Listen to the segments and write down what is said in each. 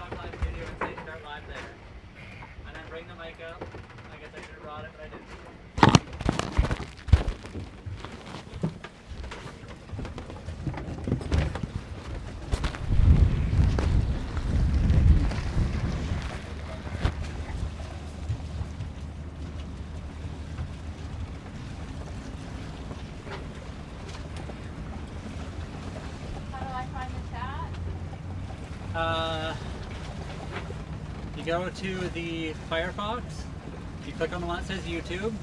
TikTok live video and say start live there. And then bring the mic up. I guess I should have brought it, but I didn't. You go to the Firefox, you click on the one that says YouTube,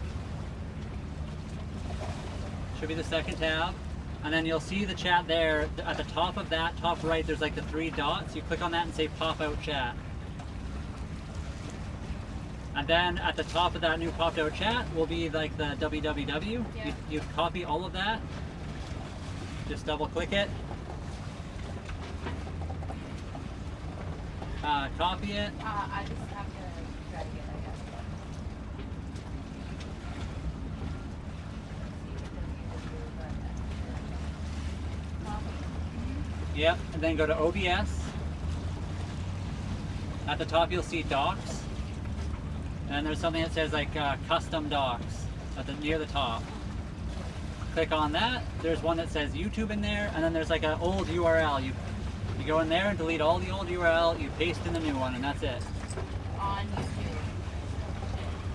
should be the second tab, and then you'll see the chat there. At the top of that, top right, there's like the 3 dots. You click on that and say pop out chat. And then at the top of that new popped out chat will be like the www. Yeah. You copy all of that, just double click it. Copy it. I just have to drag it, I guess. Yep, and then go to OBS. At the top you'll see docs. And there's something that says like custom docs near the top. Click on that. There's one that says YouTube in there, and then there's like an old URL. You go in there and delete all the old URL, you paste in the new one, and that's it. On YouTube.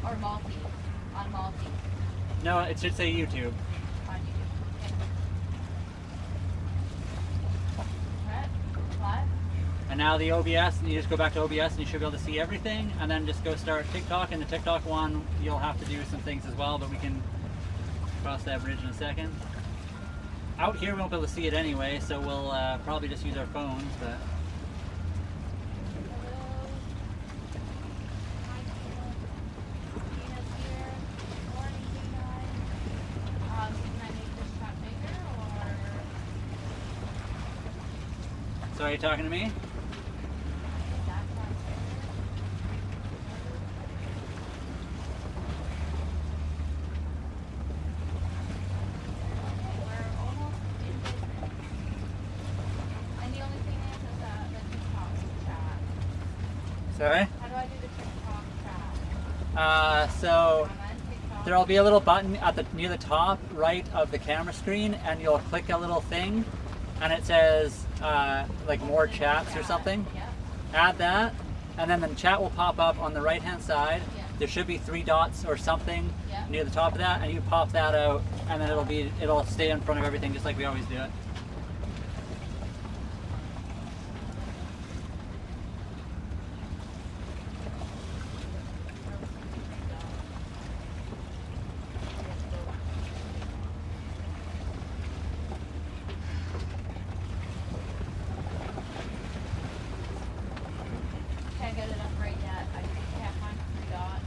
Or multi. On multi. No, it should say YouTube. On YouTube. Okay. What? And now the OBS, and you just go back to OBS and you should be able to see everything, and then just go start TikTok. And the TikTok one, you'll have to do some things as well, but we can cross that bridge in a second. Out here we won't be able to see it anyway, so we'll probably just use our phones, but... So are you talking to me? Sorry? How do I do the TikTok chat? So I'm on TikTok. there'll be a little button at near the top right of the camera screen, and you'll click a little thing, and it says like more chats or something. Yep. Add that, and then the chat will pop up on the right hand side. Yeah. There should be 3 dots or something Yeah. near the top of that, and you pop that out, and then it'll stay in front of everything just like we always do it. Can't get it up right yet. I can't find the 3 dots.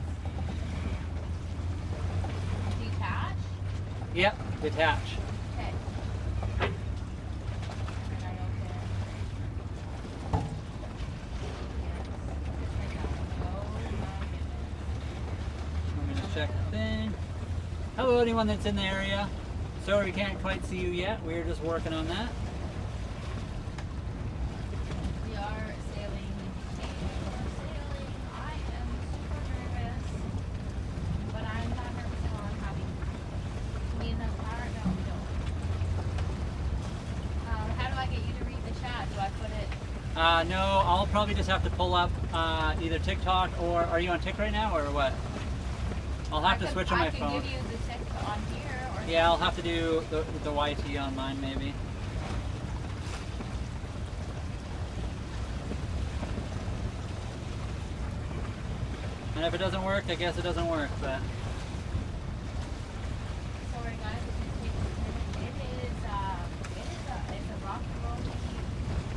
Detach? Yep, detach. Okay. And I don't get I'm gonna check the thing. Hello, anyone that's in the area. Sorry we can't quite see you yet. We're just working on that. We are sailing. I am super nervous. But I'm not nervous at all. I'm happy. Me and the car? No, we don't. How do I get you to read the chat? Do I put it? No, I'll probably just have to pull up either TikTok or... Are you on Tik right now or what? I'll have to switch on my phone. I can give you the Tik on here. Or Yeah, I'll have to do the YT on mine maybe. And if it doesn't work, I guess it doesn't work, but... Sorry guys, it's a rocky rolly.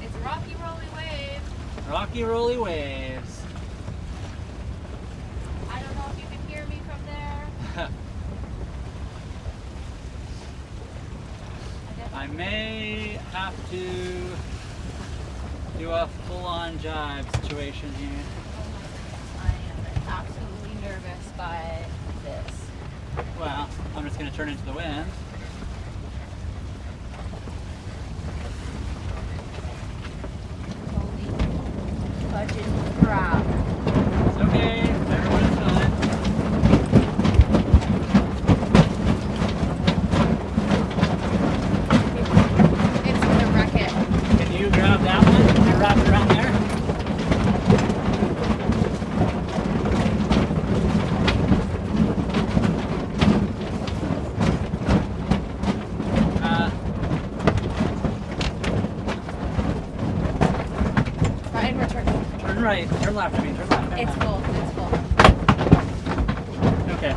It's a rocky rolly wave. Rocky rolly waves. I don't know if you can hear me from there. I may have to do a full-on jive situation here. I am absolutely nervous by this. Well, I'm just going to turn into the wind. Holy budget crap. It's okay. Everyone's fine. It's gonna wreck it. Can you grab that one and wrap it around there? Ryan, return. Turn right. Turn left. I mean, turn left. It's full. It's full. Okay.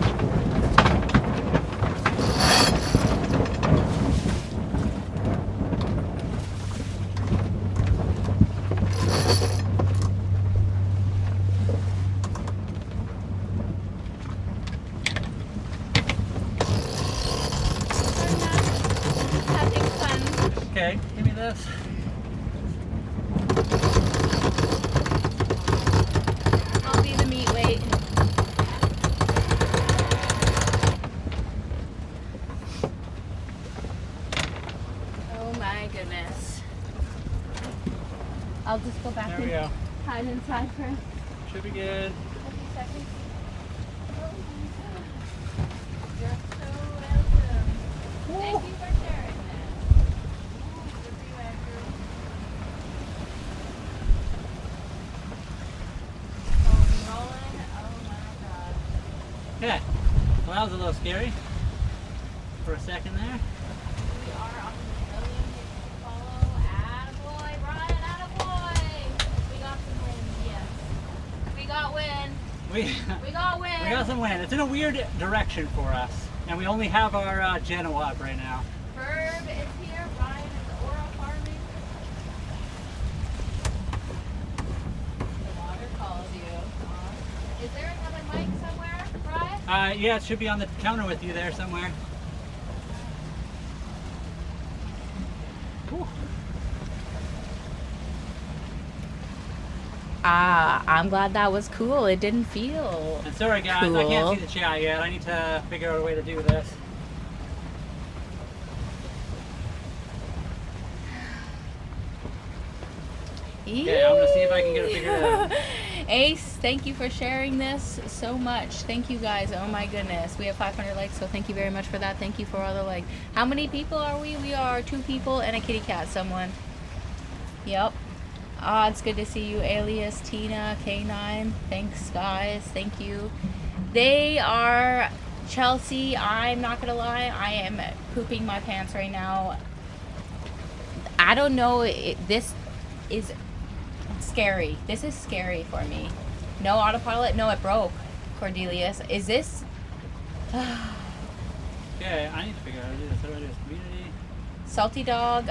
Having fun. Okay. Give me this. I'll be the meat weight. Oh my goodness. I'll just go back There we and go. hide inside for a Should be good. few seconds. Oh my God. You're so welcome. Thank you for sharing that. Good for you, Andrew. Oh, rolling. Oh my God. Okay. Well, that was a little scary for a second there. We are on the million hits to follow. Attaboy, Brian, attaboy. We got some wins, yes. We got win. We We got win. we got some wind. It's in a weird direction for us, and we only have our Genoa up right now. Herb is here. Brian is Aura farming. The water calls you. Is there another mic somewhere, Brian? Yeah, it should be on the counter with you there somewhere. Whew. I'm glad that was cool. It didn't feel. And sorry guys, I can't see the chat yet. I need to figure out a way to do this. Okay, I'm gonna see if I can get it figured out. Ace, thank you for sharing this so much. Thank you guys. Oh my goodness. We have 500 likes, so thank you very much for that. Thank you for all the likes. How many people are we? We are 2 people and a kitty cat. Someone. Yep. It's good to see you, Alias, Tina, K9. Thanks, guys. Thank you. They are Chelsea. I'm not gonna lie. I am pooping my pants right now. I don't know. This is scary. This is scary for me. No autopilot. No, it broke. Cordelius, is this? Okay, I need to figure out how to do this. How do I do this? Community. Salty Dog.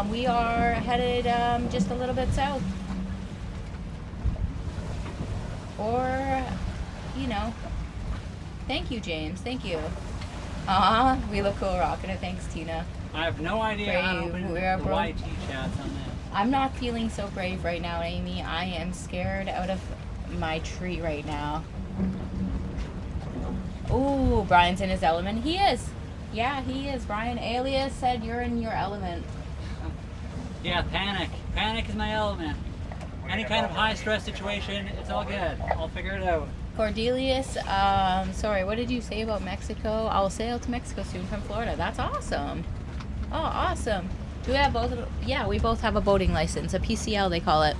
We are headed just a little bit south. Or, you know. Thank you, James. Thank you. We look cool rocking it. Thanks, Tina. I have no idea how to Brave. open We're the broke. YT chats on that. I'm not feeling so brave right now, Amy. I am scared out of my tree right now. Ooh, Brian's in his element. He is. Yeah, he is. Brian Alias said you're in your element. Yeah, panic. Panic is my element. Any kind of high stress situation, it's all good. I'll figure it out. Cordelius, sorry, what did you say about Mexico? I'll sail to Mexico soon from Florida. That's awesome. Oh, awesome. Do we have both? Yeah, we both have a boating license, a PCL they call it.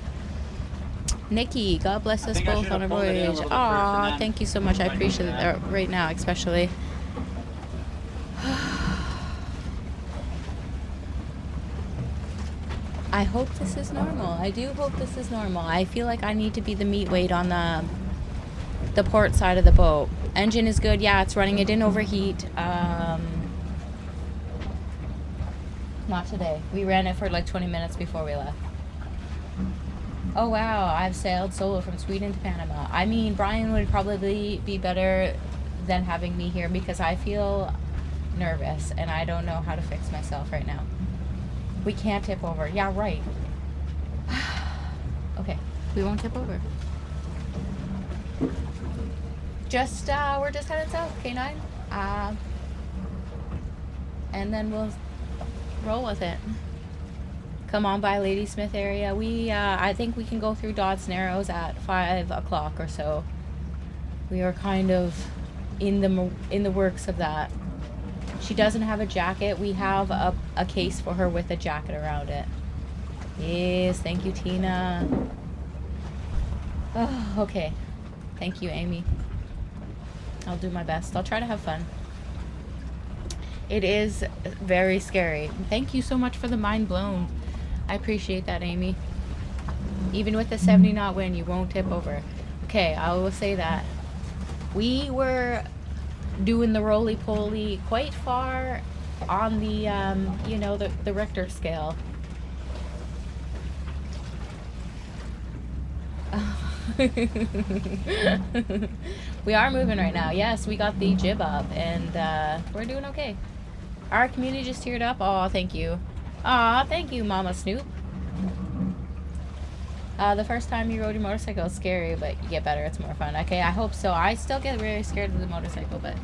Nikki, God bless us think I both should on have a pulled it in a voyage. little bit first and Aw, then thank you so much. I tried to do appreciate that. it right now, especially. I hope this is normal. I do hope this is normal. I feel like I need to be the meat weight on the port side of the boat. Engine is good. Yeah, it's running. It didn't overheat. Not today. We ran it for like 20 minutes before we left. Oh wow, I've sailed solo from Sweden to Panama. I mean, Brian would probably be better than having me here because I feel nervous and I don't know how to fix myself right now. We can't tip over. Yeah, right. Okay, we won't tip over. Just, we're just headed south, K9. And then we'll roll with it. come on by Ladysmith area. I think we can go through Dodds Narrows at 5 o'clock or so. We are kind of in the works of that. She doesn't have a jacket. We have a case for her with a jacket around it. Yes, thank you, Tina. Oh, okay. Thank you, Amy. I'll do my best. I'll try to have fun. It is very scary. Thank you so much for the mind blown. I appreciate that, Amy. Even with the 70 knot wind, you won't tip over. Okay, I will say that. We were doing the roly-poly quite far on the, you know, the Richter scale. We are moving right now. Yes, we got the jib up, and we're doing okay. Our community just teared up. Oh, thank you. Aw, thank you, Mama Snoop. The first time you rode your motorcycle is scary, but you get better. It's more fun. Okay, I hope so. I still get very scared of the motorcycle, but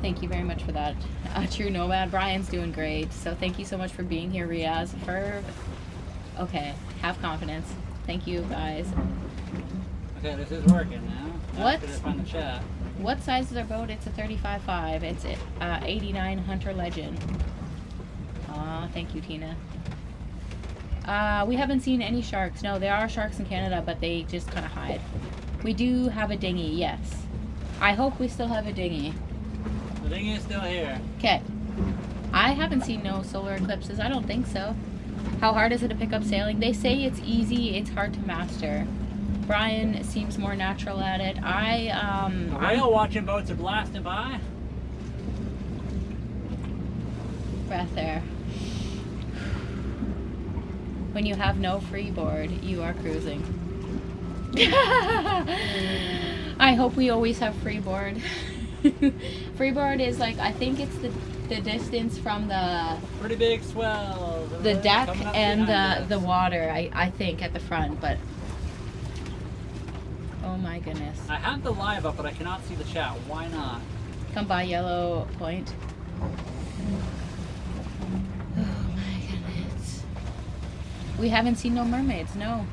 thank you very much for that. True Nomad. Brian's doing great. So thank you so much for being here, Riaz. Okay, have confidence. Thank you, guys. Okay, this is working now. What? After find the chat. What size is our boat? It's a 35.5. It's 89 Hunter Legend. Aw, thank you, Tina. We haven't seen any sharks. No, there are sharks in Canada, but they just kind of hide. We do have a dinghy, yes. I hope we still have a dinghy. The dinghy is still here. Okay. I haven't seen no solar eclipses. I don't think so. How hard is it to pick up sailing? They say it's easy. It's hard to master. Brian seems more natural at it. Whale watching boats are blasting by. Breath there. When you have no freeboard, you are cruising. I hope we always have freeboard. Freeboard is like, I think it's the distance from the pretty big swells. The deck and the water, I think, at the front, but oh my goodness. I have the live up, but I cannot see the chat. Why not? Come by Yellow Point. Oh my goodness. We haven't seen no mermaids, no.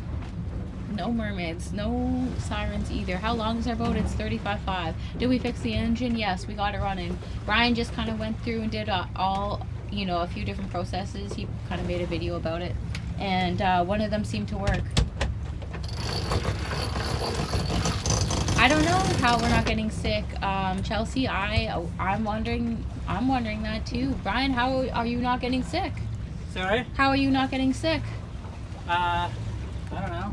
No mermaids, no sirens either. How long is our boat? It's 35.5. Did we fix the engine? Yes, we got it running. Brian just kind of went through and did all, you know, a few different processes. He kind of made a video about it. And one of them seemed to work. I don't know how we're not getting sick. Chelsea, I'm wondering that too. Brian, how are you not getting sick? Sorry? How are you not getting sick? I don't know.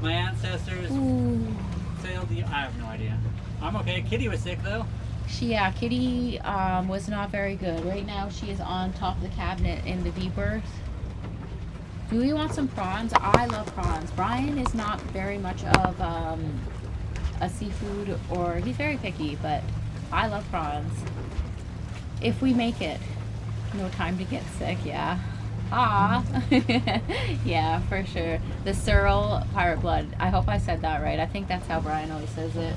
My ancestors sailed the... I have no idea. I'm okay. Kitty was sick though. Kitty was not very good. Right now she is on top of the cabinet in the V-berth. Do you want some prawns? I love prawns. Brian is not very much of a seafood, or he's very picky, but I love prawns. If we make it. No time to get sick, yeah. Ah, yeah, for sure. The Searle Pirate Blood. I hope I said that right. I think that's how Brian always says it.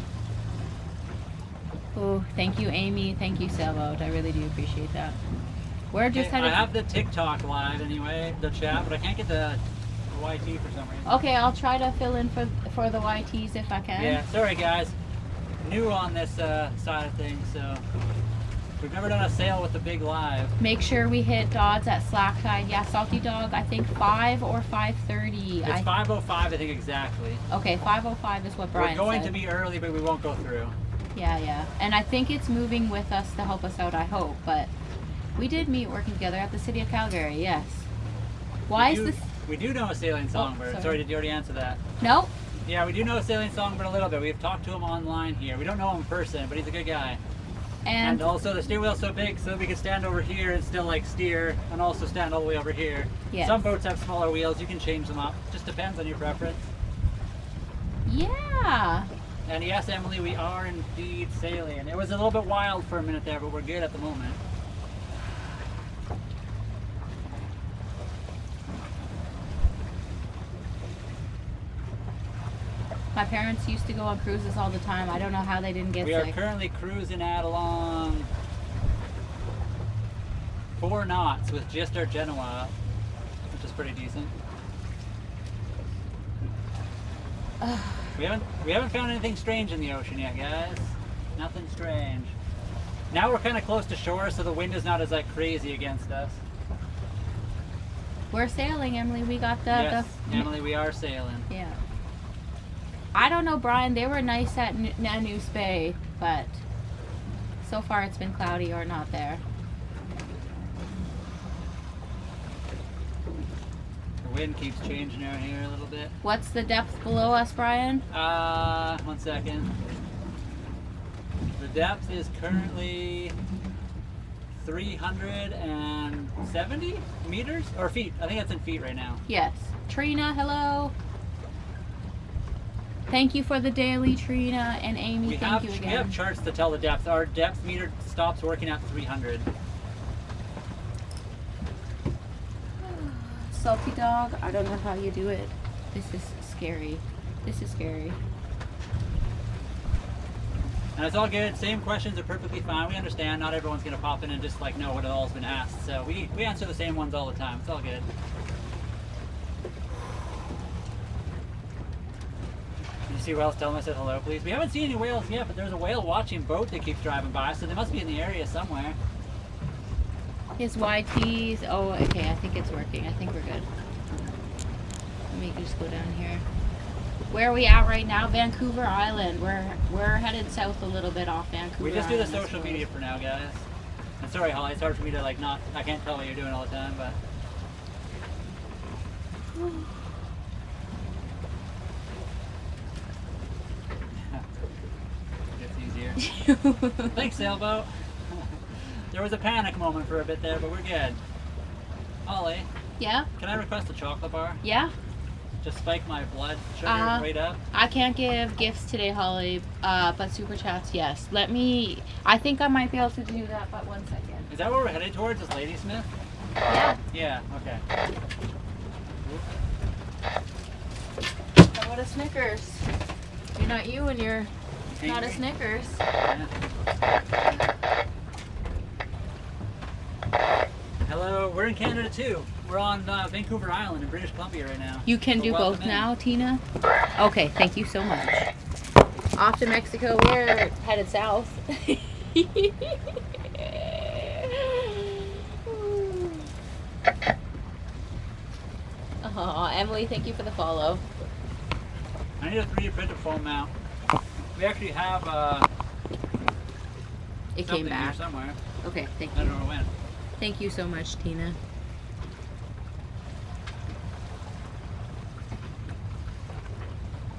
Oh, thank you, Amy. Thank you, Sailboat. I really do appreciate that. We're just headed. I have the TikTok live anyway, the chat, but I can't get the YT for some reason. Okay, I'll try to fill in for the YTs if I can. Yeah, sorry guys. New on this side of things, so. We've never done a sail with a big live. Make sure we hit Dodds at slack tide. Yeah, Salty Dog, I think 5 or 5:30. It's 5:05, I think exactly. Okay, 5:05 is what Brian said. We're going to be early, but we won't go through. Yeah. And I think it's moving with us to help us out, I hope. But we did meet working together at the City of Calgary, yes. We do know a sailing songbird. Sorry, did you already answer that? No. Yeah, we do know a sailing songbird a little bit. We've talked to him online here. We don't know him in person, but he's a good guy. And also the steer wheel's so big so we can stand over here and still like steer and also stand all the way over here. Yes. Some boats have smaller wheels, you can change them up. Just depends on your preference. Yeah. And yes, Emily, we are indeed sailing. It was a little bit wild for a minute there, but we're good at the moment. My parents used to go on cruises all the time. I don't know how they didn't get sick. We are currently cruising at along 4 knots with just our Genoa, which is pretty decent. We haven't found anything strange in the ocean yet, guys. Nothing strange. Now we're kind of close to shore, so the wind is not as like crazy against us. We're sailing, Emily. We got the... Yes, Emily, we are sailing. Yeah. I don't know, Brian. They were nice at Nanoose Bay, but so far it's been cloudy or not there. The wind keeps changing out here a little bit. What's the depth below us, Brian? 1 second. The depth is currently 370 meters or feet. I think that's in feet right now. Yes. Trina, hello. Thank you for the daily, Trina and Amy. Thank you again. We have charts to tell the depth. Our depth meter stops working at 300. Salty dog, I don't know how you do it. This is scary. This is scary. And it's all good. Same questions are perfectly fine. We understand. Not everyone's going to pop in and just like know what it all's been asked. So we answer the same ones all the time. It's all good. Did you see whales? Tell them I said hello, please. We haven't seen any whales yet, but there's a whale watching boat that keeps driving by, so they must be in the area somewhere. His YTs. Oh, okay. I think it's working. I think we're good. Let me just go down here. Where are we at right now? Vancouver Island. We're headed south a little bit off Vancouver. We just do the Island, social media for now, guys. I'm sorry, Holly. It's hard for me to like not. I can't tell what you're doing all the time, but. Gets easier. Thanks, sailboat. There was a panic moment for a bit there, but we're good. Holly, Yeah? can I request a chocolate bar? Yeah? Just spike my blood sugar right up. I can't give gifts today, Holly, but super chats, yes. Let me, I think I might be able to do that, but 1 second. Is that where we're headed towards? Is Ladysmith? Yeah. Yeah, okay. How about a Snickers? You're not you and you're not a Snickers. Yeah. Hello, we're in Canada too. We're on Vancouver Island in British Columbia right now. You can So do welcome both in. now, Tina? Okay, thank you so much. Off to Mexico, we're headed south. Oh, Emily, thank you for the follow. I need a 3D printed foam mount. We actually have It something came back. here somewhere. Okay, thank I you. don't know when. Thank you so much, Tina.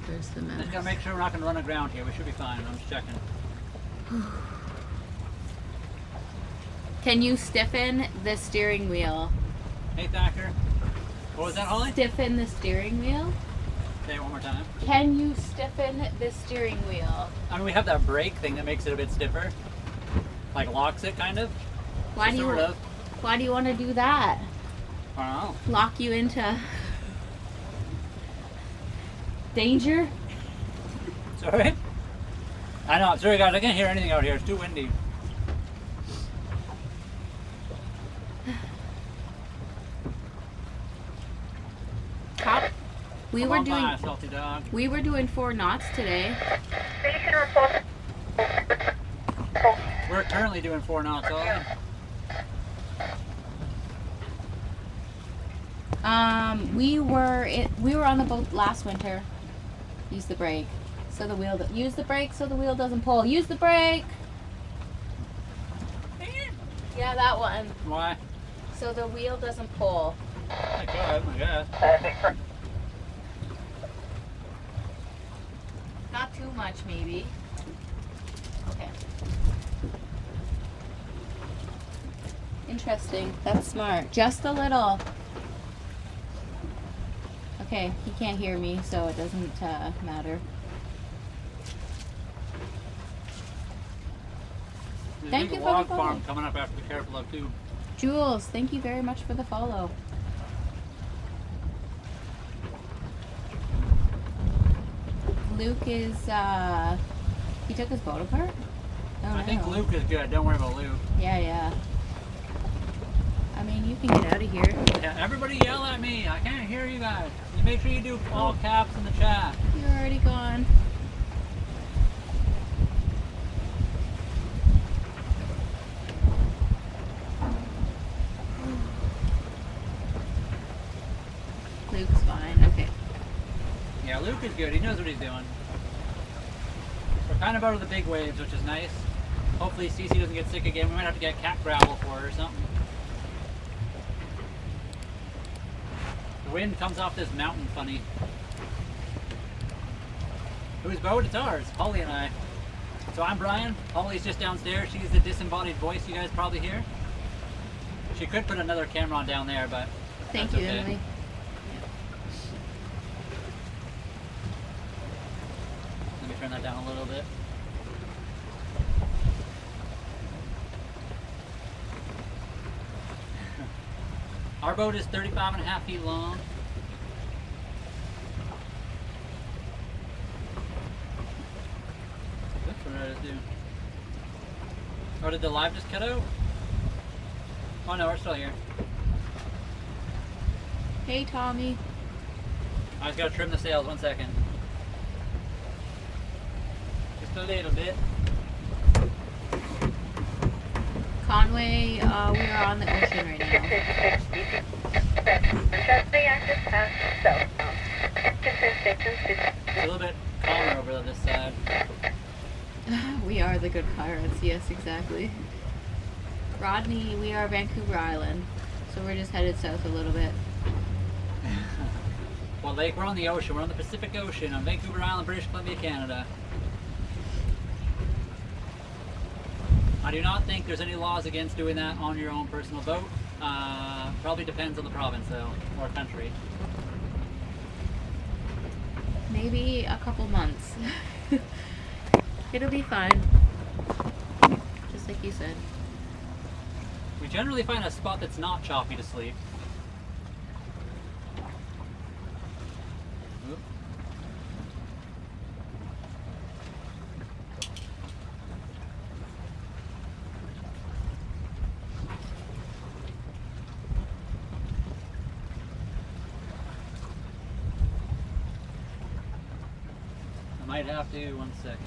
Where's the I just map? gotta make sure we're not gonna run aground here. We should be fine. I'm just checking. Can you stiffen the steering wheel? Hey Thacker. What was that, Holly? Stiffen the steering wheel? Say it one more time. Can you stiffen the steering wheel? I mean, we have that brake thing that makes it a bit stiffer. Like locks it, kind of. Why So do you sort of. Why do you want to do that? I don't know. Lock you into danger? Sorry? I know. Sorry, guys. I can't hear anything out here. It's too windy. How? We Come were on doing by, salty dog. 4 knots today. We're currently doing 4 knots, Holly. We were on the boat last winter. Use the brake. So the wheel use the brake so the wheel doesn't pull. Use the brake. Yeah, that one. Why? So the wheel doesn't pull. I could, I guess. Not too much, maybe. Okay. Interesting. That's smart. Just a little. Okay, he can't hear me, so it doesn't matter. There's Thank a big you for the log follow. farm coming up after the Careful of too. Jules, thank you very much for the follow. Luke is, he took his boat apart? Oh, I think no. Luke is good. Don't worry about Luke. Yeah, yeah. I mean, you can get out of here. Yeah, everybody yell at me. I can't hear you guys. You make sure you do all caps in the chat. You're already gone. Luke's fine. Okay. Yeah, Luke is good. He knows what he's doing. We're kind of out of the big waves, which is nice. Hopefully Cece doesn't get sick again. We might have to get cat gravel for her or something. The wind comes off this mountain funny. Whose boat? It's ours. Holly and I. So I'm Brian. Holly's just downstairs. She's the disembodied voice you guys probably hear. She could put another camera on down there, but Thank that's you, okay. Emily. Let me turn that down a little bit. Our boat is 35.5 feet long. Oops, what did I just do? Oh, did the live just cut out? Oh no, we're still here. Hey, Tommy. I just gotta trim the sails, 1 second. Just a little bit. Conway, we are on the ocean right now. It's a little bit calmer over this side. We are the good pirates. Yes, exactly. Rodney, we are Vancouver Island, so we're just headed south a little bit. Well, Lake, we're on the ocean. We're on the Pacific Ocean on Vancouver Island, British Columbia, Canada. I do not think there's any laws against doing that on your own personal boat. Probably depends on the province, though, or country. Maybe a couple months. It'll be fine. Just like you said. We generally find a spot that's not choppy to sleep. Oop. I might have to, 1 second.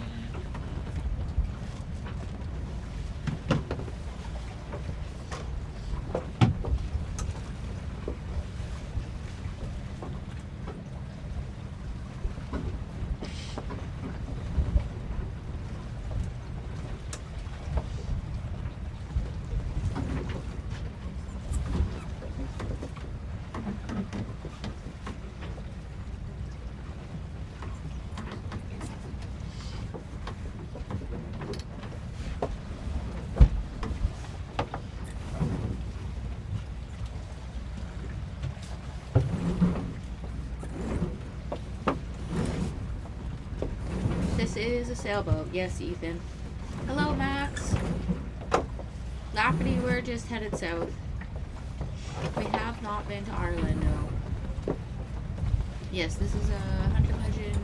This is a sailboat. Yes, Ethan. Hello, Max. Lafferty, we're just headed south. We have not been to Ireland, no. Yes, this is a Hunter Legend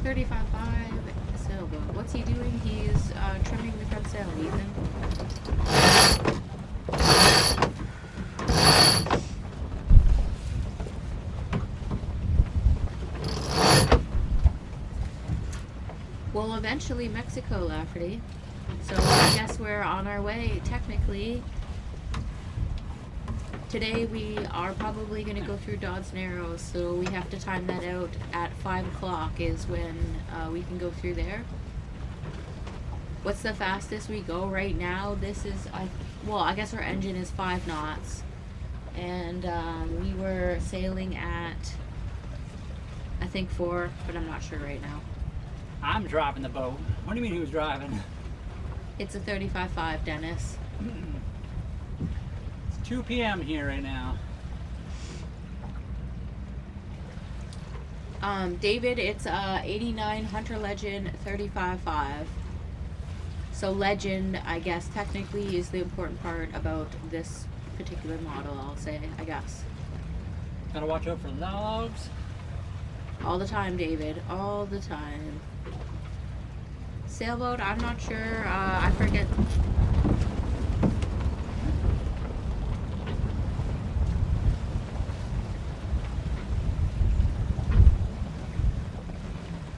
35.5 sailboat. What's he doing? He's trimming the front sail, Ethan. Well, eventually Mexico, Lafferty. So I guess we're on our way, technically. Today we are probably going to go through Dodds Narrows, so we have to time that out at 5 o'clock is when we can go through there. What's the fastest we go right now? This is, well, I guess our engine is 5 knots. And we were sailing at, I think 4, but I'm not sure right now. I'm driving the boat. What do you mean who's driving? It's a 35.5, Dennis. It's 2 p.m. here right now. David, it's 89 Hunter Legend 35.5. So Legend, I guess, technically is the important part about this particular model, I'll say, I guess. Gotta watch out for logs. All the time, David. All the time. Sailboat, I'm not sure. I forget.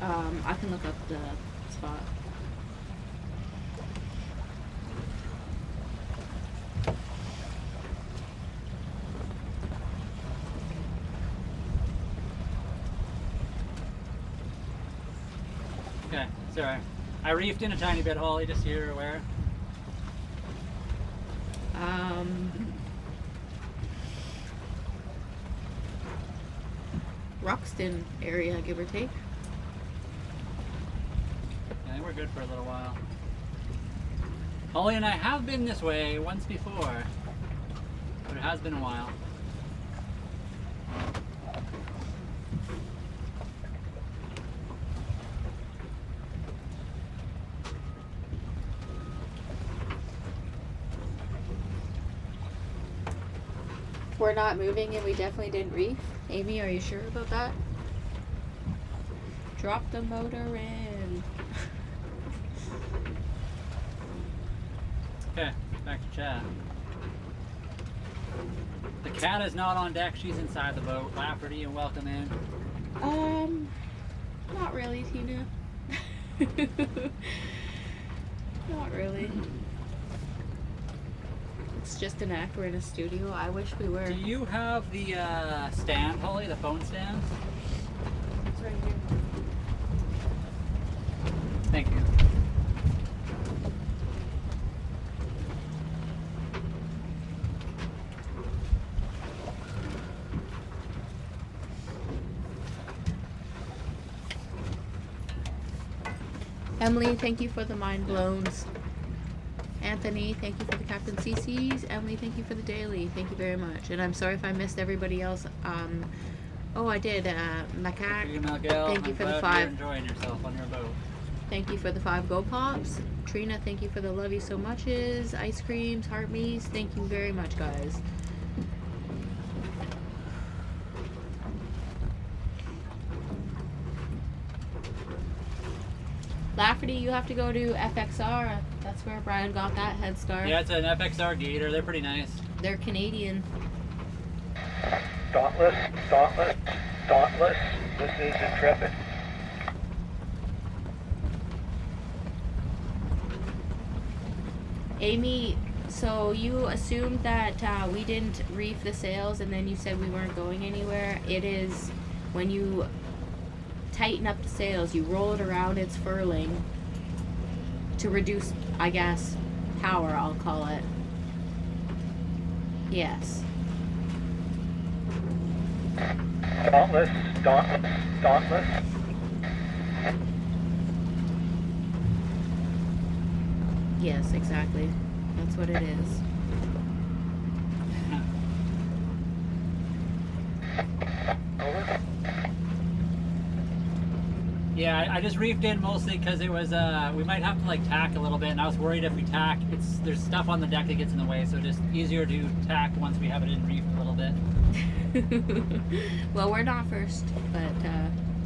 I can look up the spot. Okay, sorry. I reefed in a tiny bit, Holly, just so you're aware. Roxton area, give or take. I think we're good for a little while. Holly and I have been this way once before, but it has been a while. We're not moving and we definitely didn't reef. Amy, are you sure about that? Drop the motor in. Okay, back to chat. The cat is not on deck, she's inside the boat. Lafferty, and welcome in. Not really, Tina. Not really. It's just an act. We're in a studio. I wish we were. Do you have the stand, Holly, the phone stand? It's right here. Thank you. Emily, thank you for the mind blowns. Anthony, thank you for the Captain CC's. Emily, thank you for the daily. Thank you very much. And I'm sorry if I missed everybody else. Oh, I did. Macaque, thank you for the 5. You're enjoying yourself on your boat. Thank you for the 5 Go Pops. Trina, thank you for the love you so muches. Ice creams, heart me's. Thank you very much, guys. Lafferty, you have to go to FXR. That's where Brian got that head start. Yeah, it's an FXR Gator. They're pretty nice. They're Canadian. Dauntless, dauntless, dauntless. This is Intrepid. Amy, so you assumed that we didn't reef the sails and then you said we weren't going anywhere. It is when you tighten up the sails, you roll it around its furling to reduce, I guess, power, I'll call it. Yes. Dauntless, dauntless, dauntless. Yes, exactly. That's what it is. Over. Yeah, I just reefed in mostly because it was, we might have to like tack a little bit, and I was worried if we tack, there's stuff on the deck that gets in the way, so just easier to tack once we have it in reef a little bit. Well, we're not first, but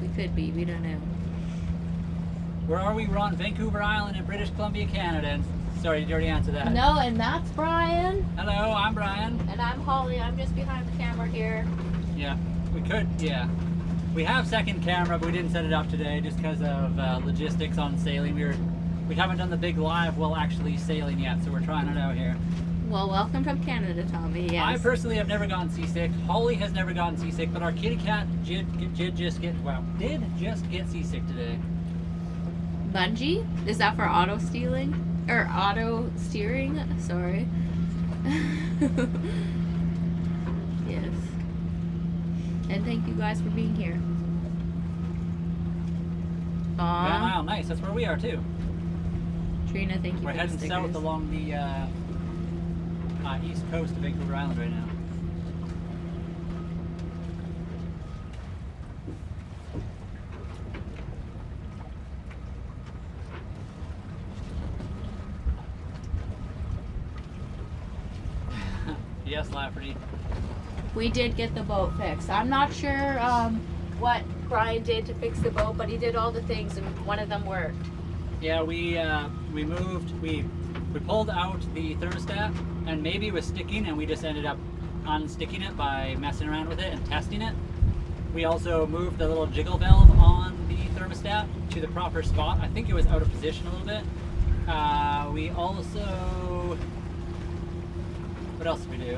we could be. We don't know. Where are we? We're on Vancouver Island in British Columbia, Canada. And sorry, did you already answer that? No, and that's Brian. Hello, I'm Brian. And I'm Holly. I'm just behind the camera here. Yeah, we could, yeah. We have second camera, but we didn't set it up today just because of logistics on sailing. We haven't done the big live while actually sailing yet, so we're trying it out here. Well, welcome from Canada, Tommy. Yes. I personally have never gotten seasick. Holly has never gotten seasick, but our kitty cat did just get seasick today. Bungee? Is that for auto stealing? Or auto steering? Sorry. Yes. And thank you guys for being here. Van Aw. Isle, nice. That's where we are too. Trina, thank you We're for heading the south stickers. along the east coast of Vancouver Island right now. Yes, Lafferty. We did get the boat fixed. I'm not sure what Brian did to fix the boat, but he did all the things and one of them worked. Yeah, we pulled out the thermostat and maybe it was sticking, and we just ended up unsticking it by messing around with it and testing it. We also moved the little jiggle valve on the thermostat to the proper spot. I think it was out of position a little bit. We also, what else did we do?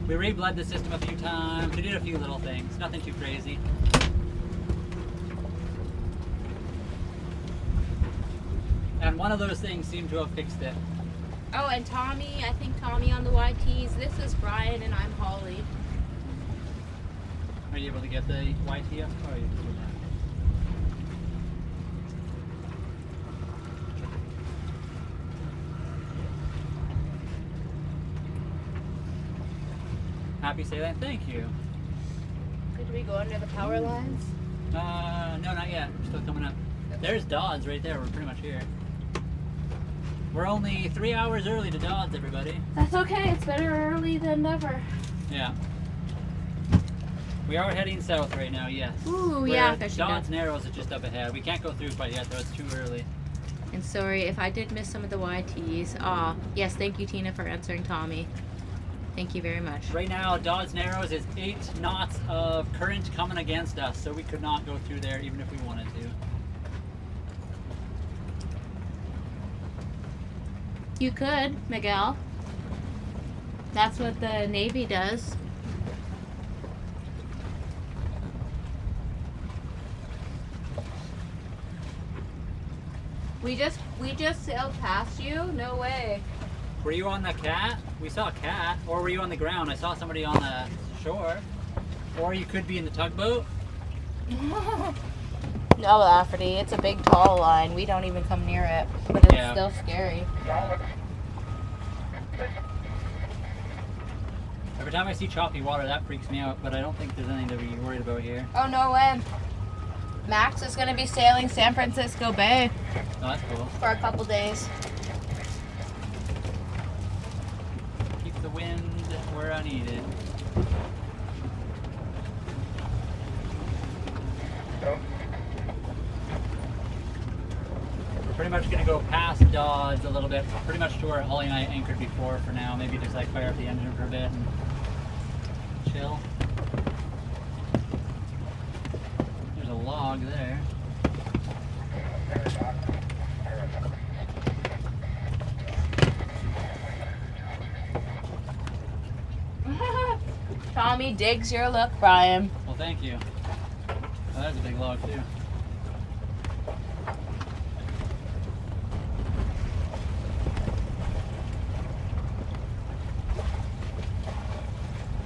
We rebled the system a few times. We did a few little things, nothing too crazy. And one of those things seemed to have fixed it. Oh, and Tommy, I think Tommy on the YTs. This is Brian and I'm Holly. Are you able to get the YT up? Oh, you can do that. Happy sailing, thank you. Did we go under the power lines? No, not yet. We're still coming up. There's Dodds right there. We're pretty much here. We're only 3 hours early to Dodds, everybody. That's okay. It's better early than never. Yeah. We are heading south right now, yes. Ooh, We're yeah. at Dodds Narrows is just up ahead. We can't go through quite yet, though. It's too early. And sorry if I did miss some of the YTs. Yes, thank you, Tina, for answering Tommy. Thank you very much. Right now, Dodds Narrows is 8 knots of current coming against us, so we could not go through there even if we wanted to. You could, Miguel. That's what the Navy does. We just sailed past you? No way. Were you on the cat? We saw a cat. Or were you on the ground? I saw somebody on the shore. Or you could be in the tugboat. No, Lafferty, it's a big tall line. We don't even come near it, but it's still scary. Every time I see choppy water, that freaks me out, but I don't think there's anything to be worried about here. Oh, no way. Max is going to be sailing San Francisco Bay Oh, that's cool. for a couple days. Keep the wind where I need it. We're pretty much going to go past Dodds a little bit, pretty much to where Holly and I anchored before for now. Maybe just like fire up the engine for a bit and chill. There's a log there. Tommy digs your look, Brian. Well, thank you. Oh, that's a big log too.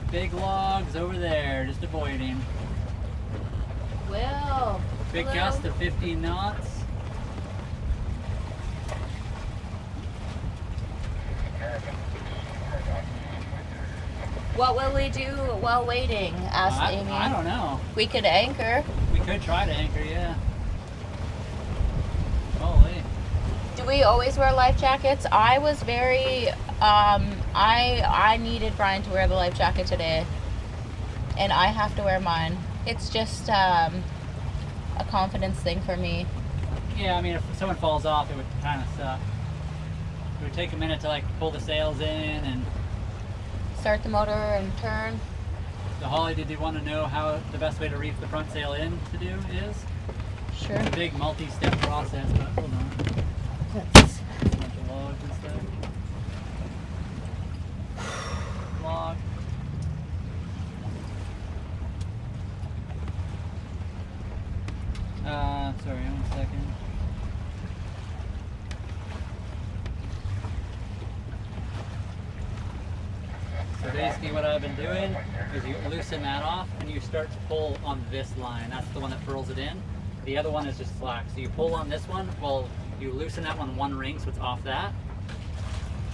Big logs over there, just avoiding. Will. Big Hello? gust of 15 knots. What will we do while waiting? Asked Amy. I don't know. We could anchor. We could try to anchor, yeah. Holy. Do we always wear life jackets? I was very, I needed Brian to wear the life jacket today. And I have to wear mine. It's just a confidence thing for me. Yeah, I mean, if someone falls off, it would kind of suck. It would take a minute to like pull the sails in and... Start the motor and turn. So Holly, did you want to know how the best way to reef the front sail in to do is? Sure. It's a big multi-step process, but hold on. Bunch of logs and stuff. Log. Sorry, 1 second. So basically what I've been doing is you loosen that off and you start to pull on this line. That's the one that furls it in. The other one is just slack. So you pull on this one, well, you loosen that one ring so it's off that.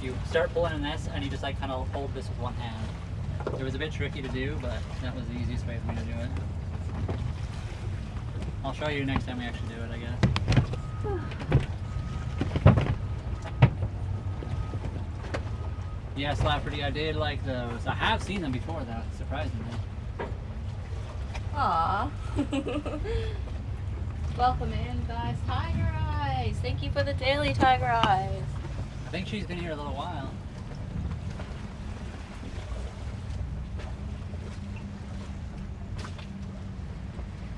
You start pulling on this and you just like kind of hold this with one hand. It was a bit tricky to do, but that was the easiest way for me to do it. I'll show you next time we actually do it, I guess. Yes, Lafferty, I did like those. I have seen them before, though, surprisingly. Aww. Welcome in, guys. Tiger Eyes. Thank you for the daily, Tiger Eyes. I think she's been here a little while.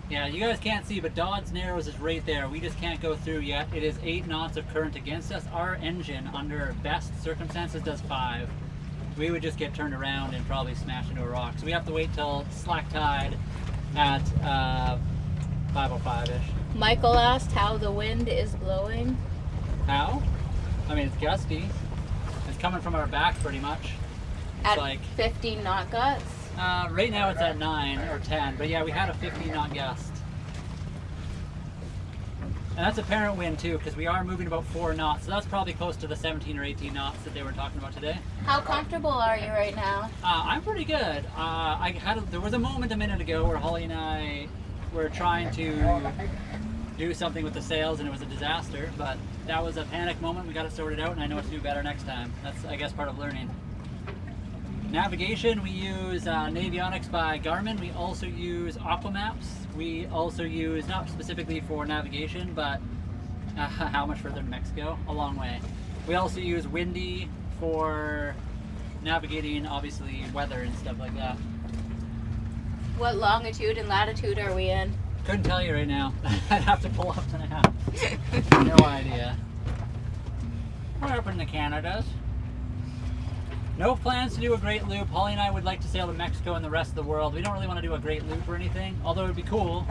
Yeah, you guys can't see, but Dodds Narrows is right there. We just can't go through yet. It is 8 knots of current against us. Our engine, under best circumstances, does 5. We would just get turned around and probably smash into a rock. So we have to wait till slack tide at 5:05-ish. Michael asked how the wind is blowing. How? I mean, it's gusty. It's coming from our back pretty much. It's At like 15 knot gusts. right now it's at 9 or 10, but yeah, we had a 15 knot gust. And that's apparent wind too, because we are moving about 4 knots, so that's probably close to the 17 or 18 knots that they were talking about today. How comfortable are you right now? I'm pretty good. There was a moment a minute ago where Holly and I were trying to do something with the sails and it was a disaster, but that was a panic moment. We got it sorted out and I know what to do better next time. That's, I guess, part of learning. Navigation, we use Navionics by Garmin. We also use Aquamaps. We also use, not specifically for navigation, but how much further to Mexico? A long way. We also use Windy for navigating, obviously, weather and stuff like that. What longitude and latitude are we in? Couldn't tell you right now. I'd have to pull up and a half. No idea. We're up in the Canadas. No plans to do a great loop. Holly and I would like to sail to Mexico and the rest of the world. We don't really want to do a great loop or anything, although it would be cool.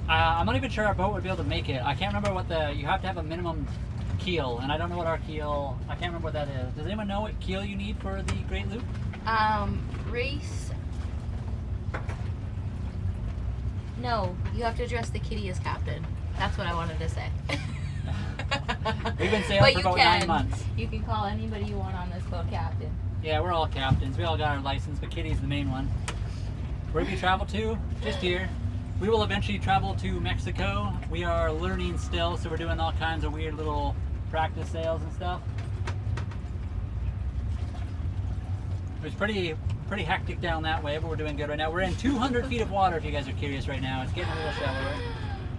I'm not even sure our boat would be able to make it. I can't remember what you have to have a minimum keel, and I don't know what our keel, I can't remember what that is. Does anyone know what keel you need for the great loop? Reese. No, you have to address the kitty as captain. That's what I wanted to say. We've been sailing for about 9 months. You can call anybody you want on this boat captain. Yeah, we're all captains. We all got our license, but Kitty's the main one. Where do we travel to? Just here. We will eventually travel to Mexico. We are learning still, so we're doing all kinds of weird little practice sails and stuff. It was pretty hectic down that way, but we're doing good right now. We're in 200 feet of water, if you guys are curious right now. It's getting a little shallower.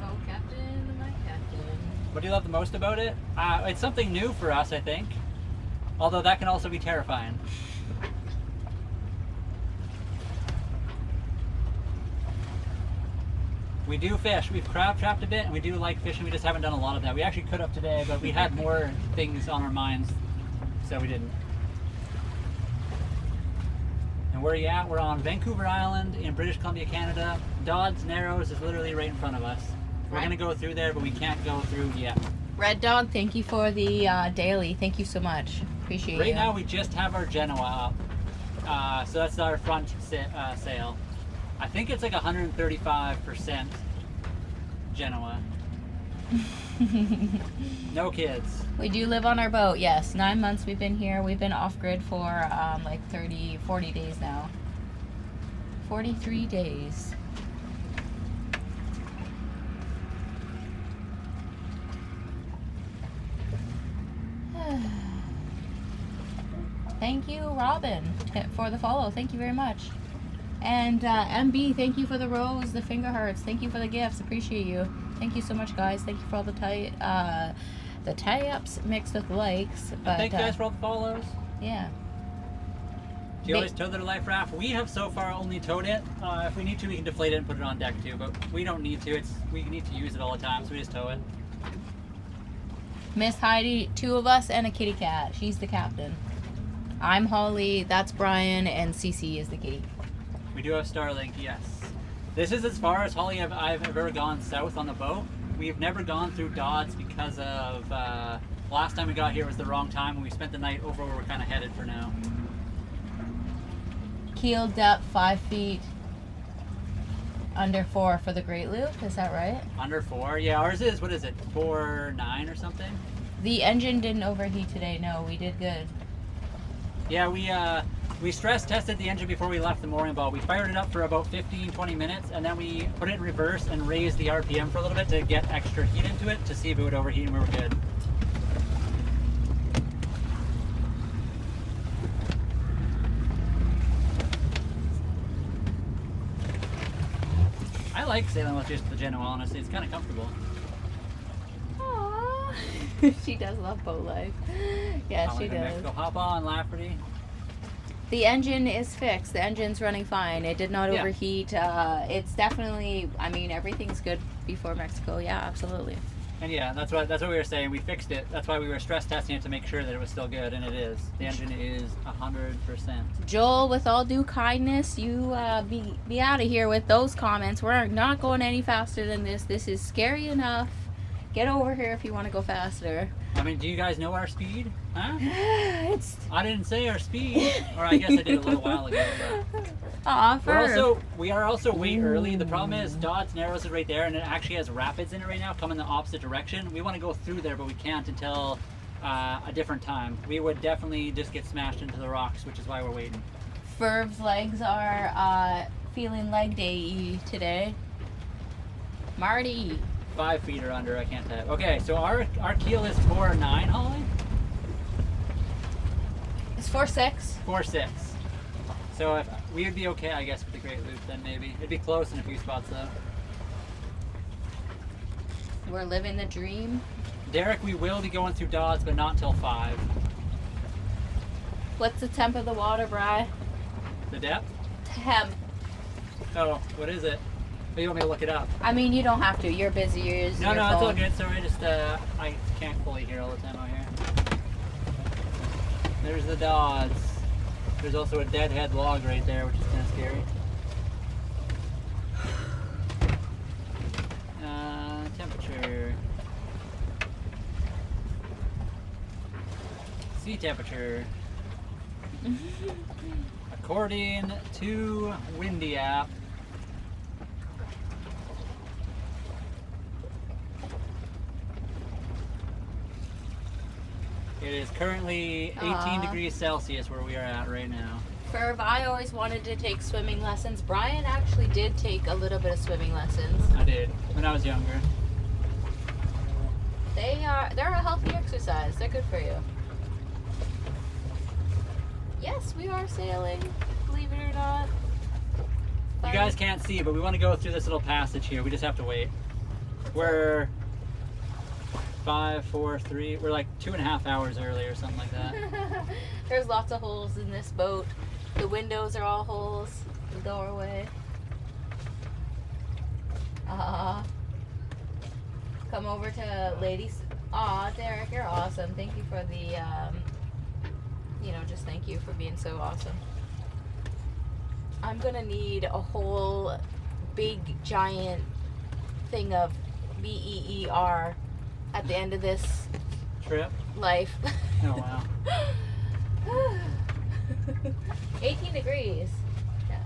Oh, captain, my captain. What do you love the most about it? It's something new for us, I think. Although that can also be terrifying. We do fish. We've crab trapped a bit and we do like fishing. We just haven't done a lot of that. We actually could have today, but we had more things on our minds, so we didn't. And where are you at? We're on Vancouver Island in British Columbia, Canada. Dodds Narrows is literally right in front of us. We're going to go through there, but we can't go through yet. Red Dog, thank you for the daily. Thank you so much. Appreciate it. Right now we just have our Genoa up. So that's our front sail. I think it's like 135% Genoa. No kids. We do live on our boat, yes. 9 months we've been here. We've been off-grid for like 40 days now. 43 days. Thank you, Robin, for the follow. Thank you very much. And MB, thank you for the rose, the finger hearts. Thank you for the gifts. Appreciate you. Thank you so much, guys. Thank you for all the tie-ups mixed with likes. But thank you guys for all the follows. Yeah. Do you always tow their life raft? We have so far only towed it. If we need to, we can deflate it and put it on deck too, but we don't need to. We need to use it all the time, so we just tow it. Miss Heidi, 2 of us and a kitty cat. She's the captain. I'm Holly, that's Brian, and Cece is the kitty. We do have Starlink, yes. This is as far as Holly I've ever gone south on the boat. We've never gone through Dodds because of last time we got here was the wrong time and we spent the night over where we're kind of headed for now. Keel depth 5 feet, under 4 for the Great Loop, is that right? Under 4, yeah. Ours is, what is it, 4.9 or something? The engine didn't overheat today, no, we did good. Yeah, we stress tested the engine before we left the mooring boat. We fired it up for about 15-20 minutes and then we put it in reverse and raised the RPM for a little bit to get extra heat into it to see if it would overheat and we were good. I like sailing with just the Genoa, honestly. It's kind of comfortable. Aww. She does love boat life. Yeah, she does. Go hop on, Lafferty. The engine is fixed. The engine's running fine. It did not Yeah. overheat. It's definitely, I mean, everything's good before Mexico. Yeah, absolutely. And yeah, that's what we were saying. We fixed it. That's why we were stress testing it to make sure that it was still good, and it is. The engine is 100%. Joel, with all due kindness, you be out of here with those comments. We're not going any faster than this. This is scary enough. Get over here if you want to go faster. I mean, do you guys know our speed? Huh? It's I didn't say our speed, or I guess I did a little while ago. But we are also way early. The problem is Dodds Narrows is right there, and it actually has rapids in it right now, coming the opposite direction. We want to go through there, but we can't until a different time. We would definitely just get smashed into the rocks, which is why we're waiting. Ferv's legs are feeling leg day today. Marty. 5 feet or under, I can't tell. Okay, so our keel is 4.9, Holly? It's 4.6. 4.6. So if we would be okay, I guess, with the Great Loop then maybe. It'd be close in a few spots though. We're living the dream. Derek, we will be going through Dodds, but not till 5. What's the temp of the water, Bri? The depth? Temp. Oh, what is it? Oh, you want me to look it up? I mean, you don't have to. You're busy. You're using No, your no, phone. it's all good. Sorry, just I can't fully hear all the time out here. There's the Dodds. There's also a deadhead log right there, which is kind of scary. Temperature. Sea temperature. According to Windy app, it is currently 18 degrees Celsius where we are at right now. Ferv, I always wanted to take swimming lessons. Brian actually did take a little bit of swimming lessons. I did when I was younger. They're a healthy exercise. They're good for you. Yes, we are sailing, believe it or not. You guys can't see, but we want to go through this little passage here. We just have to wait. We're 5, 4, 3. We're like 2.5 hours early or something like that. There's lots of holes in this boat. The windows are all holes. The doorway. Come over to ladies. Aw, Derek, you're awesome. Thank you for the, just thank you for being so awesome. I'm gonna need a whole big giant thing of BEER at the end of this Trip. life. Oh wow. 18 degrees. Yeah.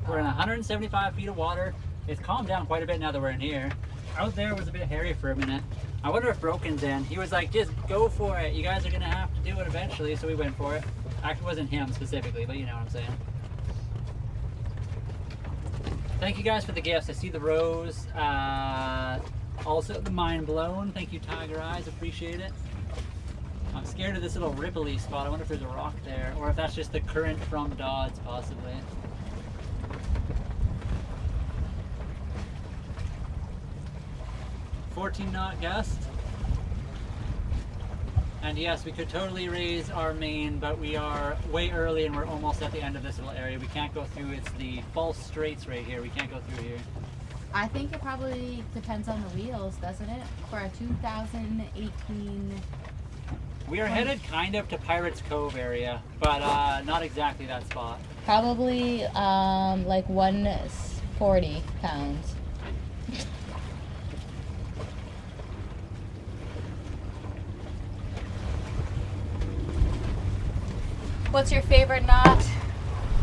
We're in 175 feet of water. It's calmed down quite a bit now that we're in here. Out there was a bit hairy for a minute. I wonder if Broken's in. He was like, just go for it. You guys are gonna have to do it eventually, so we went for it. Actually, it wasn't him specifically, but you know what I'm saying. Thank you guys for the gifts. I see the rose. Also the mind blown. Thank you, Tiger Eyes. Appreciate it. I'm scared of this little ripply spot. I wonder if there's a rock there, or if that's just the current from Dodds, possibly. $14-knot gust. And yes, we could totally raise our main, but we are way early and we're almost at the end of this little area. We can't go through. It's the false straits right here. We can't go through here. I think it probably depends on the wheels, doesn't it? For a 2018. We are headed kind of to Pirates Cove area, but not exactly that spot. Probably like 140 pounds. What's your favorite knot?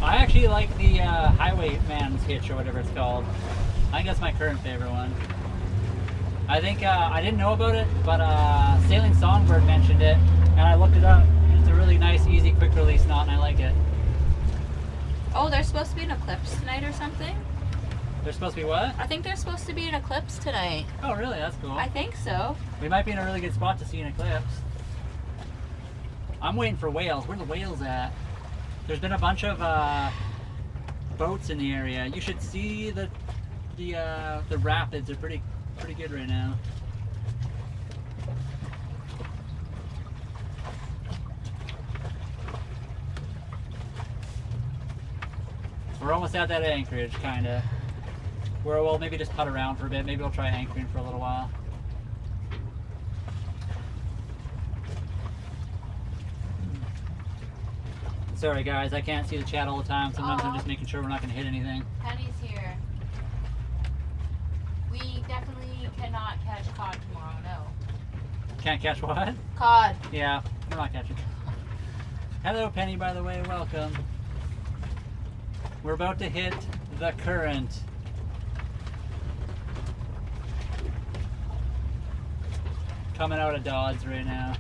I actually like the Highwayman's Hitch or whatever it's called. I think that's my current favorite one. I think I didn't know about it, but Sailing Songbird mentioned it, and I looked it up. It's a really nice, easy, quick release knot, and I like it. Oh, there's supposed to be an eclipse tonight or something? There's supposed to be what? I think there's supposed to be an eclipse tonight. Oh, really? That's cool. I think so. We might be in a really good spot to see an eclipse. I'm waiting for whales. Where are the whales at? There's been a bunch of boats in the area. You should see the rapids are pretty good right now. We're almost at that anchorage, kind of. We'll maybe just putt around for a bit. Maybe we'll try anchoring for a little while. Sorry guys, I can't see the chat all the time. Sometimes I'm just making sure we're not going to hit anything. Penny's here. We definitely cannot catch cod tomorrow, no. Can't catch what? Cod. Yeah, we're not catching. Hello Penny, by the way, welcome. We're about to hit the current. Coming out of Dodds right now.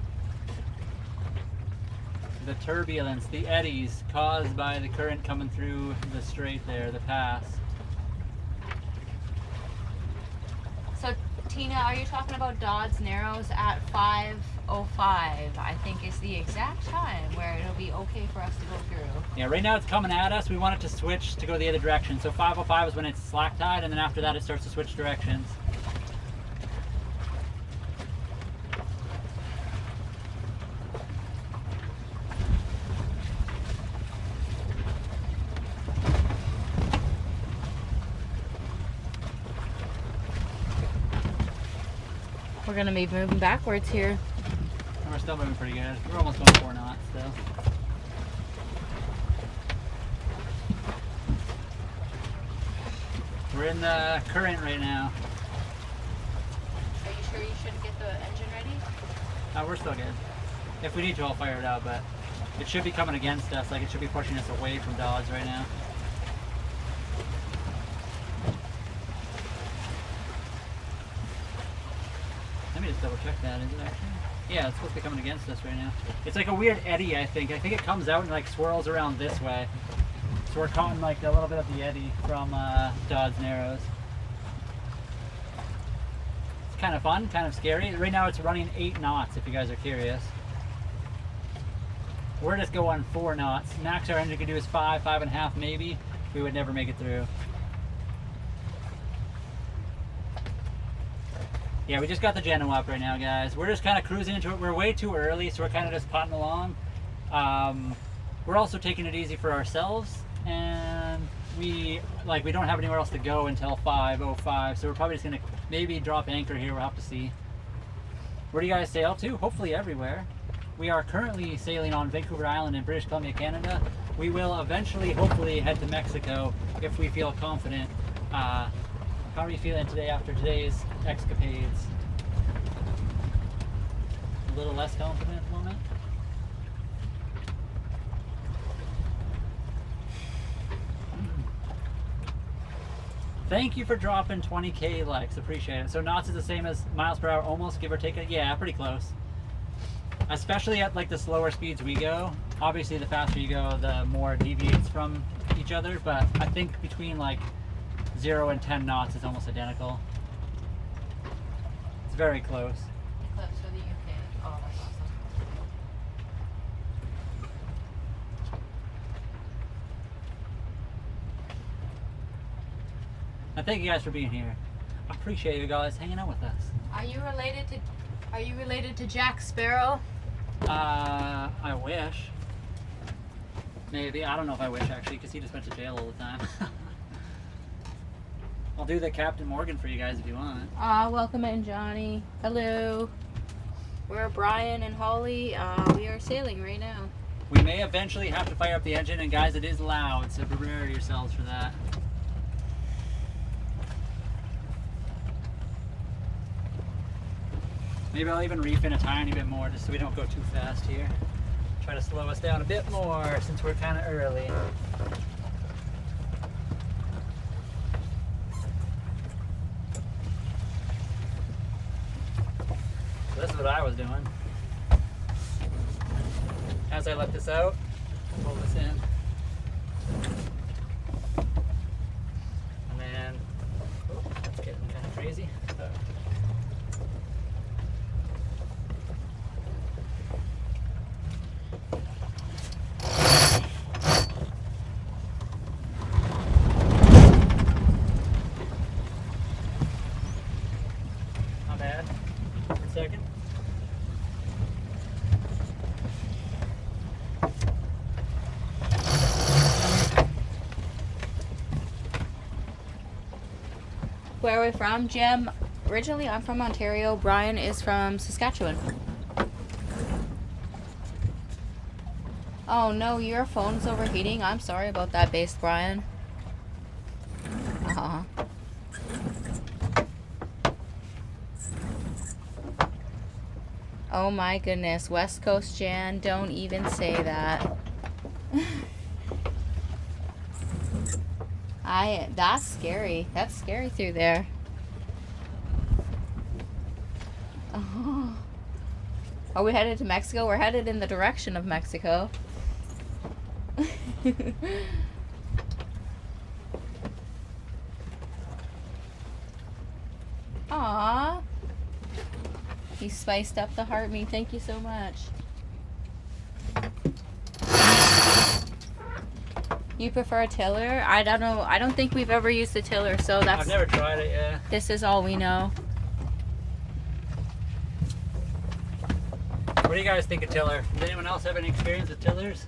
The turbulence, the eddies caused by the current coming through the strait there, the pass. So Tina, are you talking about Dodds Narrows at 5:05? I think is the exact time where it'll be okay for us to go through. Yeah, right now it's coming at us. We want it to switch to go the other direction. So 5:05 is when it's slack tide, and then after that it starts to switch directions. We're gonna be moving backwards here. And we're still moving pretty good. We're almost going 4 knots still. We're in the current right now. Are you sure you shouldn't get the engine ready? We're still good. If we need to, I'll fire it out, but it should be coming against us. Like, it should be pushing us away from Dodds right now. Let me just double check that. Is it actually? Yeah, it's supposed to be coming against us right now. It's like a weird eddy, I think. I think it comes out and like swirls around this way. So we're caught in like a little bit of the eddy from Dodds Narrows. It's kind of fun, kind of scary. Right now it's running 8 knots, if you guys are curious. We're just going 4 knots. Max our engine could do is 5, 5.5 maybe. We would never make it through. Yeah, we just got the Genoa up right now, guys. We're just kind of cruising into it. We're way too early, so we're kind of just putting along. We're also taking it easy for ourselves, and we don't have anywhere else to go until 5:05, so we're probably just gonna maybe drop anchor here. We'll have to see. Where do you guys sail to? Hopefully everywhere. We are currently sailing on Vancouver Island in British Columbia, Canada. We will eventually, hopefully, head to Mexico if we feel confident. How are you feeling today after today's escapades? A little less confident at the moment? Thank you for dropping 20K likes, appreciate it. So knots is the same as miles per hour almost, give or take it? Yeah, pretty close. Especially at like the slower speeds we go. Obviously the faster you go, the more it deviates from each other, but I think between like 0 and 10 knots is almost identical. It's very close. Eclipse for the UK. Oh, that's awesome. And thank you guys for being here. I appreciate you guys hanging out with us. Are you related to Jack Sparrow? I wish. Maybe. I don't know if I wish actually, because he just went to jail all the time. I'll do the Captain Morgan for you guys if you want. Welcome in, Johnny. Hello. We're Brian and Holly. We are sailing right now. We may eventually have to fire up the engine, and guys, it is loud, so prepare yourselves for that. Maybe I'll even reef in a tiny bit more just so we don't go too fast here. Try to slow us down a bit more since we're kind of early. So this is what I was doing. As I let this out, pull this in. And then, oh, that's getting kind of crazy. Not bad. For a second. Where are we from, Jim? Originally, I'm from Ontario. Brian is from Saskatchewan. Oh no, your phone's overheating. I'm sorry about that, bass Brian. Uh-huh. Oh my goodness, West Coast Jan, don't even say that. That's scary. That's scary through there. Oh. Are we headed to Mexico? We're headed in the direction of Mexico. Aww. He spiced up the heart meat. Thank you so much. You prefer a tiller? I don't know. I don't think we've ever used a tiller, so that's... I've never tried it, yeah. This is all we know. What do you guys think of tiller? Does anyone else have any experience with tillers?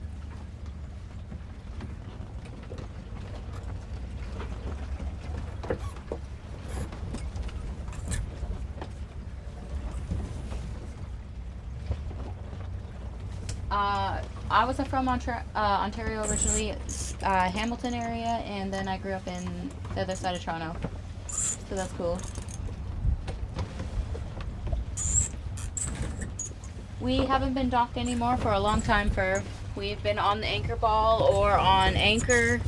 I was from Ontario originally, Hamilton area, and then I grew up in the other side of Toronto. So that's cool. We haven't been docked anymore for a long time. We've been on the anchor ball or on anchor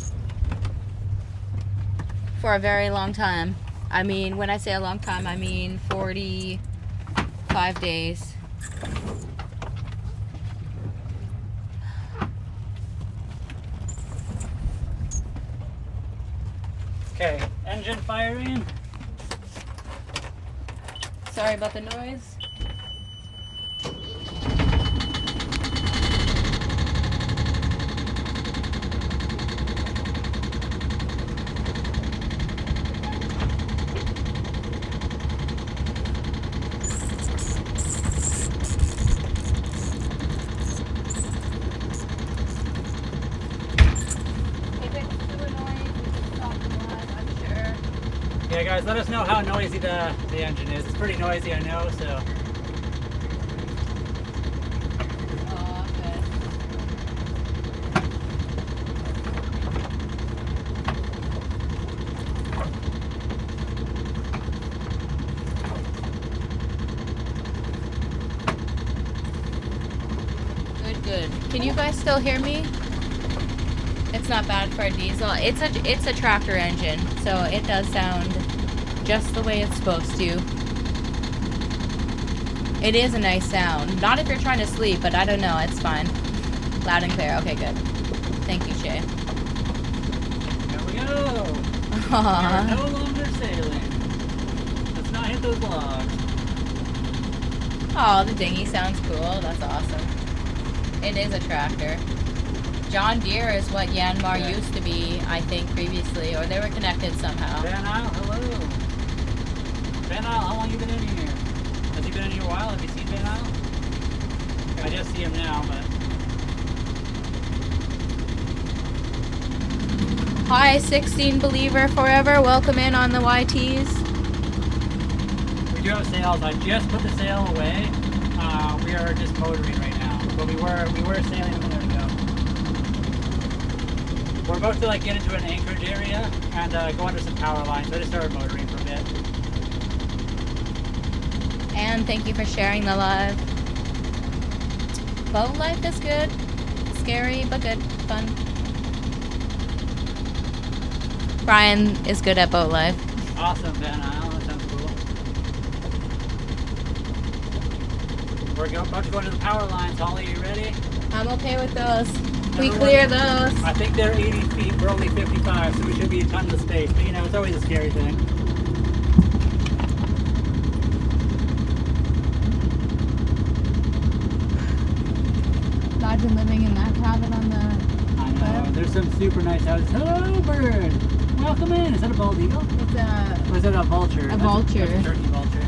for a very long time. I mean, when I say a long time, I mean 45 days. Okay, engine firing. Sorry about the noise. Yeah, guys, let us know how noisy the engine is. It's pretty noisy, I know, so. Oh, good. Good. Can you guys still hear me? It's not bad for a diesel. It's a tractor engine, so it does sound just the way it's supposed to. It is a nice sound. Not if you're trying to sleep, but I don't know. It's fine. Loud and clear. Okay, good. Thank you, Shay. There we go. Aww. We're no longer sailing. Let's not hit those logs. Oh, the dinghy sounds cool. That's awesome. It is a tractor. John Deere is what Yanmar used to be, I think, previously, or they were connected somehow. Van Isle, hello. Van Isle, how long you been in here? Has he been in here a while? Have you seen Van Isle? I just see him now, but... Hi, 16 Believer Forever. Welcome in on the YTs. We do have sails. I just put the sail away. We are just motoring right now, but we were sailing a minute ago. We're about to get into an anchorage area and go under some power lines. So I just started motoring for a bit. And thank you for sharing the live. Boat life is good. Scary, but good. Fun. Brian is good at boat life. Awesome, Van Isle. That sounds cool. We're about to go into the power lines. Holly, you ready? I'm okay with those. We clear those. I think they're 80 feet. We're only 55, so we should be a ton of space. But it's always a scary thing. Imagine living in that cabin on the... I know. There's some super nice houses. Hello, bird. Welcome in. Is that a bald eagle? It's a... Or is it a vulture? A vulture. That's a turkey vulture.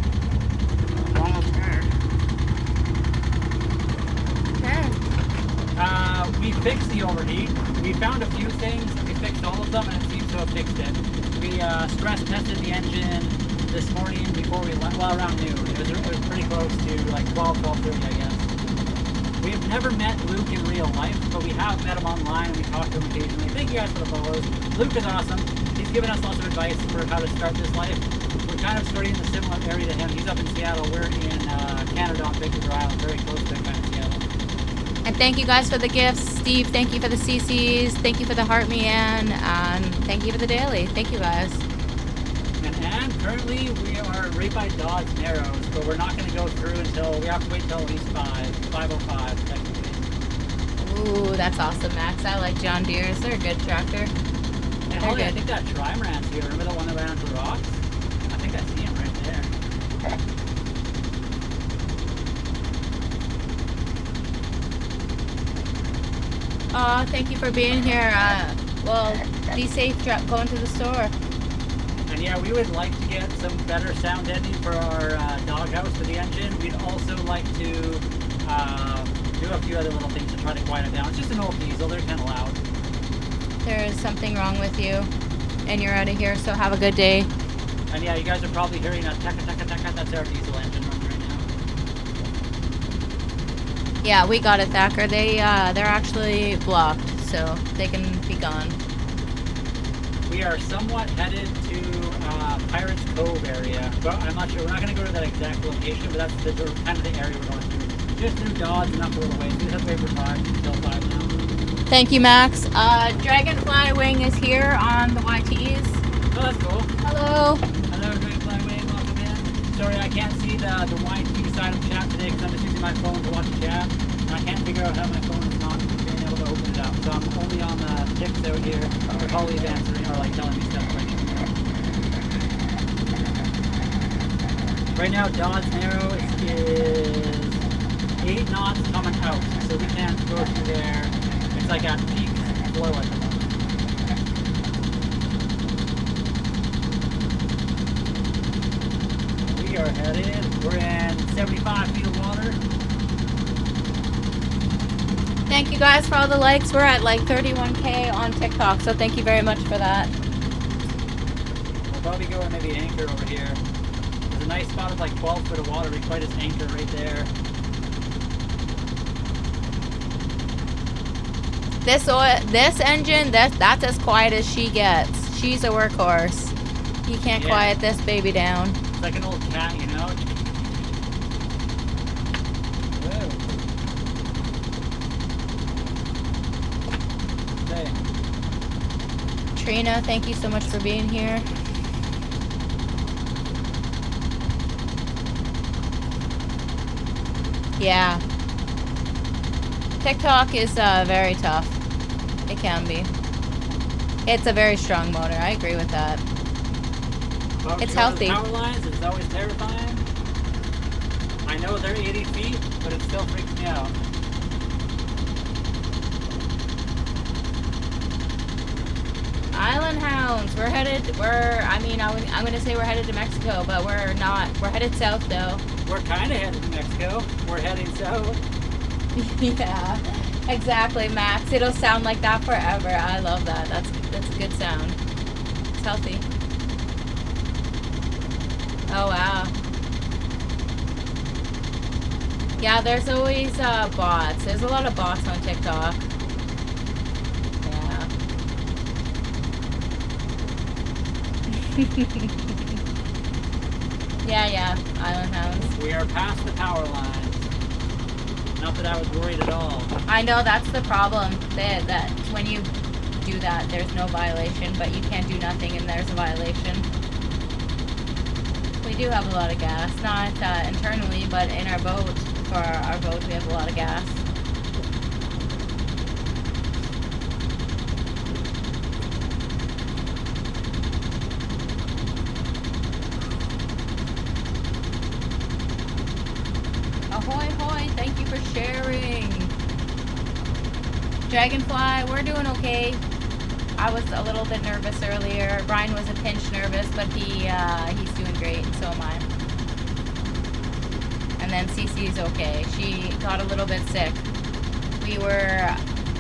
We fixed the overheat. We found a few things. We fixed all of them, and it seems to have fixed it. We stress tested the engine this morning before we left, well, around noon. It was pretty close to like 12:30, I guess. We have never met Luke in real life, but we have met him online and we talk to him occasionally. Thank you guys for the follows. Luke is awesome. He's given us lots of advice for how to start this life. We're kind of starting in a similar area to him. He's up in Seattle. We're in Canada on Vancouver Island, very close to kind of Seattle. And thank you guys for the gifts. Steve, thank you for the CCs. Thank you for the heart me and thank you for the daily. Thank you guys. And currently we are right by Dodds Narrows, but we're not going to go through until, we have to wait until at least 5:05 technically. Ooh, that's awesome, Max. I like John Deere's. They're a good tractor. And Holly, I think that trimaran's here. Remember the one that ran into the rocks? I think I see him right there. Thank you for being here. Well, be safe going to the store. And yeah, we would like to get some better sound ending for our doghouse for the engine. We'd also like to do a few other little things to try to quiet it down. It's just an old diesel, they're kind of loud. There is something wrong with you, and you're out of here, so have a good day. And yeah, you guys are probably hearing a taka taka taka, that's our diesel engine running right now. Yeah, we got it, Thacker. They're actually blocked, so they can be gone. We are somewhat headed to Pirates Cove area. But I'm not sure, we're not going to go to that exact location, but that's kind of the area we're going through. Just through Dodge and up a little ways. We just have to wait for 5 until 5 now. Thank you, Max. Dragonfly Wing is here on the YTs. Oh, that's cool. Hello. Hello, Dragonfly Wing, welcome in. Sorry, I can't see the YT side of chat today because I'm just using my phone to watch the chat. And I can't figure out how my phone is not being able to open it up. So I'm only on the tips out here. Or Holly's answering or like telling me stuff right now. Right now, Dodds Narrow is 8 knots coming out, so we can't go through there. It's like at peak flow at the moment. We are headed, we're in 75 feet of water. Thank you guys for all the likes. We're at like 31K on TikTok, so thank you very much for that. We'll probably go and maybe anchor over here. There's a nice spot of like 12 foot of water. We quite as anchor right there. This engine, that's as quiet as she gets. She's a workhorse. You can't quiet this baby down. It's like an old cat, you know? Whoa. Okay. Trina, thank you so much for being here. Yeah. TikTok is very tough. It can be. It's a very strong motor. I agree with that. Well, It's healthy. Power lines is always terrifying. I know they're 80 feet, but it still freaks me out. Island Hounds. I'm gonna say we're headed to Mexico, but we're not. We're headed south though. We're kind of headed to Mexico. We're heading south. Yeah, exactly, Max. It'll sound like that forever. I love that. That's a good sound. It's healthy. Oh wow. Yeah, there's always bots. There's a lot of bots on TikTok. Yeah. Yeah, Island Hounds. We are past the power lines. Not that I was worried at all. I know that's the problem. That when you do that, there's no violation, but you can't do nothing and there's a violation. We do have a lot of gas, not internally, but in our boat. For our boat, we have a lot of gas. Ahoy, hoy, thank you for sharing. Dragonfly, we're doing okay. I was a little bit nervous earlier. Brian was a pinch nervous, but he's doing great, and so am I. And then Cece's okay. She got a little bit sick.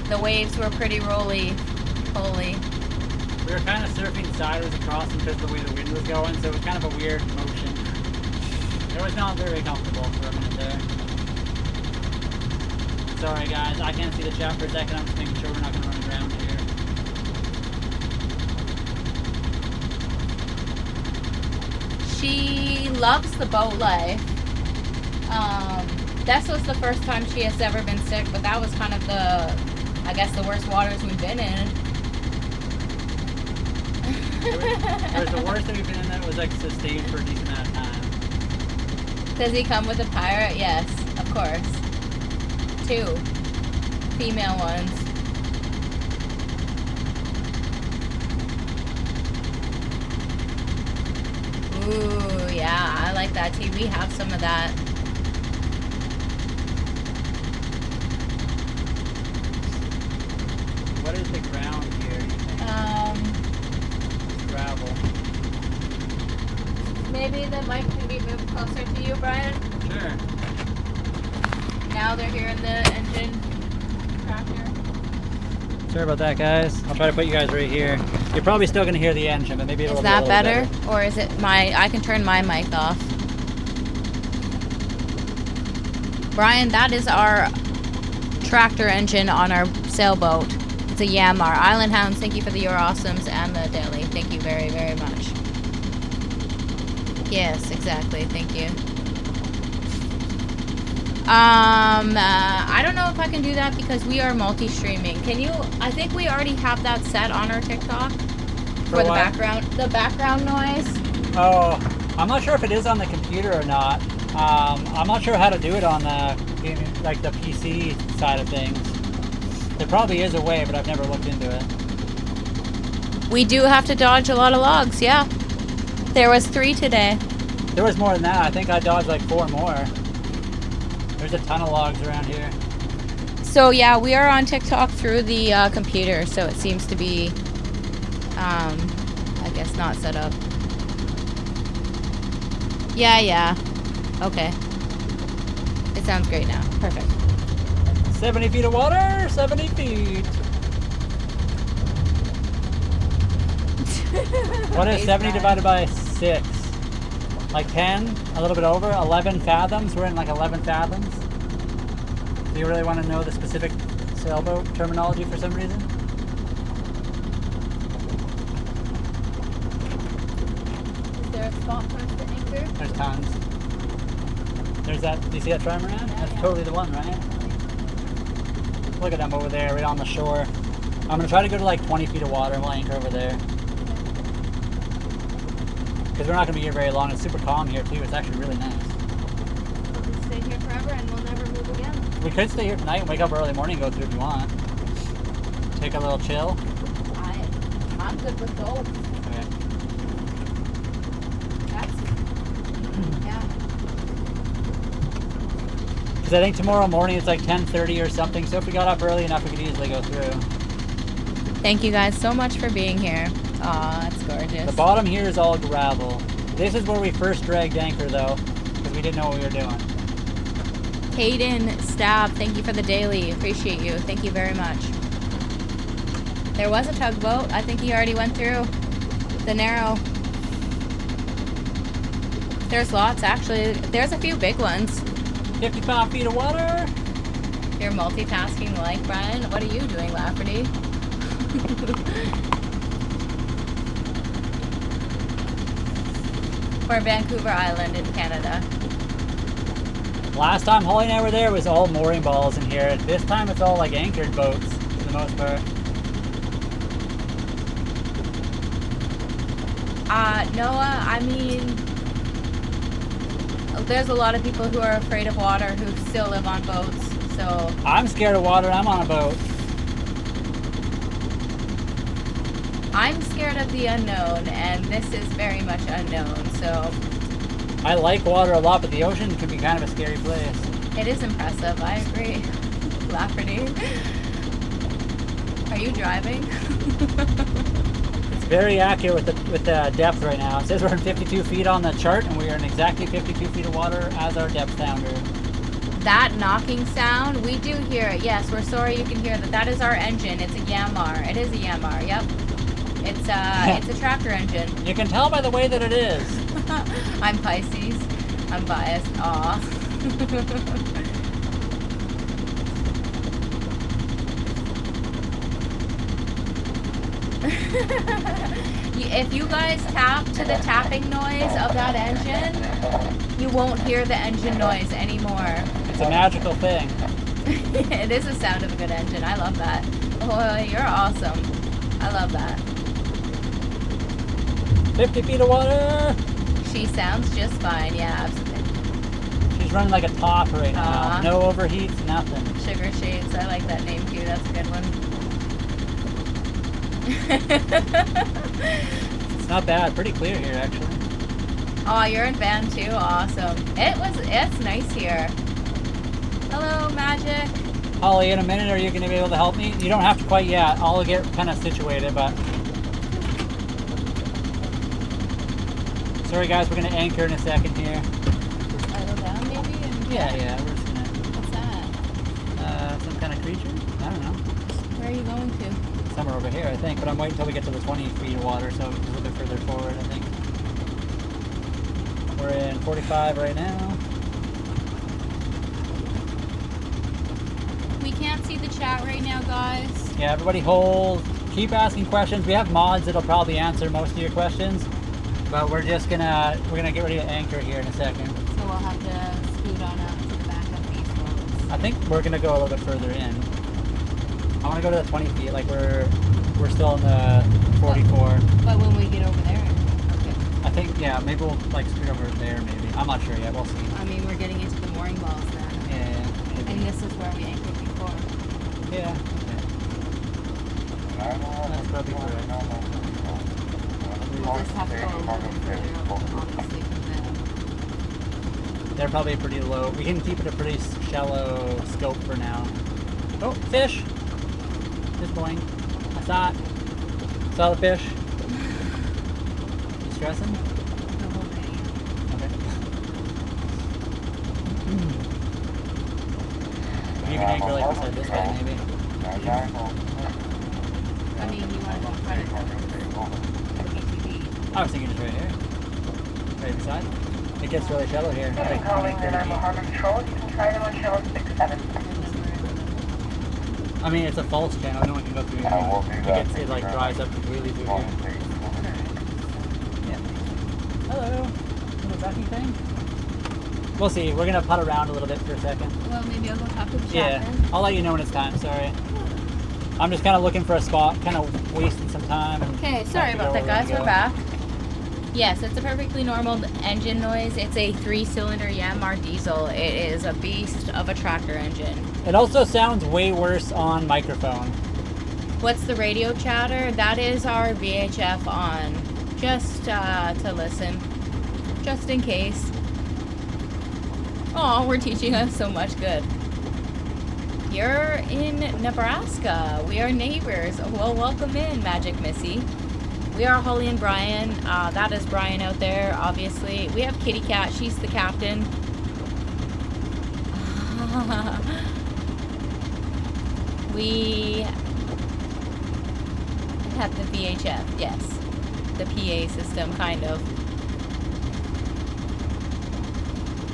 The waves were pretty rolly. We were kind of surfing sideways across them because of the way the wind was going, so it was kind of a weird motion. It was not very comfortable for a minute there. Sorry guys, I can't see the chat for a second. I'm just making sure we're not going to run aground here. She loves the boat life. This was the first time she has ever been sick, but that was kind of the, I guess, the worst waters we've been in. It was the worst that we've been in that was like sustained for a decent amount of time. Does he come with a pirate? Yes, of course. 2 female ones. Ooh, yeah, I like that too. We have some of that. What is the ground here, do you think? Gravel. Maybe the mic can be moved closer to you, Brian. Sure. Now they're hearing the engine tractor. Sorry about that, guys. I'll try to put you guys right here. You're probably still going to hear the engine, but maybe it'll Is be a that little better? Or is it I can turn my mic off. Brian, that is our tractor engine on our sailboat. It's a Yanmar. Island Hounds, thank you for the Your Awesomes and the daily. Thank you very, very much. Yes, exactly. Thank you. I don't know if I can do that because we are multi-streaming. Can you? I think we already have that set on our TikTok for the background noise. Oh, I'm not sure if it is on the computer or not. I'm not sure how to do it on the PC side of things. There probably is a way, but I've never looked into it. We do have to dodge a lot of logs, yeah. There was 3 today. There was more than that. I think I dodged like 4 more. There's a ton of logs around here. So yeah, we are on TikTok through the computer, so it seems to be, I guess not set up. Yeah. Okay. It sounds great now. Perfect. 70 feet of water, 70 feet. What is 70 divided by 6? Like 10, a little bit over, 11 fathoms. We're in like 11 fathoms. Do you really want to know the specific sailboat terminology for some reason? Is there a spot for us to anchor? There's tons. There's that, do you see that trimaran? That's totally the one, right? Look at them over there, right on the shore. I'm gonna try to go to like 20 feet of water and we'll anchor over there. Because we're not gonna be here very long. It's super calm here too. It's actually really nice. We'll just stay here forever and we'll never move again. We could stay here tonight and wake up early morning and go through if you want. Take a little chill. I'm good with both. Okay. Yeah. Because I think tomorrow morning it's like 10:30 or something. So if we got up early enough, we could easily go through. Thank you guys so much for being here. Aw, it's gorgeous. The bottom here is all gravel. This is where we first dragged anchor though, because we didn't know what we were doing. Hayden Stab, thank you for the daily. Appreciate you. Thank you very much. There was a tugboat. I think he already went through the narrow. There's lots actually. There's a few big ones. 55 feet of water. You're multitasking like Brian. What are you doing, Lafferty? Or Vancouver Island in Canada. Last time Holly and I were there, it was all mooring balls in here. This time it's all like anchored boats for the most part. Noah, I mean, there's a lot of people who are afraid of water who still live on boats, so. I'm scared of water, I'm on a boat. I'm scared of the unknown, and this is very much unknown, so. I like water a lot, but the ocean can be kind of a scary place. It is impressive, I agree. Lafferty. Are you driving? It's very accurate with the depth right now. It says we're in 52 feet on the chart, and we are in exactly 52 feet of water as our depth sounder. That knocking sound, we do hear it. Yes, we're sorry you can hear that. That is our engine. It's a Yanmar. It is a Yanmar, yep. It's a tractor engine. You can tell by the way that it is. I'm Pisces. I'm biased. Aw. If you guys tap to the tapping noise of that engine, you won't hear the engine noise anymore. It's a magical thing. It is the sound of a good engine. I love that. Oh, you're awesome. I love that. 50 feet of water. She sounds just fine. Yeah, absolutely. She's running like a top right now. Aw. No overheats, nothing. Sugar Shades. I like that name too. That's a good one. It's not bad. Pretty clear here, actually. Oh, you're in van too? Awesome. It's nice here. Hello, Magic. Holly, in a minute, are you going to be able to help me? You don't have to quite yet. I'll get kind of situated, but... Sorry, guys. We're going to anchor in a second here. Idle down, maybe? Yeah. We're just going to... What's that? Some kind of creature? I don't know. Where are you going to? Somewhere over here, I think. But I'm waiting until we get to the 20 feet of water, so a little bit further forward, I think. We're in 45 right now. We can't see the chat right now, guys. Yeah, everybody hold. Keep asking questions. We have mods that'll probably answer most of your questions. But we're just gonna get ready to anchor here in a second. So we'll have to scoot on up to the back of these boats. I think we're gonna go a little bit further in. I wanna go to the 20 feet, like we're still in the 44. But when we get over there, okay. I think, yeah, maybe we'll like scoot over there maybe. I'm not sure yet, we'll see. I mean, we're getting into the mooring balls then. Yeah, maybe. And this is where we anchored before. Yeah. That's probably correct. We'll just have to go a little bit further, obviously, from there. They're probably pretty low. We can keep it a pretty shallow scope for now. Oh, fish! Just boing. I saw it. Saw the fish. You stressing? The whole day. Okay. You can anchor like beside this guy, maybe. I mean, you want to go in front of the PCB. I was thinking just right here. Right beside. It gets really shallow here. Like 20, 30 feet. Control, you can try them on channel 67. I mean, it's a false channel. No one can go through here. It like dries up completely through here. Yeah. Hello. Little ducky thing. We'll see. We're gonna putt around a little bit for a second. Well, maybe I'll go talk to the chat Yeah. then. I'll let you know when it's time. Sorry. I'm just kind of looking for a spot, kind of wasting some time. Okay, sorry about that, guys. We're back. Yes, it's a perfectly normal engine noise. It's a 3-cylinder Yanmar diesel. It is a beast of a tractor engine. It also sounds way worse on microphone. What's the radio chatter? That is our VHF on. Just to listen. Just in case. Oh, we're teaching us so much good. You're in Nebraska. We are neighbors. Well, welcome in, Magic Missy. We are Holly and Brian. That is Brian out there, obviously. We have Kitty Cat. She's the captain. We have the VHF, yes. The PA system, kind of.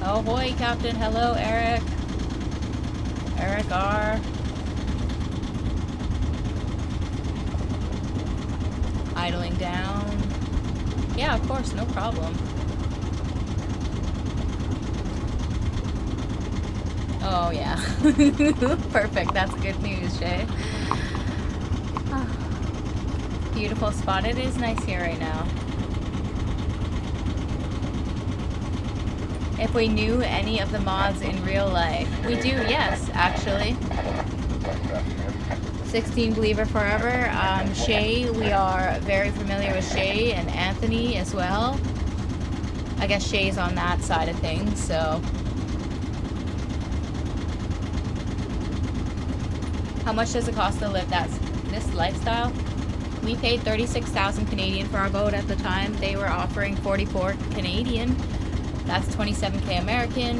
Oh, boy, Captain. Hello, Eric. Eric R. Idling down. Yeah, of course, no problem. Oh, yeah. Perfect. That's good news, Shay. Beautiful spot. It is nice here right now. If we knew any of the mods in real life. We do, yes, actually. 16 Believer Forever. Shay, we are very familiar with Shay and Anthony as well. I guess Shay's on that side of things, so. How much does it cost to live this lifestyle? We paid 36,000 Canadian for our boat at the time. They were offering 44 Canadian. That's 27K American.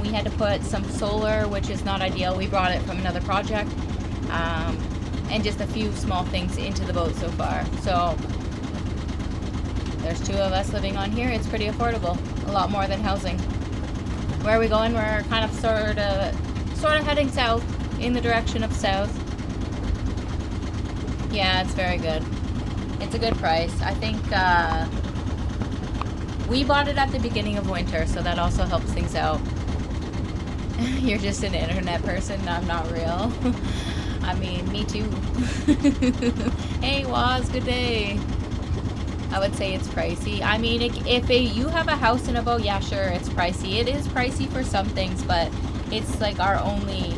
We had to put some solar, which is not ideal. We brought it from another project. and just a few small things into the boat so far. So there's 2 of us living on here. It's pretty affordable, a lot more than housing. Where are we going? We're kind of sort of heading south, in the direction of south. Yeah, it's very good. It's a good price. I think we bought it at the beginning of winter, so that also helps things out. You're just an internet person. I'm not real. I mean, me too. Hey, Waz, good day. I would say it's pricey. I mean, if you have a house and a boat, yeah, sure, it's pricey. It is pricey for some things, but it's like our only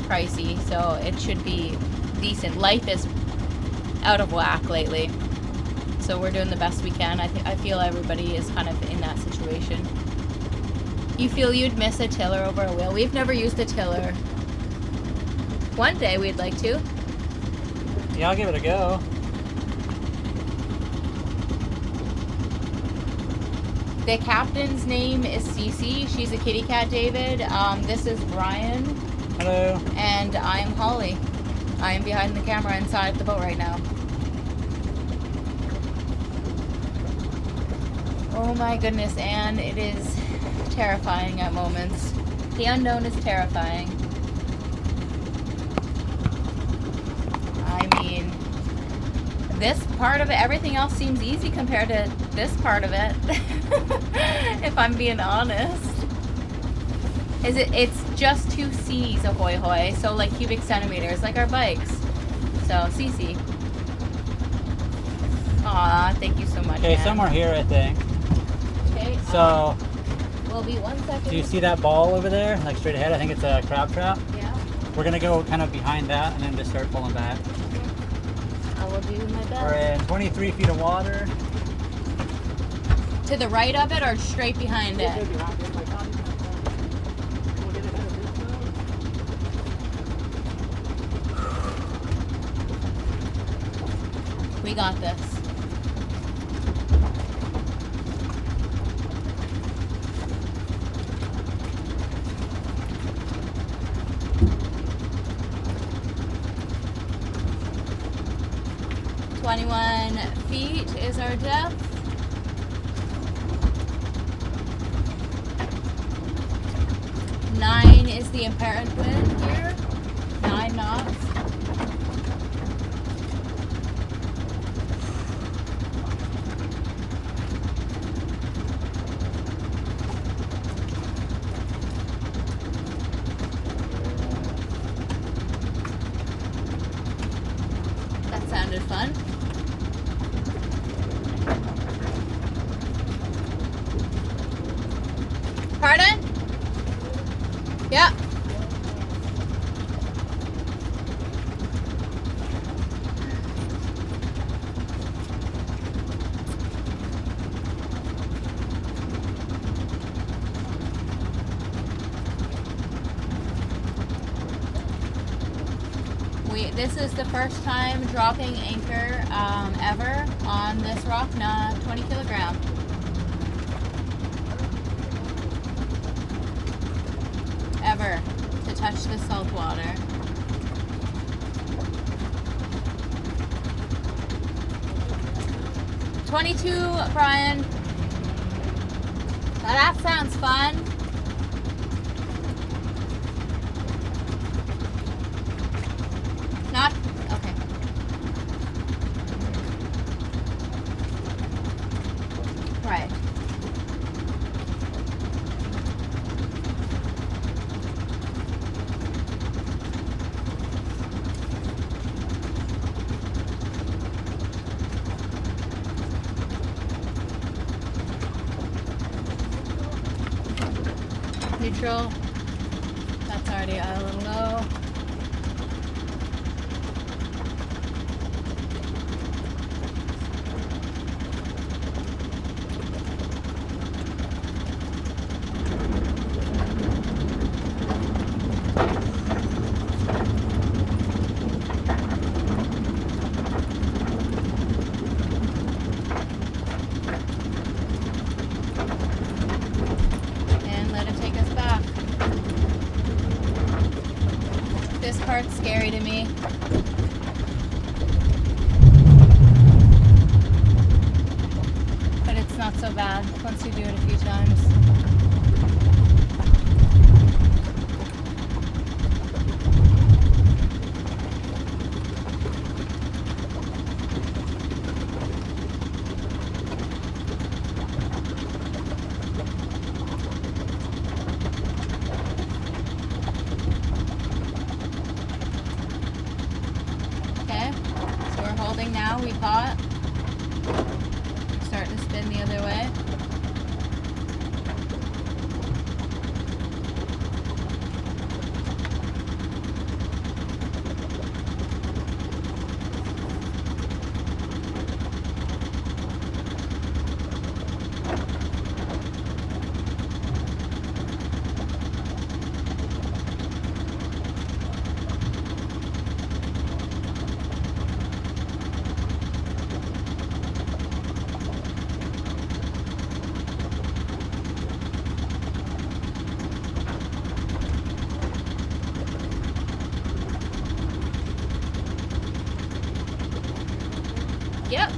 pricey, so it should be decent. Life is out of whack lately, so we're doing the best we can. I feel everybody is kind of in that situation. You feel you'd miss a tiller over a wheel? We've never used a tiller. One day we'd like to. Yeah, I'll give it a go. The captain's name is Cece. She's a kitty cat, David. This is Brian. Hello. And I'm Holly. I am behind the camera inside the boat right now. Oh my goodness, Anne, it is terrifying at moments. The unknown is terrifying. I mean, this part of it, everything else seems easy compared to this part of it. If I'm being honest. It's just 2 C's of hoy hoy, so like cubic centimeters, like our bikes. So CC. Aw, thank you so much. Okay, Anne. somewhere here, I think. Okay. So, Will be 1 second. do you see that ball over there, like straight ahead? I think it's a crab trap. Yeah. We're gonna go kind of behind that and then just start pulling back. I will do my best. We're in 23 feet of water. To the right of it or straight behind it? We got this. .21 feet is our depth. Nine is the apparent wind here. 9 knots. That sounded fun. Pardon? Yeah. This is the first time dropping anchor ever on this rock, 20 kilogram. Ever to touch the salt water. $22, Brian. Now that sounds fun. Not okay. Right. Neutral. That's already a little low. And let it take us back. This part's scary to me. not so bad once you do it a few times. Okay, so we're holding now, we caught. We're starting to spin the other way. Yep.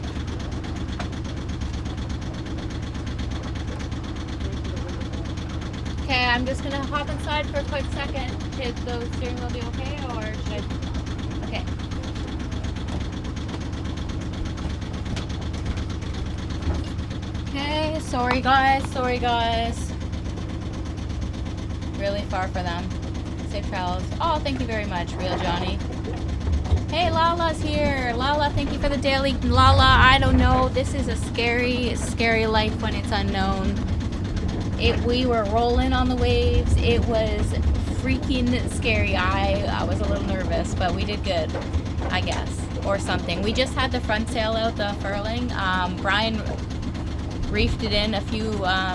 Okay, I'm just gonna hop inside for a quick second. Should the steering wheel be okay, or should I? Okay. Okay, sorry guys. Really far for them. Safe travels. Oh, thank you very much, Real Johnny. Hey, Lala's here. Lala, thank you for the daily. Lala, I don't know. This is a scary, scary life when it's unknown. We were rolling on the waves. It was freaking scary. I was a little nervous, but we did good, I guess, or something. We just had the front sail out, the furling. Brian reefed it in a few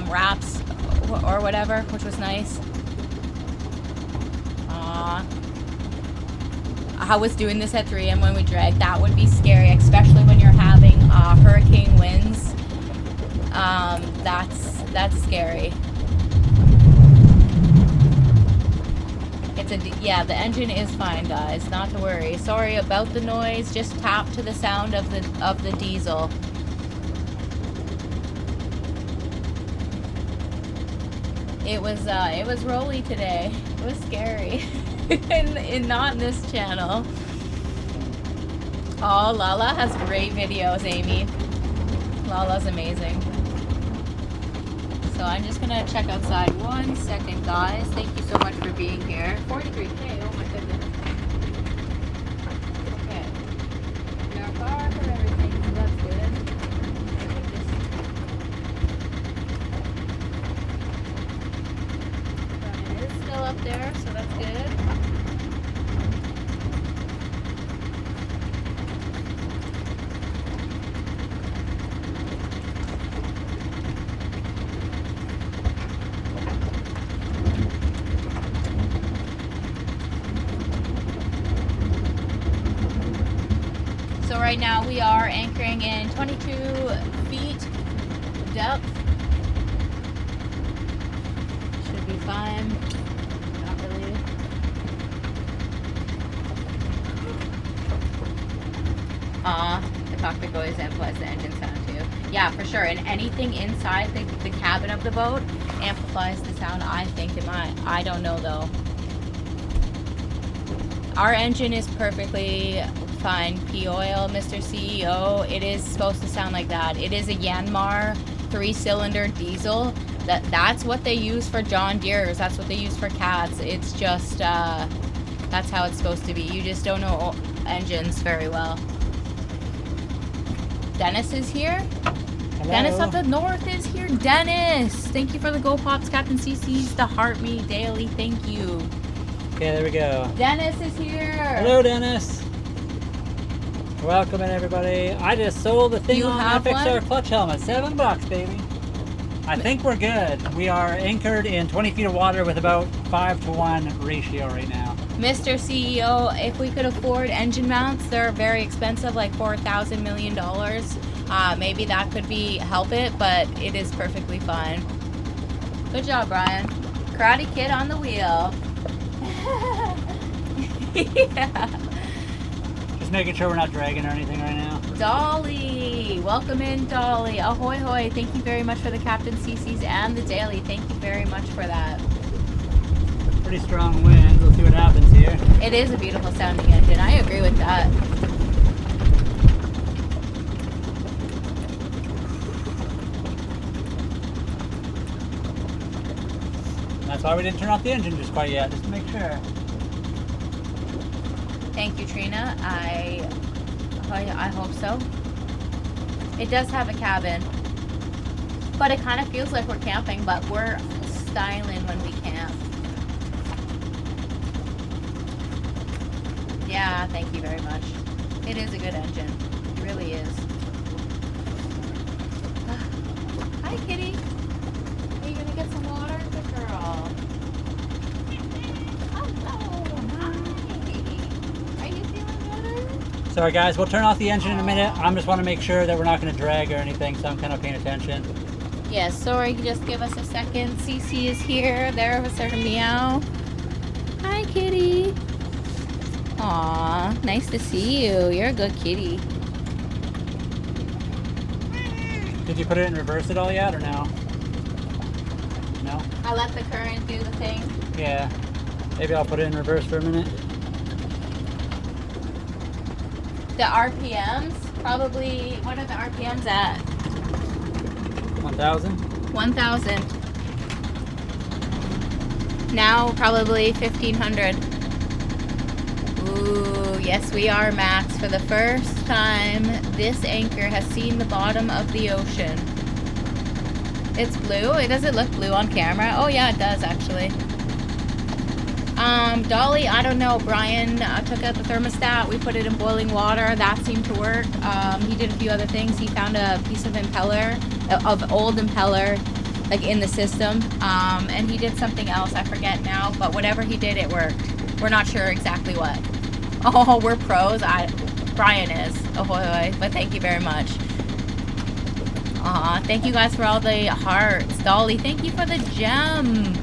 wraps or whatever, which was nice. I was doing this at 3 a.m. when we dragged. That would be scary, especially when you're having hurricane winds. That's scary. Yeah, the engine is fine, guys. Not to worry. Sorry about the noise. Just tap to the sound of the diesel. It was rolly today. It was scary. in not in this channel. Oh, Lala has great videos, Amy. Lala's amazing. So I'm just gonna check outside 1 second, guys. Thank you so much for being here. 43K, oh my goodness. Okay. We are far from everything, so that's good. It is still up there, so that's good. So right now we are anchoring in 22 feet depth. Should be fine. Not really. The cockpit always amplifies the engine sound too. Yeah, for sure. And anything inside the cabin of the boat amplifies the sound. I think it might. I don't know though. Our engine is perfectly fine. P-oil, Mr. CEO. It is supposed to sound like that. It is a Yanmar 3-cylinder diesel. That's what they use for John Deere's. That's what they use for cats. It's just that's how it's supposed to be. You just don't know engines very well. Dennis is here. Hello. Dennis up the north is here. Dennis, thank you for the Go Pops, Captain CC's, the Heart Me Daily. Thank you. Okay, there we go. Dennis is here. Hello, Dennis. Welcome in, everybody. I just sold the thing You on have FXR one? clutch helmet. $7, baby. I think we're good. We are anchored in 20 feet of water with about 5-to-1 ratio right now. Mr. CEO, if we could afford engine mounts, they're very expensive, like $4,000 million. Maybe that could help it, but it is perfectly fine. Good job, Brian. Karate Kid on the wheel. Yeah. Just making sure we're not dragging or anything right now. Dolly, welcome in, Dolly. Ahoy, hoy. Thank you very much for the Captain CC's and the daily. Thank you very much for that. Pretty strong winds. We'll see what happens here. It is a beautiful sounding engine. I agree with that. That's why we didn't turn off the engine just quite yet, just to make sure. Thank you, Trina. I hope so. It does have a cabin, but it kind of feels like we're camping, but we're styling when we camp. Yeah, thank you very much. It is a good engine. It really is. Hi, kitty. Are you gonna get some water? Good girl. Hello. Hi. Are you feeling better? Sorry guys, we'll turn off the engine in a minute. I just want to make sure that we're not going to drag or anything, so I'm kind of paying attention. Yes, sorry, just give us a second. Cece is here. There was her meow. Hi, kitty. Aw, nice to see you. You're a good kitty. Did you put it in reverse at all yet, or no? No? I let the current do the thing. Yeah. Maybe I'll put it in reverse for a minute. The RPMs, probably, what are the RPMs at? 1,000? 1,000. Now probably 1,500. Ooh, yes we are, Max. For the first time, this anchor has seen the bottom of the ocean. It's blue? Does it look blue on camera? Oh yeah, it does actually. Dolly, I don't know. Brian took out the thermostat. We put it in boiling water. That seemed to work. He did a few other things. He found a piece of impeller, of old impeller, like in the system. And he did something else. I forget now. But whatever he did, it worked. We're not sure exactly what. Oh, we're pros. Brian is. Ahoy, hoy. But thank you very much. Thank you guys for all the hearts. Dolly, thank you for the gem.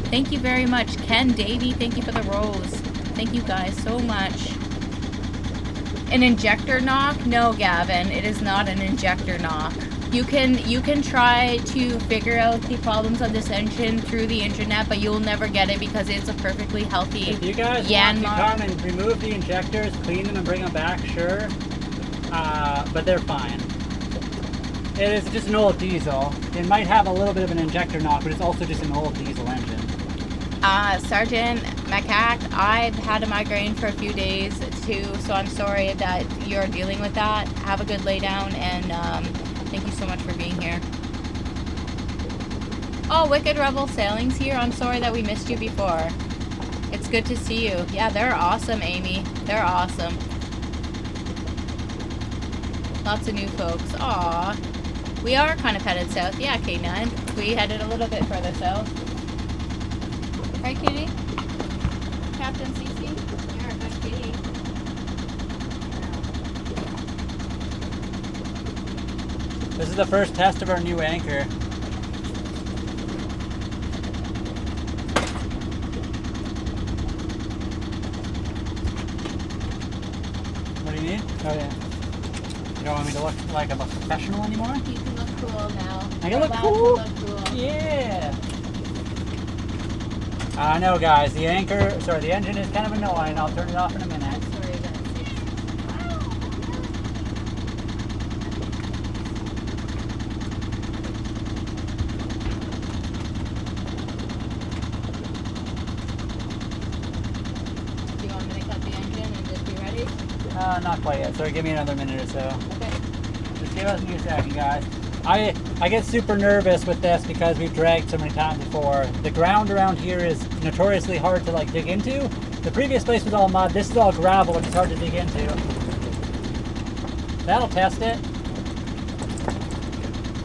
Thank you very much. Ken Davey, thank you for the rose. Thank you guys so much. An injector knock? No, Gavin, it is not an injector knock. You can try to figure out the problems of this engine through the internet, but you'll never get it because it's a perfectly healthy If you guys want to come and remove the injectors, clean them and bring them back, sure. But they're fine. It is just an old diesel. It might have a little bit of an injector knock, but it's also just an old diesel engine. Sergeant Macaque, I've had a migraine for a few days too, so I'm sorry that you're dealing with that. Have a good lay down, and thank you so much for being here. Oh, Wicked Rebel Sailing's here. I'm sorry that we missed you before. It's good to see you. Yeah, they're awesome, Amy. They're awesome. Lots of new folks. Aw. We are kind of headed south. Yeah, K9. We headed a little bit further south. Right, kitty? Captain CC? You're a good kitty. This is the first test of our new anchor. What do you need? Oh yeah. You don't want me to look like I'm a professional anymore? You can look cool now. I can look cool? Look cool. Yeah. I know guys, the engine is kind of annoying. I'll turn it off in a minute. Do you want me to cut the engine and just be ready? Not quite yet. Sorry, give me another minute or so. Okay. Just give me a second, guys. I get super nervous with this because we've dragged so many times before. The ground around here is notoriously hard to like dig into. The previous place was all mud. This is all gravel, which is hard to dig into. That'll test it.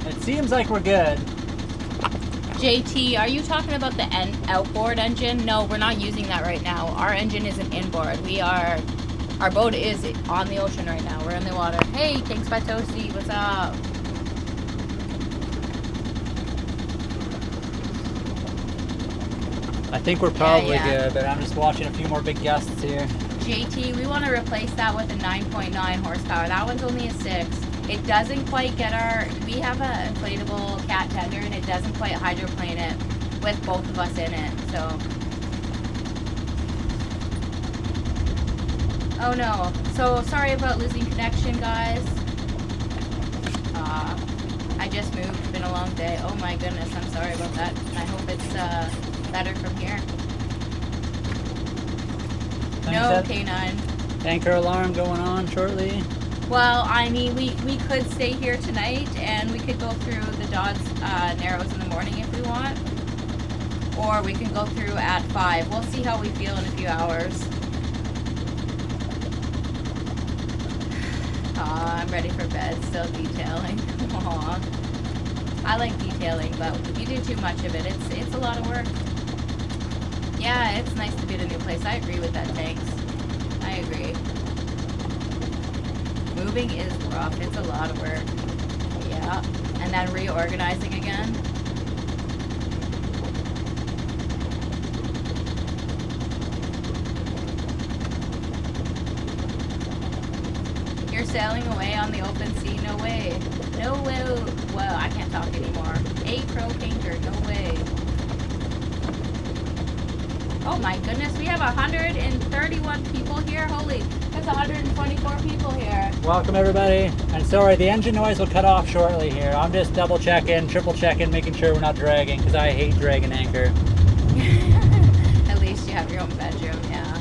It seems like we're good. JT, are you talking about the outboard engine? No, we're not using that right now. Our engine is an inboard. Our boat is on the ocean right now. We're in the water. Hey, thanks by Toasty. What's up? I think we're probably Yeah. good, but I'm just watching a few more big gusts here. JT, we want to replace that with a 9.9 horsepower. That one's only a 6. It doesn't quite get our... We have an inflatable cat tender, and it doesn't quite hydroplane it with both of us in it, so... Oh no. So, sorry about losing connection, guys. I just moved. It's been a long day. Oh my goodness, I'm sorry about that. I hope it's better from here. No, K9. Anchor alarm going on shortly. Well, I mean, we could stay here tonight, and we could go through the Dodds Narrows in the morning if we want. Or we can go through at 5. We'll see how we feel in a few hours. Aw, I'm ready for bed, still detailing. Aw. I like detailing, but if you do too much of it, it's a lot of work. Yeah, it's nice to be at a new place. I agree with that, thanks. I agree. Moving is rough. It's a lot of work. Yeah. And then reorganizing again. You're sailing away on the open sea? No way. No way. Well, I can't talk anymore. A pro painter. No way. Oh my goodness, we have 131 people here. Holy, there's 124 people here. Welcome everybody. And sorry, the engine noise will cut off shortly here. I'm just double checking, triple checking, making sure we're not dragging, because I hate dragging anchor. At least you have your own bedroom, yeah.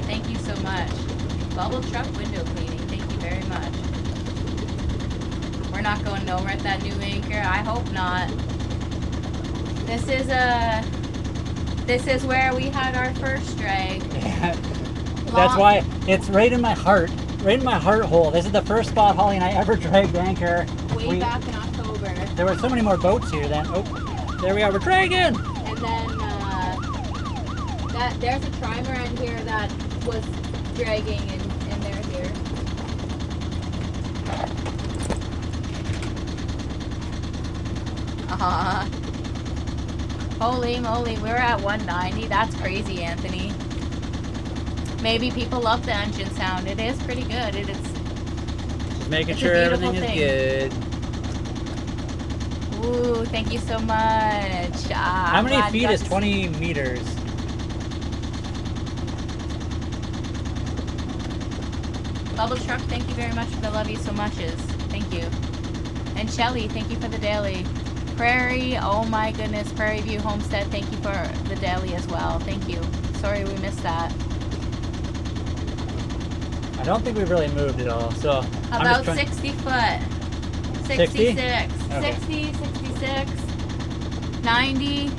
Thank you so much. Bubble truck window cleaning, thank you very much. We're not going nowhere at that new anchor. I hope not. This is where we had our first drag. Yeah. That's why it's right in my heart hole. This is the first spot Holly and I ever dragged anchor. Way back in October. There were so many more boats here then. Oh, there we are, we're dragging! And then there's a trimaran here that was dragging and they're here. Holy moly, we're at 190. That's crazy, Anthony. Maybe people love the engine sound. It is pretty good. Just making sure everything is good. Ooh, thank you so much. How many feet is 20 meters? Bubble Truck, thank you very much for the love you so muches. Thank you. And Shelly, thank you for the daily. Prairie, oh my goodness, Prairie View Homestead, thank you for the daily as well. Thank you. Sorry we missed that. I don't think we've really moved at all, so... About 60 foot. 66. Okay. 60, 66, 90.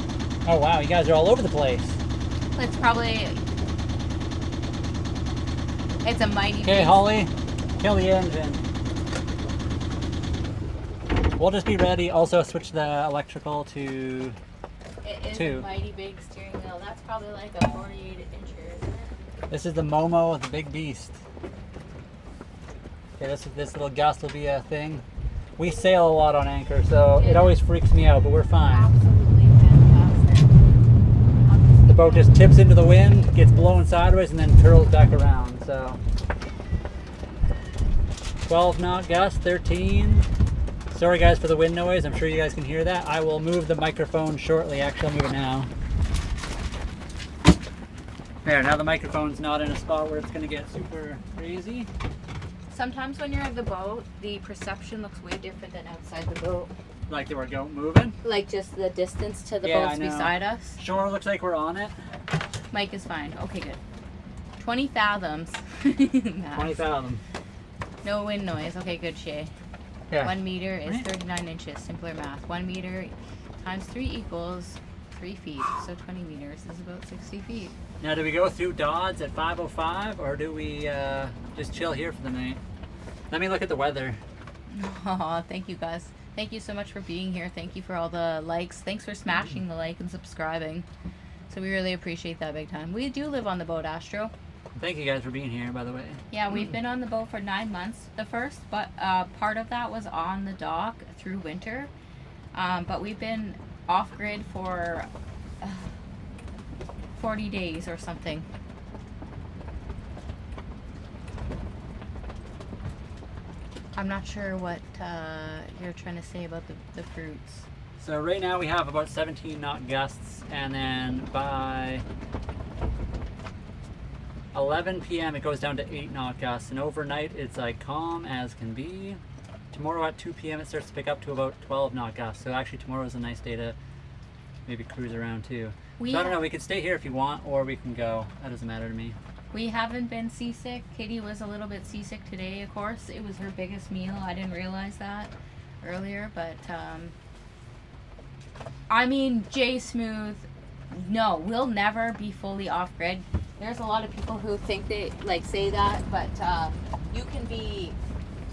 Oh wow, you guys are all over the place. It's probably... It's a mighty Okay, beast. Holly, kill the engine. We'll just be ready. Also switch the electrical to It is 2. a mighty big steering wheel. That's probably like a 48 incher, isn't it? This is the Momo, the big beast. Okay, this little gust will be a thing. We sail a lot on anchor, so it always freaks me out, but we're fine. Absolutely fantastic. The boat just tips into the wind, gets blown sideways, and then curls back around. So 12 knot gust, 13. Sorry guys for the wind noise. I'm sure you guys can hear that. I will move the microphone shortly. Actually, I'll move it now. There, now the microphone's not in a spot where it's going to get super crazy. Sometimes when you're in the boat, the perception looks way different than outside the boat. Like they were moving? Like just the distance to the Yeah, boats beside us. Shore looks like we're on it. Mike is fine. Okay, good. 20 fathoms. 20 fathom. No wind noise. Okay, good, Shay. Yeah. 1 meter is 39 inches. Simpler math. 1 meter times 3 equals 3 feet. So 20 meters is about 60 feet. Now, do we go through Dodds at 5:05, or do we just chill here for the night? Let me look at the weather. Oh, thank you guys. Thank you so much for being here. Thank you for all the likes. Thanks for smashing the like and subscribing. So we really appreciate that big time. We do live on the boat, Astro. Thank you guys for being here, by the way. Yeah, we've been on the boat for 9 months. The first part of that was on the dock through winter. But we've been off-grid for 40 days or something. I'm not sure what you're trying to say about the fruits. So right now we have about 17 knot gusts, and then by 11 p.m. it goes down to 8 knot gusts, and overnight it's like calm as can be. Tomorrow at 2 p.m. it starts to pick up to about 12 knot gusts. So actually tomorrow is a nice day to maybe cruise around too. So I don't know, we could stay here if you want, or we can go. That doesn't matter to me. We haven't been seasick. Katie was a little bit seasick today, of course. It was her biggest meal. I didn't realize that earlier, but I mean, Jay Smooth, no, we'll never be fully off-grid. There's a lot of people who think they, like, say that, but you can be,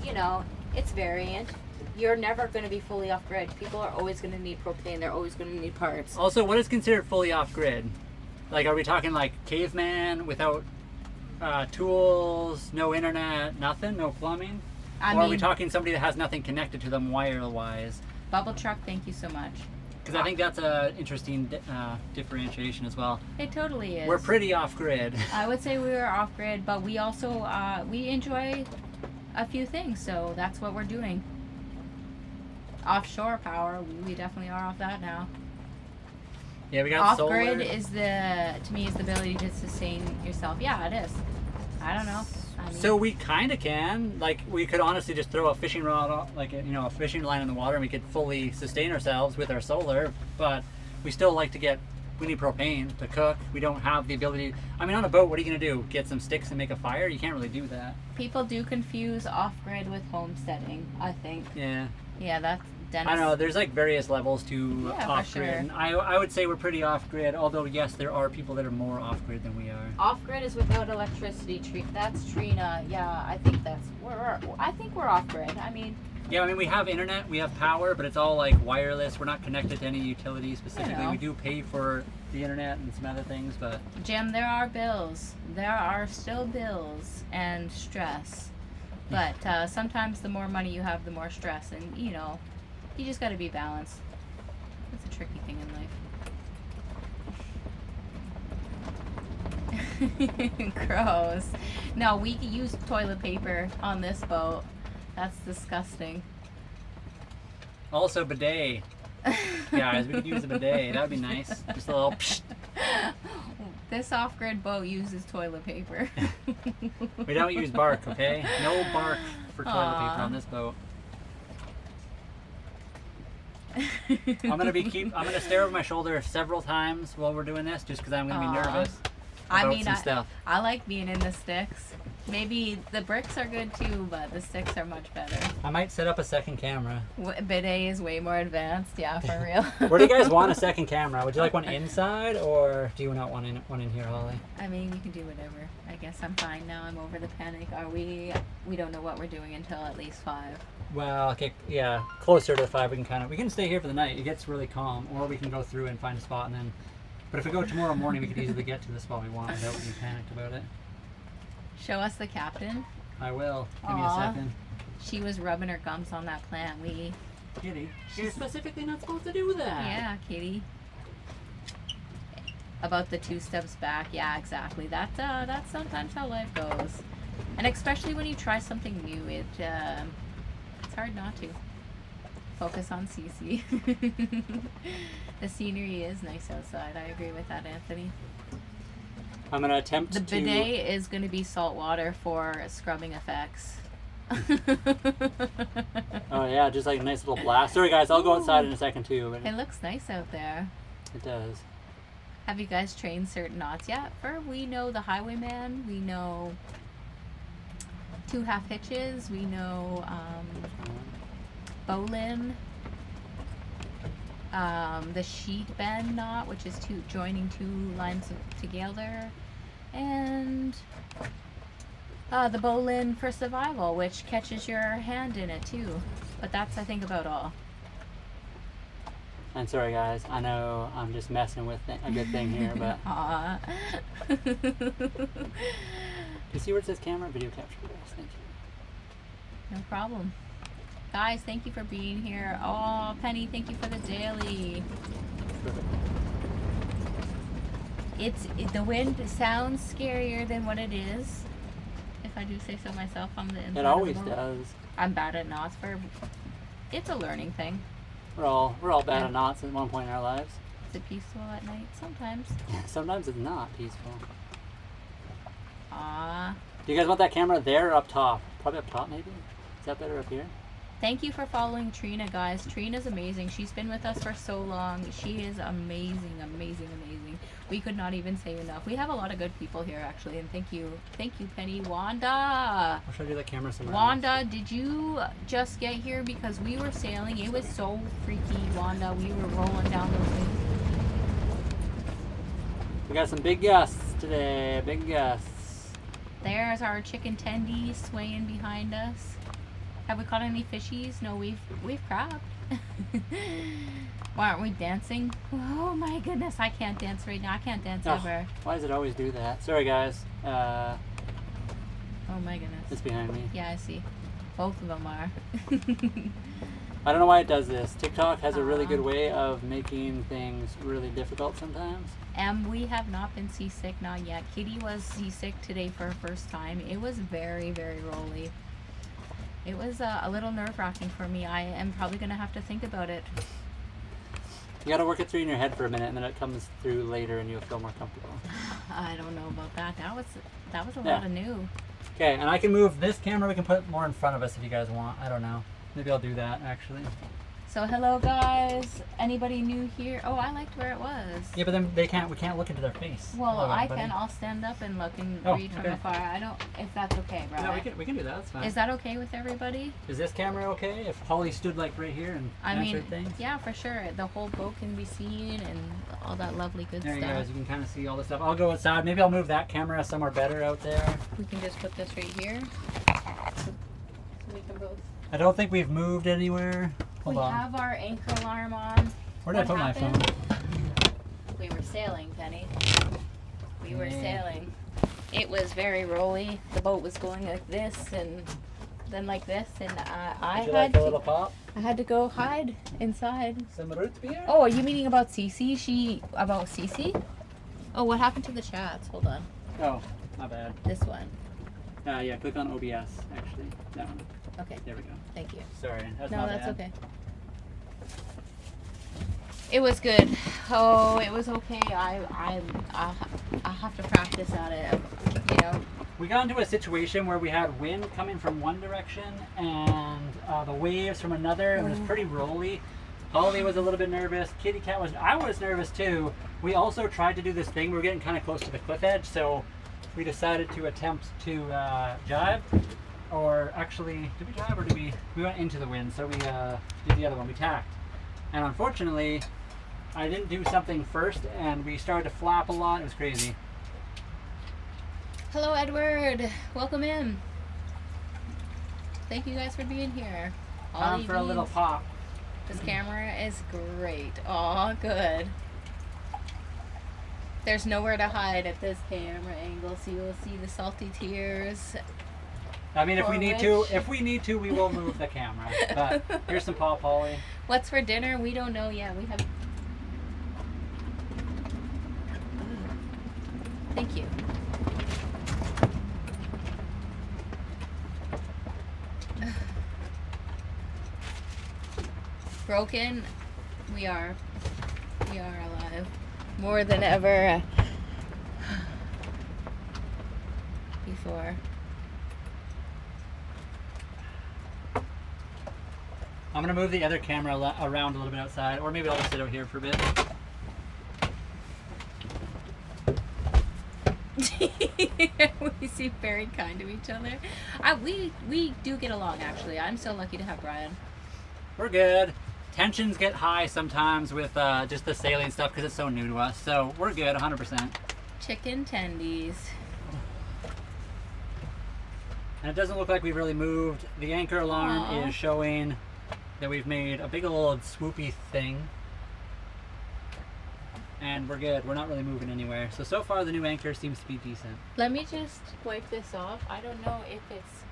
you know, it's variant. You're never going to be fully off-grid. People are always going to need propane. They're always going to need parts. Also, what is considered fully off-grid? Like, are we talking like caveman without tools, no internet, nothing, no plumbing? Or are we talking somebody that has nothing connected to them wire-wise? Bubble truck, thank you so much. Because I think that's an interesting differentiation as well. It totally is. We're pretty off-grid. I would say we were off-grid, but we also, we enjoy a few things, so that's what we're doing. Offshore power, we definitely are off that now. Yeah, we got solar. Off-grid is to me, is the ability to sustain yourself. Yeah, it is. I don't know. I mean, So we kind of can. Like, we could honestly just throw a fishing rod, like, you know, a fishing line in the water, and we could fully sustain ourselves with our solar. But we still like to get. We need propane to cook. We don't have the ability. I mean, on a boat, what are you gonna do? Get some sticks and make a fire? You can't really do that. people do confuse off-grid with homesteading, I think. Yeah. Yeah, that's Dennis. I don't know. There's like various levels to Yeah, for off-grid. sure. And I would say we're pretty off-grid. Although yes, there are people that are more off-grid than we are. Off-grid is without electricity. That's Trina. Yeah, I think we're off-grid. I mean, Yeah, I mean, we have internet, we have power, but it's all like wireless. We're not connected to any utility specifically. know. We do pay for the internet and some other things, but Jim, there are bills. There are still bills and stress. But sometimes the more money you have, the more stress. And, you know, you just got to be balanced. That's a tricky thing in life. Gross. No, we use toilet paper on this boat. That's disgusting. also bidet. Guys, we could use a bidet. That would be nice. Just a little psh. This off-grid boat uses toilet paper. We don't use bark, okay? No bark for toilet Aw. paper on this boat. I'm gonna stare over my shoulder several times while we're doing this, just because I'm gonna be Aw. nervous I about mean, some stuff. I like being in the sticks. Maybe the bricks are good too, but the sticks are much better. I might set up a second camera. Bidet is way more advanced, yeah, for real. Where do you guys want a second camera? Would you like one inside, or do you not want one in here, Holly? I mean, you can do whatever. I guess I'm fine now. I'm over the panic. We don't know what we're doing until at least 5. Well, okay, yeah, closer to 5. We can stay here for the night. It gets really calm, or we can go through and find a spot and then. But if we go tomorrow morning, we could easily get to the spot we want without being panicked about it. Show us the captain. I will. Give me a Aw. second. She was rubbing her gums on that plant. Kitty, you're specifically not supposed to do that. Yeah, Katie. About the 2 steps back. Yeah, exactly. That's sometimes how life goes. And especially when you try something new, it's hard not to. Focus on Cece. The scenery is nice outside. I agree with that, Anthony. I'm gonna attempt The to. bidet is going to be salt water for scrubbing effects. Oh yeah, just like a nice little blast. Sorry guys, I'll go outside in a second too. But It looks nice out there. it does. Have you guys trained certain knots yet? We know the Highwayman. We know 2 half hitches. We know bowline. The sheet bend knot, which is joining 2 lines together, and the bowline for survival, which catches your hand in it too. But that's, I think, about all. And sorry guys, I know I'm just messing with a good thing here, but Aw. do you see where it says camera? Video capture. Yes, thank you. No problem. Guys, thank you for being here. Oh, Penny, thank you for the daily. Perfect. the wind sounds scarier than what it is. If I do say so myself, I'm the inside It always of the boat. does. I'm bad at knots. It's a learning thing. We're all bad Yeah. at knots at one point in our lives. Is it peaceful at night? Sometimes. Sometimes it's not peaceful. Ah. Do you guys want that camera there or up top? Probably up top, maybe? Is that better up here? Thank you for following Trina, guys. Trina's amazing. She's been with us for so long. She is amazing, amazing, amazing. We could not even say enough. We have a lot of good people here, actually, and thank you, Penny. Wanda, I'll show you the camera somewhere Wanda, did you just get here? Because we were sailing. It was so freaky, Wanda. We were rolling down those things. We got some big gusts today. Big gusts. There's our chicken tendy swaying behind us. Have we caught any fishies? No, we've crabbed. Why aren't we dancing? Oh my goodness, I can't dance right now. I can't dance Oh, ever. why does it always do that? Sorry, guys. Oh my goodness. It's behind me. Yeah, I see. Both of them are. I don't know why it does this. TikTok has a really good way of making things really difficult sometimes. We have not been seasick, not yet. Kitty was seasick today for her first time. It was very, very rolly. It was a little nerve-wracking for me. I am probably going to have to think about it. You gotta work it through in your head for a minute, and then it comes through later, and you'll feel more comfortable. I don't know about that. That was a Yeah. lot of new. Okay, and I can move this camera. We can put it more in front of us if you guys want. I don't know. Maybe I'll do that actually. So hello guys. Anybody new here? Oh, I liked where it was. Yeah, but then we can't look into their face. Well, Hello, I everybody. can. I'll stand up and look and Oh, read from okay. afar. I don't. If that's okay, Brian. No, we can do that. That's fine. Is that okay with everybody? Is this camera okay? If Holly stood like right here and I mean, answered things? yeah, for sure. The whole boat can be seen and all that lovely good There you stuff. guys, you can kind of see all this stuff. I'll go outside. Maybe I'll move that camera somewhere better out there. We can just put this right here. So we can both. I don't think we've moved anywhere. Hold we on. have our anchor alarm on. Where did I put my phone? We were sailing, Penny. We were Yeah. sailing. It was very rolly. The boat was going like this and then like this, and I Would you had like a little pop? I had to go hide inside. Some root beer? Oh, are you meaning about Cece? About Cece? Oh, what happened to the chats? Hold on. Oh, my bad. This one. Yeah, click on OBS, actually. That one. Okay. There we go. Thank you. Sorry, that's No, my that's bad. okay. It was good. Oh, it was okay. I have to practice at it. You know. We got into a situation where we had wind coming from one direction and the waves from another. It was pretty rolly. Holly was a little bit nervous. Kitty Cat was. I was nervous too. We also tried to do this thing. We were getting kind of close to the cliff edge, so we decided to attempt to jive. Or actually, did we jive or did we? We went into the wind, so we did the other one. We tacked, and unfortunately, I didn't do something first, and we started to flap a lot. It was crazy. Hello, Edward. Welcome in. Thank you guys for being here. Time for a little pop. This camera is great. Aw, good. There's nowhere to hide at this camera angle, so you'll see the salty tears. I mean, if we For need to, we will move the camera. But here's some pop, Holly. What's for dinner? We don't know yet. We have. Thank you. Broken. We are alive. More than ever before. I'm gonna move the other camera around a little bit outside, or maybe I'll just sit out here for a bit. We seem very kind to each other. We do get along, actually. I'm so lucky to have Brian. We're good. Tensions get high sometimes with just the sailing stuff because it's so new to us. So we're good, 100%. Chicken tendies. And it doesn't look like we've really moved. The anchor alarm Aw. is showing that we've made a big old swoopy thing. And we're good. We're not really moving anywhere. So far the new anchor seems to be decent. Let me just wipe this off. I don't know if it's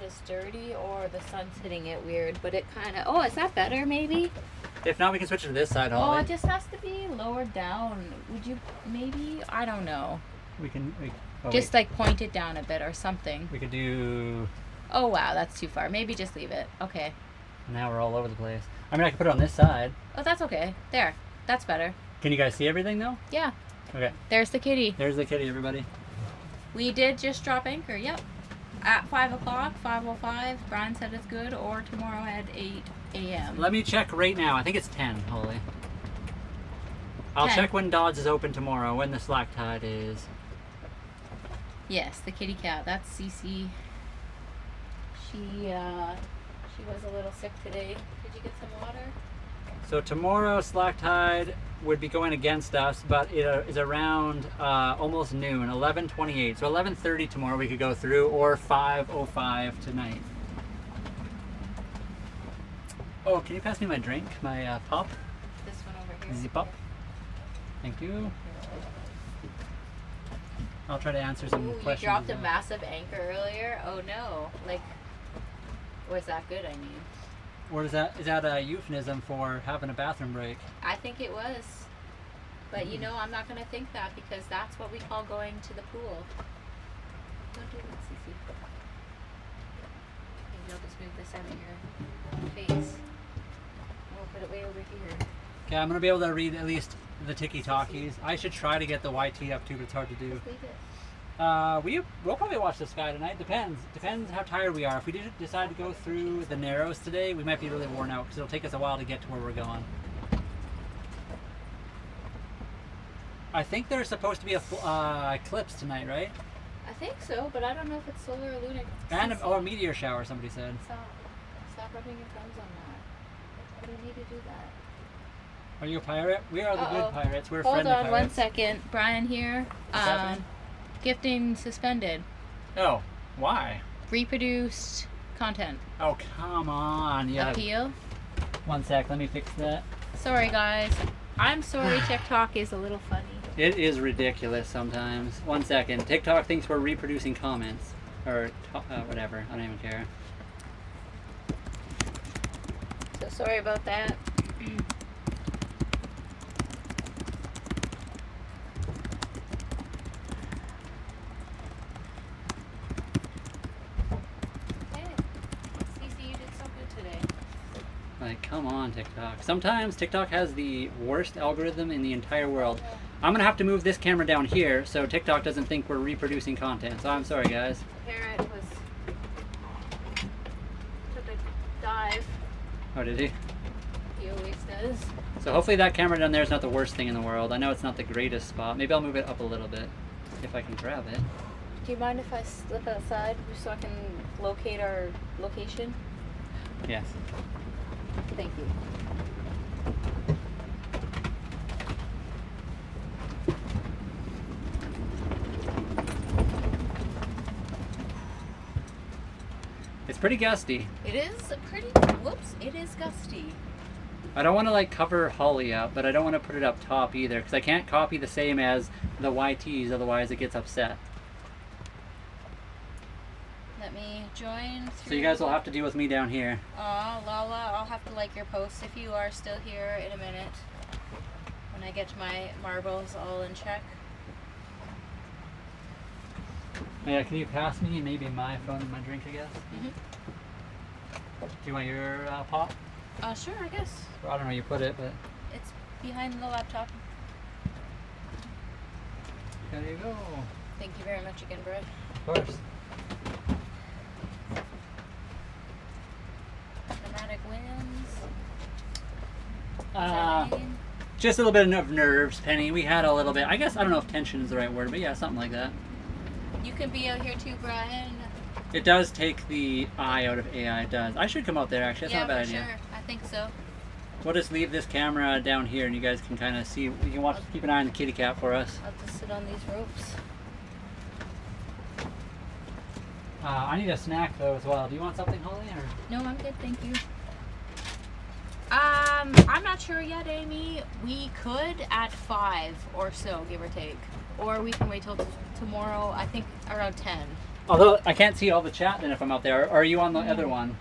just dirty or the sun's hitting it weird, but it kind of... Oh, is that better maybe? If not, we can switch it to this side, Oh, Holly. it just has to be lowered down. Would you maybe? I don't know. We can. Just like point it down a bit or something. We could do. Oh wow, that's too far. Maybe just leave it. Okay. Now we're all over the place. I mean, I could put it on this side. Oh, that's okay. There. That's better. Can you guys see everything though? Yeah. Okay. There's the kitty. There's the kitty, everybody. We did just drop anchor. Yep. At 5 o'clock, 5:05. Brian said it's good, or tomorrow at 8 a.m. Let me check right now. I think it's 10, Holly. I'll 10. check when Dodds is open tomorrow, when the slack tide is. Yes, the kitty cat. That's Cece. She was a little sick today. Did you get some water? So tomorrow, slack tide would be going against us, but it is around almost noon, 11:28. So 11:30 tomorrow we could go through, or 5:05 tonight. Oh, can you pass me my drink, my pop? This one over here. Easy pop. Thank you. I'll try to answer some Ooh, questions. you dropped as a well. massive anchor earlier. Oh no! Like, was that good? I mean, Or is that a euphemism for having a bathroom break? I think it was. But you know, I'm not gonna think that because that's what we call going to the pool. Don't do that, Cece. Maybe I'll just move this out of your face. We'll put it way over here. Okay, I'm gonna be able to read at least the Tiki Talkies. I should try to get the YT up too, but it's hard to do. Just leave it. We'll probably watch the sky tonight. Depends how tired we are. If we did decide to go through the Narrows today, we might be really worn out because it'll take us a while to get to where we're going. I think there's supposed to be a eclipse tonight, right? I think so, but I don't know if it's solar or lunar. And a meteor shower. Somebody said. Stop rubbing your thumbs on that. We don't need to do that. Are you a pirate? We are the Uh-oh. good pirates. We're Hold friendly on pirates. 1 second. Brian here. What's happening? Gifting suspended. Oh, why? Reproduced content. Oh, come on. Yeah. Appeal. 1 sec. Let me fix that. Sorry guys. I'm sorry TikTok is a little funny. It is ridiculous sometimes. 1 second. TikTok thinks we're reproducing comments. Or whatever. I don't even care. So sorry about that. Hey, Cece, you did so good today. Like, come on, TikTok. Sometimes TikTok has the worst algorithm in the entire world. I'm gonna have to move this camera down here so TikTok doesn't think we're reproducing content. So I'm sorry, guys. Parrot took a dive. Oh, did he? He always does. So hopefully that camera down there is not the worst thing in the world. I know it's not the greatest spot. Maybe I'll move it up a little bit if I can grab it. Do you mind if I slip outside so I can locate our location? Yes. Thank you. It's pretty gusty. It is pretty, whoops, it is gusty. I don't want to like cover Holly up, but I don't want to put it up top either because I can't copy the same as the YTs, otherwise it gets upset. Let me join through. So you guys will have to deal with me down here. Aw, Lala, I'll have to like your post if you are still here in a minute. When I get my marbles all in check. Yeah, can you pass me maybe my phone and my drink, I guess? Mm-hmm. Do you want your pop? Sure, I guess. I don't know where you put it, but It's behind the laptop. there you go. Thank you very much again, Brett. Of course. nomadicwhims. Just a little bit of nerves, Penny. We had a little bit. I guess I don't know if tension is the right word, but yeah, something like that. You can be out here too, Brian. It does take the eye out of AI. It does. I should come out there. Actually, that's yeah, not a bad for idea. sure. I think so. We'll just leave this camera down here, and you guys can kind of see. You can watch. Keep an eye on the kitty cat for us. I'll just sit on these ropes. I need a snack though as well. Do you want something, Holly? Or? No, I'm good, thank you. I'm not sure yet, Amy. We could at 5 or so, give or take. Or we can wait till tomorrow, I think around 10. Although I can't see all the chat then if I'm out there. Or are you on the other one?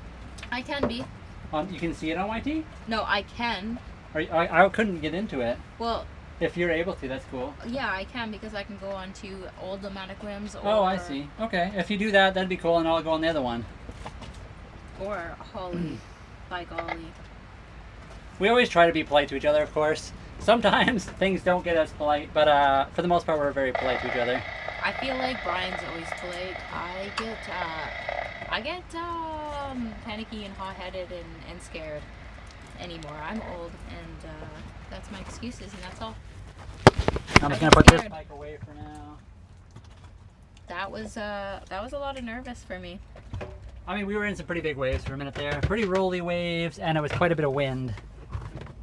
I can be. You can see it on YT? No, I can. I couldn't get into it. Well, If you're able to, that's cool. yeah, I can because I can go on to old Nomadic Whims or... Oh, I see. Okay, if you do that, that'd be cool, and I'll go on the other one. Or Holly, by golly. We always try to be polite to each other, of course. Sometimes things don't get as polite, but for the most part, we're very polite to each other. I feel like Brian's always polite. I get panicky and hot-headed and scared anymore. I'm old, and that's my excuses, and that's all. I'm just I gonna get put this scared. mic away for now. That was a lot of nervous for me. I mean, we were in some pretty big waves for a minute there. Pretty rolly waves, and it was quite a bit of wind.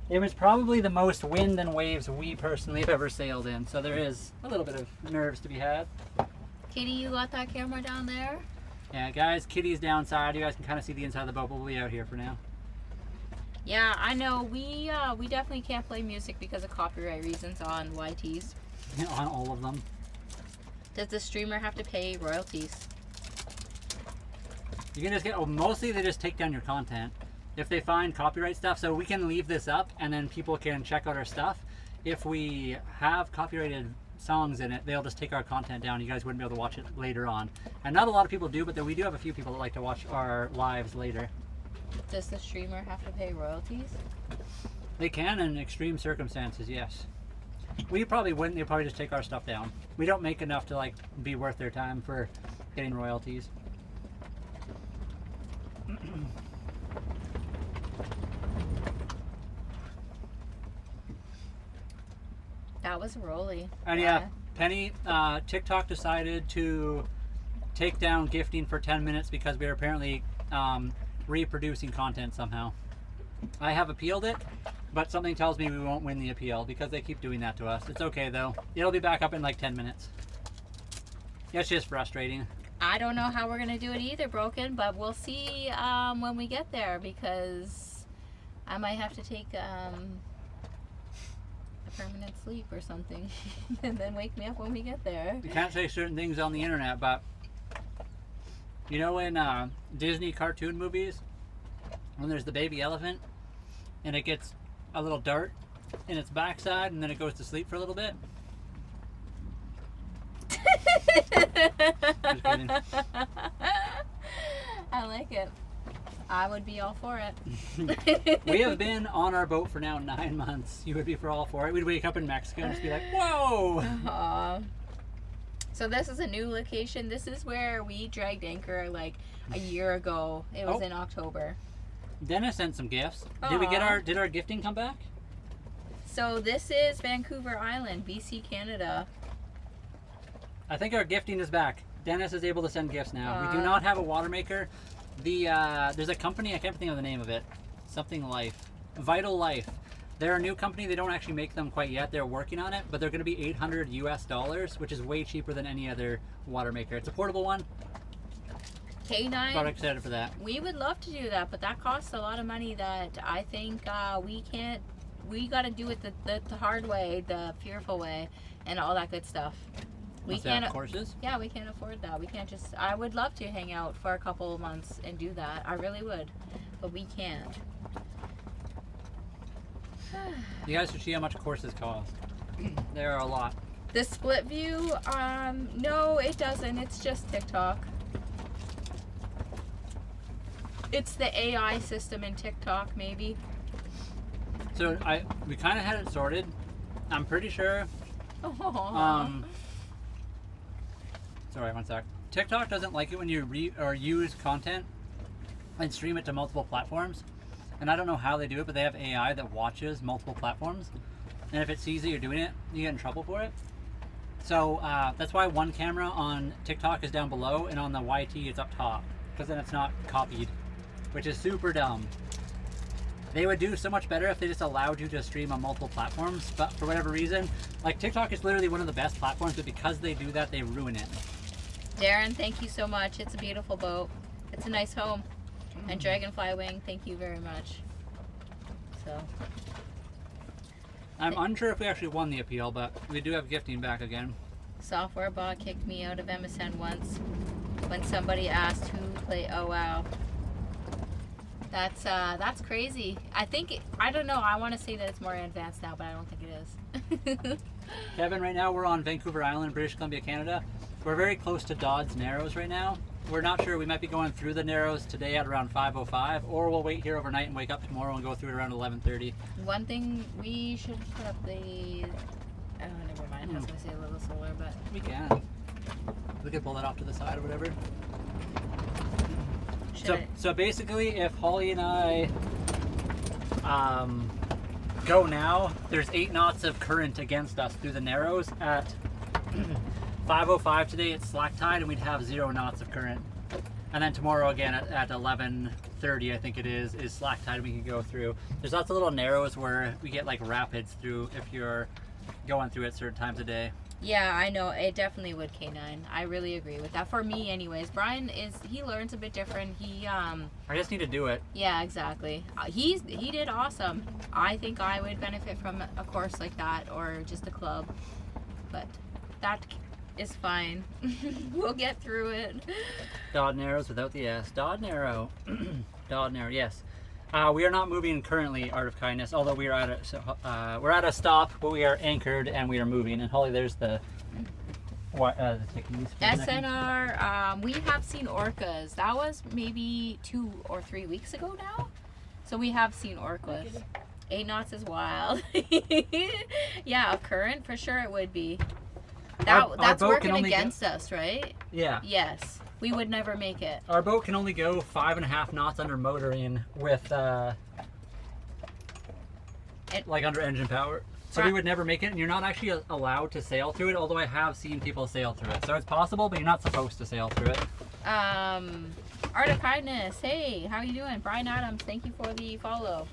It was probably the most wind and waves we personally have ever sailed in, so there is a little bit of nerves to be had. Katie, you got that camera down there? Yeah, guys, Kitty's downside. You guys can kind of see the inside of the boat, but we'll be out here for now. Yeah, I know. We definitely can't play music because of copyright reasons on YTs. On all of them. Does the streamer have to pay royalties? You can just get, mostly they just take down your content. If they find copyright stuff, so we can leave this up and then people can check out our stuff. If we have copyrighted songs in it, they'll just take our content down. You guys wouldn't be able to watch it later on. And not a lot of people do, but we do have a few people that like to watch our lives later. Does the streamer have to pay royalties? They can in extreme circumstances, yes. We probably wouldn't. They'd probably just take our stuff down. We don't make enough to like be worth their time for getting royalties. That was rolly. And yeah, Penny, TikTok decided to take down gifting for 10 minutes because we are apparently reproducing content somehow. I have appealed it, but something tells me we won't win the appeal because they keep doing that to us. It's okay though. It'll be back up in like 10 minutes. It's just frustrating. I don't know how we're gonna do it either, Broken, but we'll see when we get there because I might have to take a permanent sleep or something and then wake me up when we get there. You can't say certain things on the internet, but you know in Disney cartoon movies when there's the baby elephant and it gets a little dart in its backside and then it goes to sleep for a little bit? Just kidding. I like it. I would be all for it. We have been on our boat for now 9 months. You would be for all for it. We'd wake up in Mexico and just be like, whoa! So this is a new location. This is where we dragged anchor like a year ago. It was in October. Dennis sent some gifts. Aw. Did our gifting come back? So this is Vancouver Island, BC, Canada. I think our gifting is back. Dennis is able to send gifts now. We do not have a water maker. There's a company, I can't think of the name of it. Something Life. Vital Life. They're a new company. They don't actually make them quite yet. They're working on it, but they're going to be $800 US, which is way cheaper than any other water maker. It's a portable one. K9. Got excited for that. We would love to do that, but that costs a lot of money that I think we can't. We got to do it the hard way, the fearful way, and all that good stuff. We can't. Courses? Yeah, we can't afford that. We can't just. I would love to hang out for a couple of months and do that. I really would, but we can't. You guys should see how much courses cost. There are a lot. The split view, no, it doesn't. It's just TikTok. It's the AI system in TikTok, maybe. So we kind of had it sorted. I'm pretty sure. Sorry, one sec. TikTok doesn't like it when you use content and stream it to multiple platforms. And I don't know how they do it, but they have AI that watches multiple platforms. And if it sees that you're doing it, you get in trouble for it. So that's why one camera on TikTok is down below and on the YT it's up top. Because then it's not copied, which is super dumb. They would do so much better if they just allowed you to stream on multiple platforms. But for whatever reason, like TikTok is literally one of the best platforms, but because they do that, they ruin it. Darren, thank you so much. It's a beautiful boat. It's a nice home. And Dragonfly Wing, thank you very much. So I'm unsure if we actually won the appeal, but we do have gifting back again. Software bot kicked me out of MSN once when somebody asked who play. Oh wow. That's crazy. I don't know. I want to say that it's more advanced now, but I don't think it is. Kevin, right now we're on Vancouver Island, British Columbia, Canada. We're very close to Dodds Narrows right now. We're not sure. We might be going through the Narrows today at around 5:05, or we'll wait here overnight and wake up tomorrow and go through it around 11:30. One thing we should put up the. Oh, never mind. I was gonna say a little solar, but We can. We can pull that off to the side or whatever. So basically, if Holly and I go now, there's 8 knots of current against us through the Narrows at 5:05 today. It's slack tide, and we'd have 0 knots of current. And then tomorrow again at 11:30, I think it is slack tide. We can go through. There's lots of little narrows where we get like rapids through if you're going through at certain times of day. yeah, I know it definitely would K9. I really agree with that. For me, anyways, Brian he learns a bit different. I just need to do it. Yeah, exactly. He did awesome. I think I would benefit from a course like that or just a club, but that is fine. We'll get through it. Dodd Narrows without the S. Dodd Narrow. Dodd Narrow, yes. We are not moving currently, Art of Kindness, although we are we're at a stop, but we are anchored and we are moving. And Holly, there's the tickies. SNR, we have seen orcas. That was maybe 2 or 3 weeks ago now. So we have seen orcas. 8 knots is wild. Yeah, a current, for sure it would be. That's working against us, right? Yeah. Yes. We would never make it. Our boat can only go 5.5 knots under motoring with like under engine power. So we would never make it, and you're not actually allowed to sail through it, although I have seen people sail through it. So it's possible, but you're not supposed to sail through it. Art of Kindness, hey, how you doing? Brian Adams, thank you for the follow.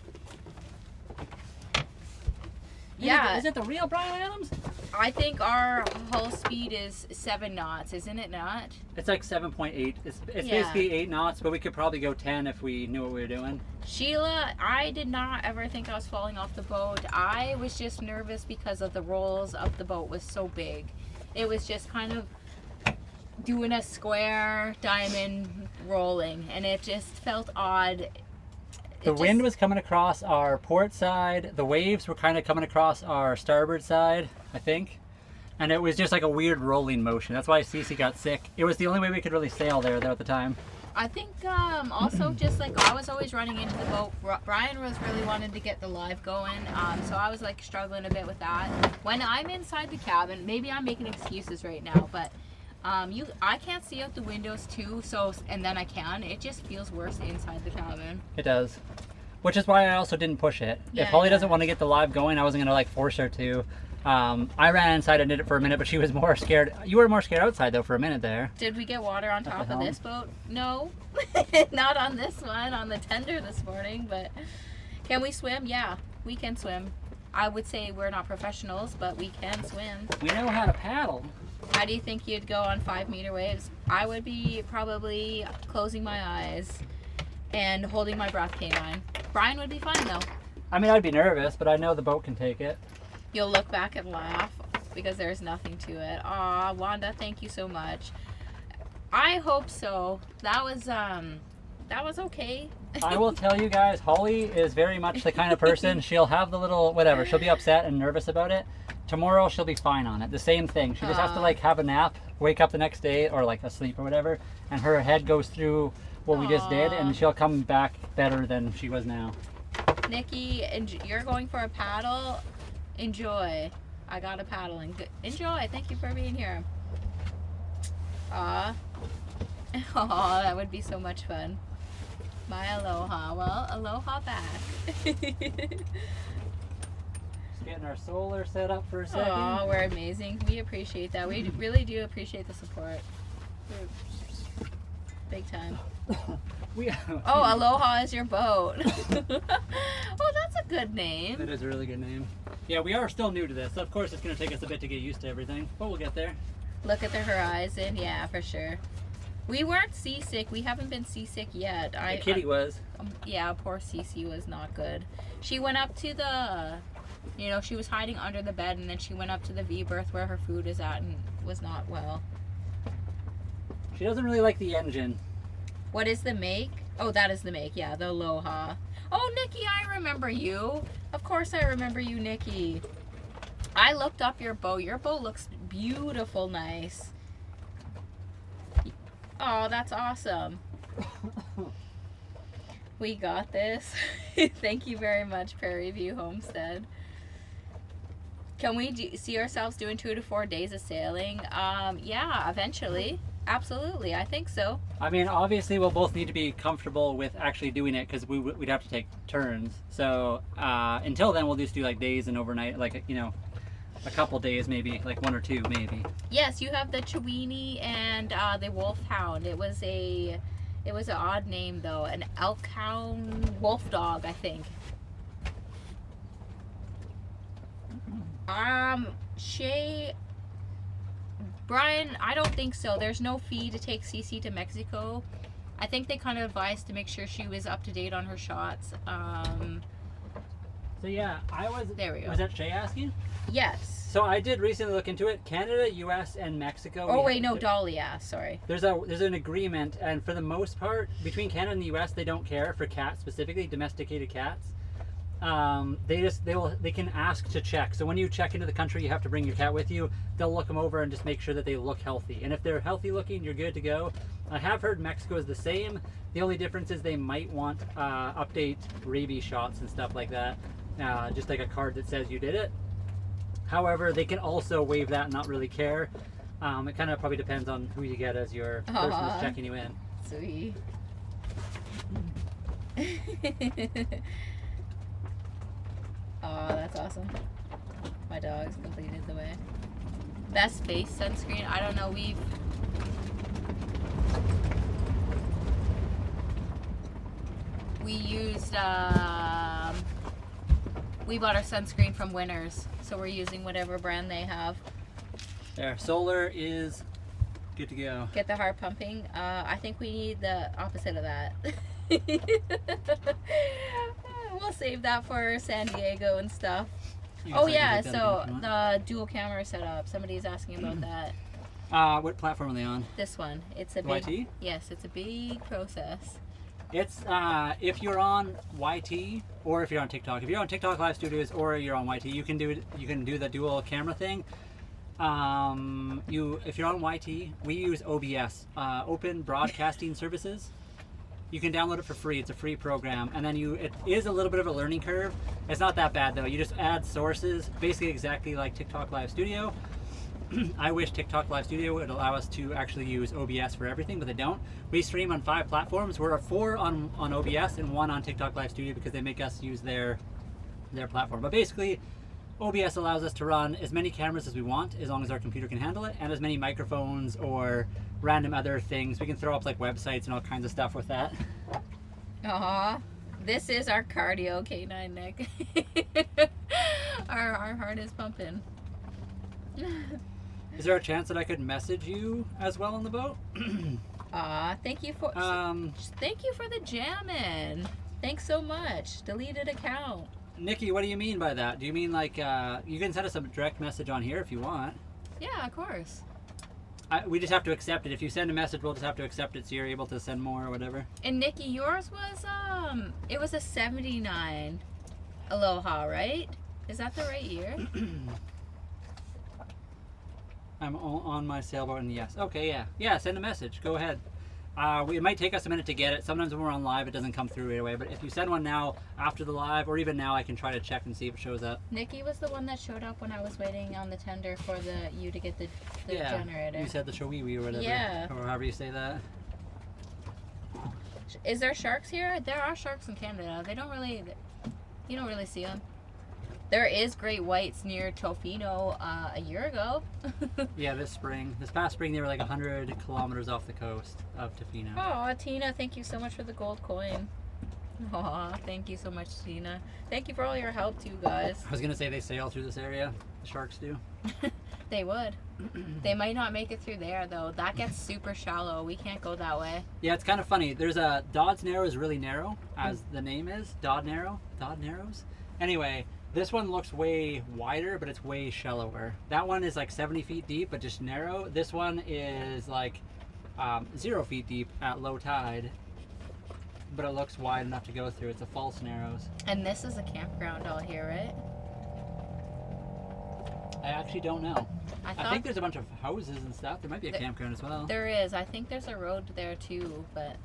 Yeah. Is it the real Brian Adams? I think our hull speed is 7 knots, isn't it not? It's like 7.8. It's basically 8 knots, but we could probably go 10 if we knew what we were doing. Sheila, I did not ever think I was falling off the boat. I was just nervous because of the rolls of the boat was so big. It was just kind of doing a square diamond rolling, and it just felt odd. The wind was coming across our port side. The waves were kind of coming across our starboard side, I think. And it was just like a weird rolling motion. That's why Cece got sick. It was the only way we could really sail there though at the time. I think also just like I was always running into the boat. Brian was really wanting to get the live going. So I was like struggling a bit with that. When I'm inside the cabin, maybe I'm making excuses right now, but I can't see out the windows too, and then I can. It just feels worse inside the cabin. It does. Which is why I also didn't push it. Yeah, if Holly doesn't want to get the live going, I wasn't going to like force her to. I ran inside and did it for a minute, but she was more scared. You were more scared outside though for a minute there. Did we get water on top of this boat? No. Not on this one, on the tender this morning, but can we swim? Yeah, we can swim. I would say we're not professionals, but we can swim. We know how to paddle. How do you think you'd go on 5-meter waves? I would be probably closing my eyes and holding my breath, K9. Brian would be fine though. I mean, I'd be nervous, but I know the boat can take it. You'll look back and laugh because there's nothing to it. Aw, Wanda, thank you so much. I hope so. That was okay. I will tell you guys, Holly is very much the kind of person, she'll have the little, whatever, she'll be upset and nervous about it. Tomorrow she'll be fine on it. The same thing. She just has to like have a nap, wake up the next day or like asleep or whatever, and her head goes through what we just did, and she'll come back better than she was now. Nikki, you're going for a paddle. Enjoy. I got a paddling. Enjoy. Thank you for being here. Aw, that would be so much fun. My aloha. Well, aloha back. Getting our solar set up for a second. Aw, we're amazing. We appreciate that. We really do appreciate the support. Big time. Oh, Aloha is your boat. Oh, that's a good name. That is a really good name. Yeah, we are still new to this. Of course, it's going to take us a bit to get used to everything, but we'll get there. Look at the horizon. Yeah, for sure. We weren't seasick. We haven't been seasick yet. Kitty was. Yeah, poor Cece was not good. She went up to the, she was hiding under the bed, and then she went up to the V berth where her food is at and was not well. She doesn't really like the engine. What is the make? Oh, that is the make. Yeah, the Aloha. Oh, Nikki, I remember you. Of course I remember you, Nikki. I looked up your boat. Your boat looks beautiful, nice. Oh, that's awesome. We got this. Thank you very much, Prairie View Homestead. Can we see ourselves doing 2 to 4 days of sailing? Yeah, eventually. Absolutely, I think so. I mean, obviously, we'll both need to be comfortable with actually doing it because we'd have to take turns. So until then, we'll just do like days and overnight, like, you know, a couple days maybe, like 1 or 2 maybe. Yes, you have the Chiweenie and the Wolfhound. It was an odd name though, an Elkhound Wolf Dog, I think. Shay, Brian, I don't think so. There's no fee to take Cece to Mexico. I think they kind of advised to make sure she was up to date on her shots. So yeah, I was. There we go. Was that Shay asking? Yes. So I did recently look into it. Canada, U.S., and Mexico. Oh wait, no, Dolly asked. Sorry. There's an agreement, and for the most part, between Canada and the U.S., they don't care for cats specifically, domesticated cats. They can ask to check. So when you check into the country, you have to bring your cat with you. They'll look them over and just make sure that they look healthy. And if they're healthy looking, you're good to go. I have heard Mexico is the same. The only difference is they might want update rabies shots and stuff like that. Just like a card that says you did it. However, they can also waive that and not really care. It kind of probably depends on who you get as your person that's checking you in. Sweet. Oh, that's awesome. My dog's completed the way. Best face sunscreen? I don't know. We used we bought our sunscreen from Winners, so we're using whatever brand they have. There, solar is good to go. Get the heart pumping. I think we need the opposite of that. We'll save that for San Diego and stuff. Oh yeah, so the dual camera setup. Somebody's asking about that. What platform are they on? This one. It's a big. YT? Yes, it's a big process. It's if you're on YT or if you're on TikTok. If you're on TikTok Live Studios or you're on YT, you can do the dual camera thing. If you're on YT, we use OBS, Open Broadcasting Services. You can download it for free. It's a free program, and then it is a little bit of a learning curve. It's not that bad though. You just add sources, basically exactly like TikTok Live Studio. I wish TikTok Live Studio would allow us to actually use OBS for everything, but they don't. We stream on 5 platforms. We're 4 on OBS and 1 on TikTok Live Studio because they make us use their platform. But basically, OBS allows us to run as many cameras as we want, as long as our computer can handle it, and as many microphones or random other things. We can throw up like websites and all kinds of stuff with that. Aw, this is our cardio canine, Nick. our heart is pumping. Is there a chance that I could message you as well on the boat? Thank you for the jamming. Thanks so much. Deleted account. Nikki, what do you mean by that? Do you mean like you can send us a direct message on here if you want? Yeah, of course. We just have to accept it. If you send a message, we'll just have to accept it so you're able to send more or whatever. And Nikki, yours was it was a 79 Aloha, right? Is that the right year? I'm on my sailboat, and yes. Okay, yeah, send a message. Go ahead. It might take us a minute to get it. Sometimes when we're on live, it doesn't come through right away. But if you send one now after the live, or even now, I can try to check and see if it shows up. Nikki was the one that showed up when I was waiting on the tender for you to get the generator. You said the showiwi or whatever. Yeah. Or however you say that. Is there sharks here? There are sharks in Canada. You don't really see them. There is great whites near Tofino a year ago. Yeah, this past spring, they were like 100 kilometers off the coast of Tofino. Oh, Tina, thank you so much for the gold coin. Aw, thank you so much, Tina. Thank you for all your help, too, guys. I was going to say they sail through this area. The sharks do. They would. They might not make it through there, though. That gets super shallow. We can't go that way. Yeah, it's kind of funny. There's a Dodd's Narrow is really narrow, as the name is. Dodd Narrows. Anyway, this one looks way wider, but it's way shallower. That one is like 70 feet deep, but just narrow. This one is like 0 feet deep at low tide, but it looks wide enough to go through. It's a false narrows. And this is a campground all here, right? I actually don't know. I I think there's a bunch of houses and stuff. There might be a campground as well. There is. I think there's a road there too, but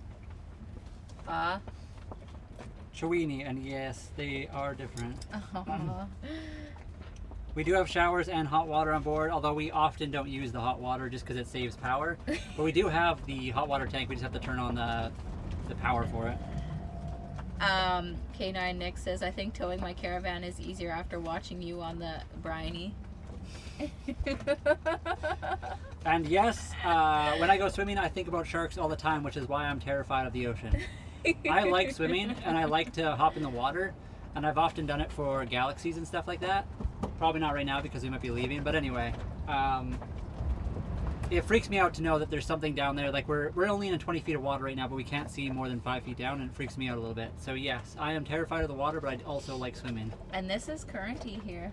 Chowini, and yes, they are different. oh. We do have showers and hot water on board, although we often don't use the hot water just because it saves power. But we do have the hot water tank. We just have to turn on the power for it. K9 Nick says, I think towing my caravan is easier after watching you on the Bryony. And yes, when I go swimming, I think about sharks all the time, which is why I'm terrified of the ocean. I like swimming, and I like to hop in the water, and I've often done it for galaxies and stuff like that. Probably not right now because we might be leaving, but anyway. It freaks me out to know that there's something down there. Like we're only in 20 feet of water right now, but we can't see more than 5 feet down, and it freaks me out a little bit. So yes, I am terrified of the water, but I also like swimming. And this is currenty here.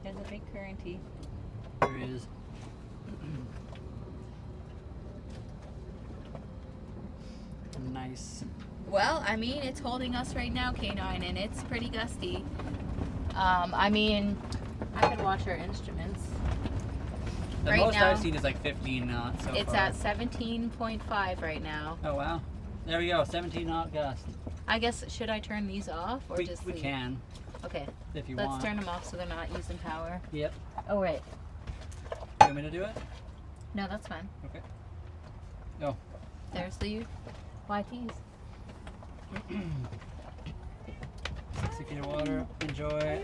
There's a big currenty. There is. Nice. Well, I mean, it's holding us right now, K9, and it's pretty gusty. I mean, I could watch our instruments. The Right most now, I've seen is like 15 knots so It's far. at 17.5 right now. Oh wow. There we go, 17 knot gust. I guess, should I turn these off or We just we leave? can, Okay, if you let's want. turn them off so they're not using power. Yep. Oh, right. You want me to do it? No, that's fine. Okay. Oh. There's the YTs. 60 feet of water.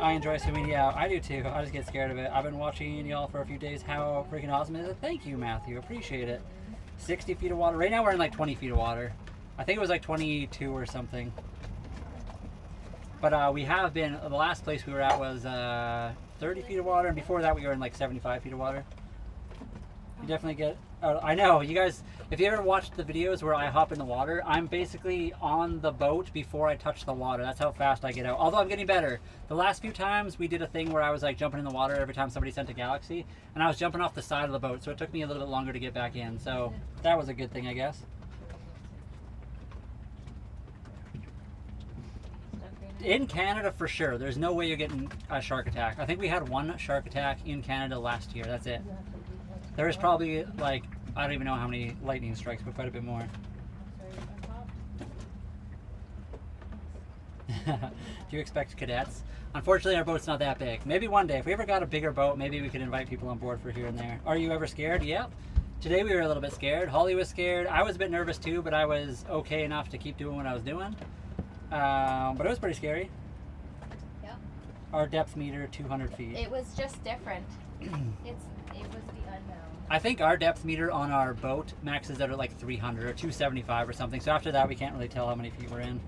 I enjoy swimming. Yeah, I do too. I just get scared of it. I've been watching y'all for a few days. How freaking awesome is it? Thank you, Matthew. Appreciate it. 60 feet of water. Right now we're in like 20 feet of water. I think it was like 22 or something. But we have been, the last place we were at was 30 feet of water, and before that we were in like 75 feet of water. You definitely get, I know, you guys, if you ever watched the videos where I hop in the water, I'm basically on the boat before I touch the water. That's how fast I get out. Although I'm getting better. The last few times we did a thing where I was like jumping in the water every time somebody sent a galaxy, and I was jumping off the side of the boat, so it took me a little bit longer to get back in. So that was a good thing, I guess. In Canada, for sure. There's no way you're getting a shark attack. I think we had one shark attack in Canada last year. That's it. There is probably like, I don't even know how many lightning strikes, but quite a bit more. Do you expect cadets? Unfortunately, our boat's not that big. Maybe one day, if we ever got a bigger boat, maybe we could invite people on board for here and there. Are you ever scared? Yep. Today we were a little bit scared. Holly was scared. I was a bit nervous too, but I was okay enough to keep doing what I was doing. But it was pretty scary. Yep. Our depth meter, 200 feet. It was just different. It was the unknown. I think our depth meter on our boat maxes out at like 300 or 275 or something. So after that, we can't really tell how many feet we're in.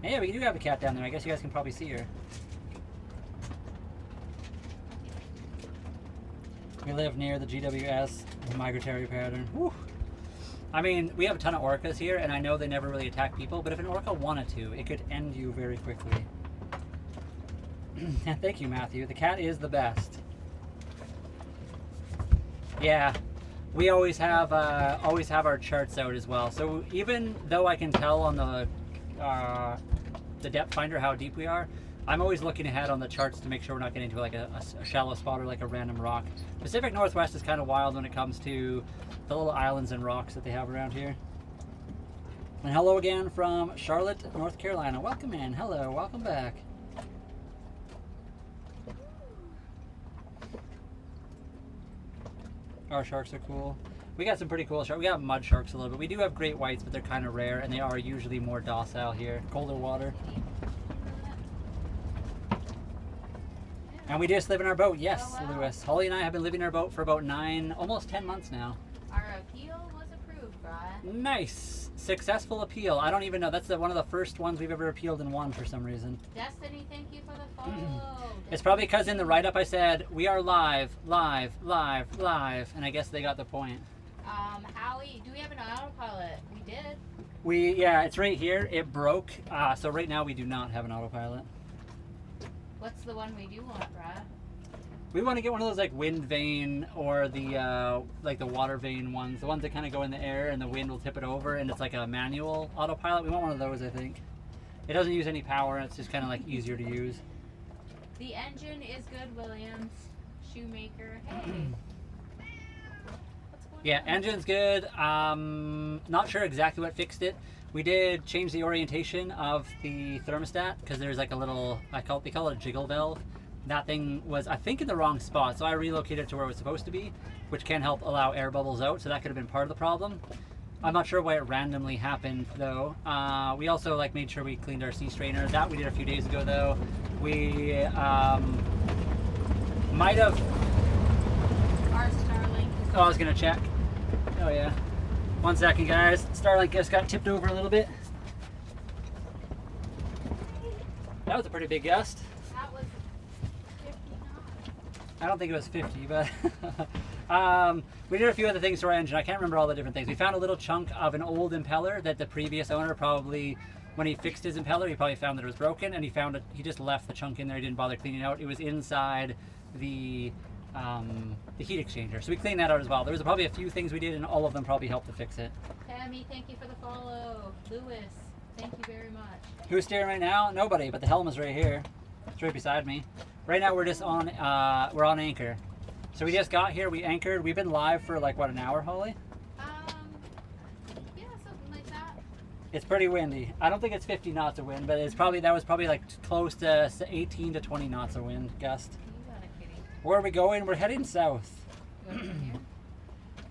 And yeah, we do have a cat down there. I guess you guys can probably see her. We live near the GWS migratory pattern. Woo. I mean, we have a ton of orcas here, and I know they never really attack people, but if an orca wanted to, it could end you very quickly. Thank you, Matthew. The cat is the best. Yeah, we always have our charts out as well. So even though I can tell on the depth finder how deep we are, I'm always looking ahead on the charts to make sure we're not getting into like a shallow spot or like a random rock. Pacific Northwest is kind of wild when it comes to the little islands and rocks that they have around here. And hello again from Charlotte, North Carolina. Welcome in. Hello. Welcome back. Our sharks are cool. We got some pretty cool sharks. We got mud sharks a little bit. We do have great whites, but they're kind of rare, and they are usually more docile here. Colder water. And we just live in our boat. Yes, Oh, wow. Lewis. Holly and I have been living in our boat for about almost 10 months now. Our appeal was approved, Brian. Nice. Successful appeal. I don't even know. That's one of the first ones we've ever appealed and won for some reason. Destiny, thank you for the follow. It's probably because in the write-up I said, we are live, live, live, live. And I guess they got the point. Howie, do we have an autopilot? We did. Yeah, it's right here. It broke. So right now we do not have an autopilot. What's the one we do want, Brad? We want to get one of those like wind vane or the like the water vane ones, the ones that kind of go in the air and the wind will tip it over, and it's like a manual autopilot. We want one of those, I think. It doesn't use any power, and it's just kind of like easier to use. The engine is good, Williams. Shoemaker. Hey. What's going Yeah, on? engine's good. Not sure exactly what fixed it. We did change the orientation of the thermostat because there's like a little, they call it a jiggle valve. That thing was, I think, in the wrong spot, so I relocated it to where it was supposed to be, which can help allow air bubbles out, so that could have been part of the problem. I'm not sure why it randomly happened, though. We also like made sure we cleaned our sea strainer. That we did a few days ago, though. We might have... Our Starlink is Oh, I was gonna check. Oh yeah. 1 second, guys. Starlink just got tipped over a little bit. That was a pretty big gust. That was 50 knots. I don't think it was 50, but we did a few other things to our engine. I can't remember all the different things. We found a little chunk of an old impeller that the previous owner probably, when he fixed his impeller, he probably found that it was broken, and he just left the chunk in there. He didn't bother cleaning it out. It was inside the heat exchanger. So we cleaned that out as well. There was probably a few things we did, and all of them probably helped to fix it. Tammy, thank you for the follow. Lewis, thank you very much. Who's steering right now? Nobody, but the helm is right here. It's right beside me. Right now we're just on, we're on anchor. So we just got here, we anchored. We've been live for like, what, an hour, Holly? Yeah, something like that. It's pretty windy. I don't think it's 50 knots of wind, but it's probably, that was probably like close to 18 to 20 knots of wind gust. You got a kitty. Where are we going? We're heading south. You want to come here?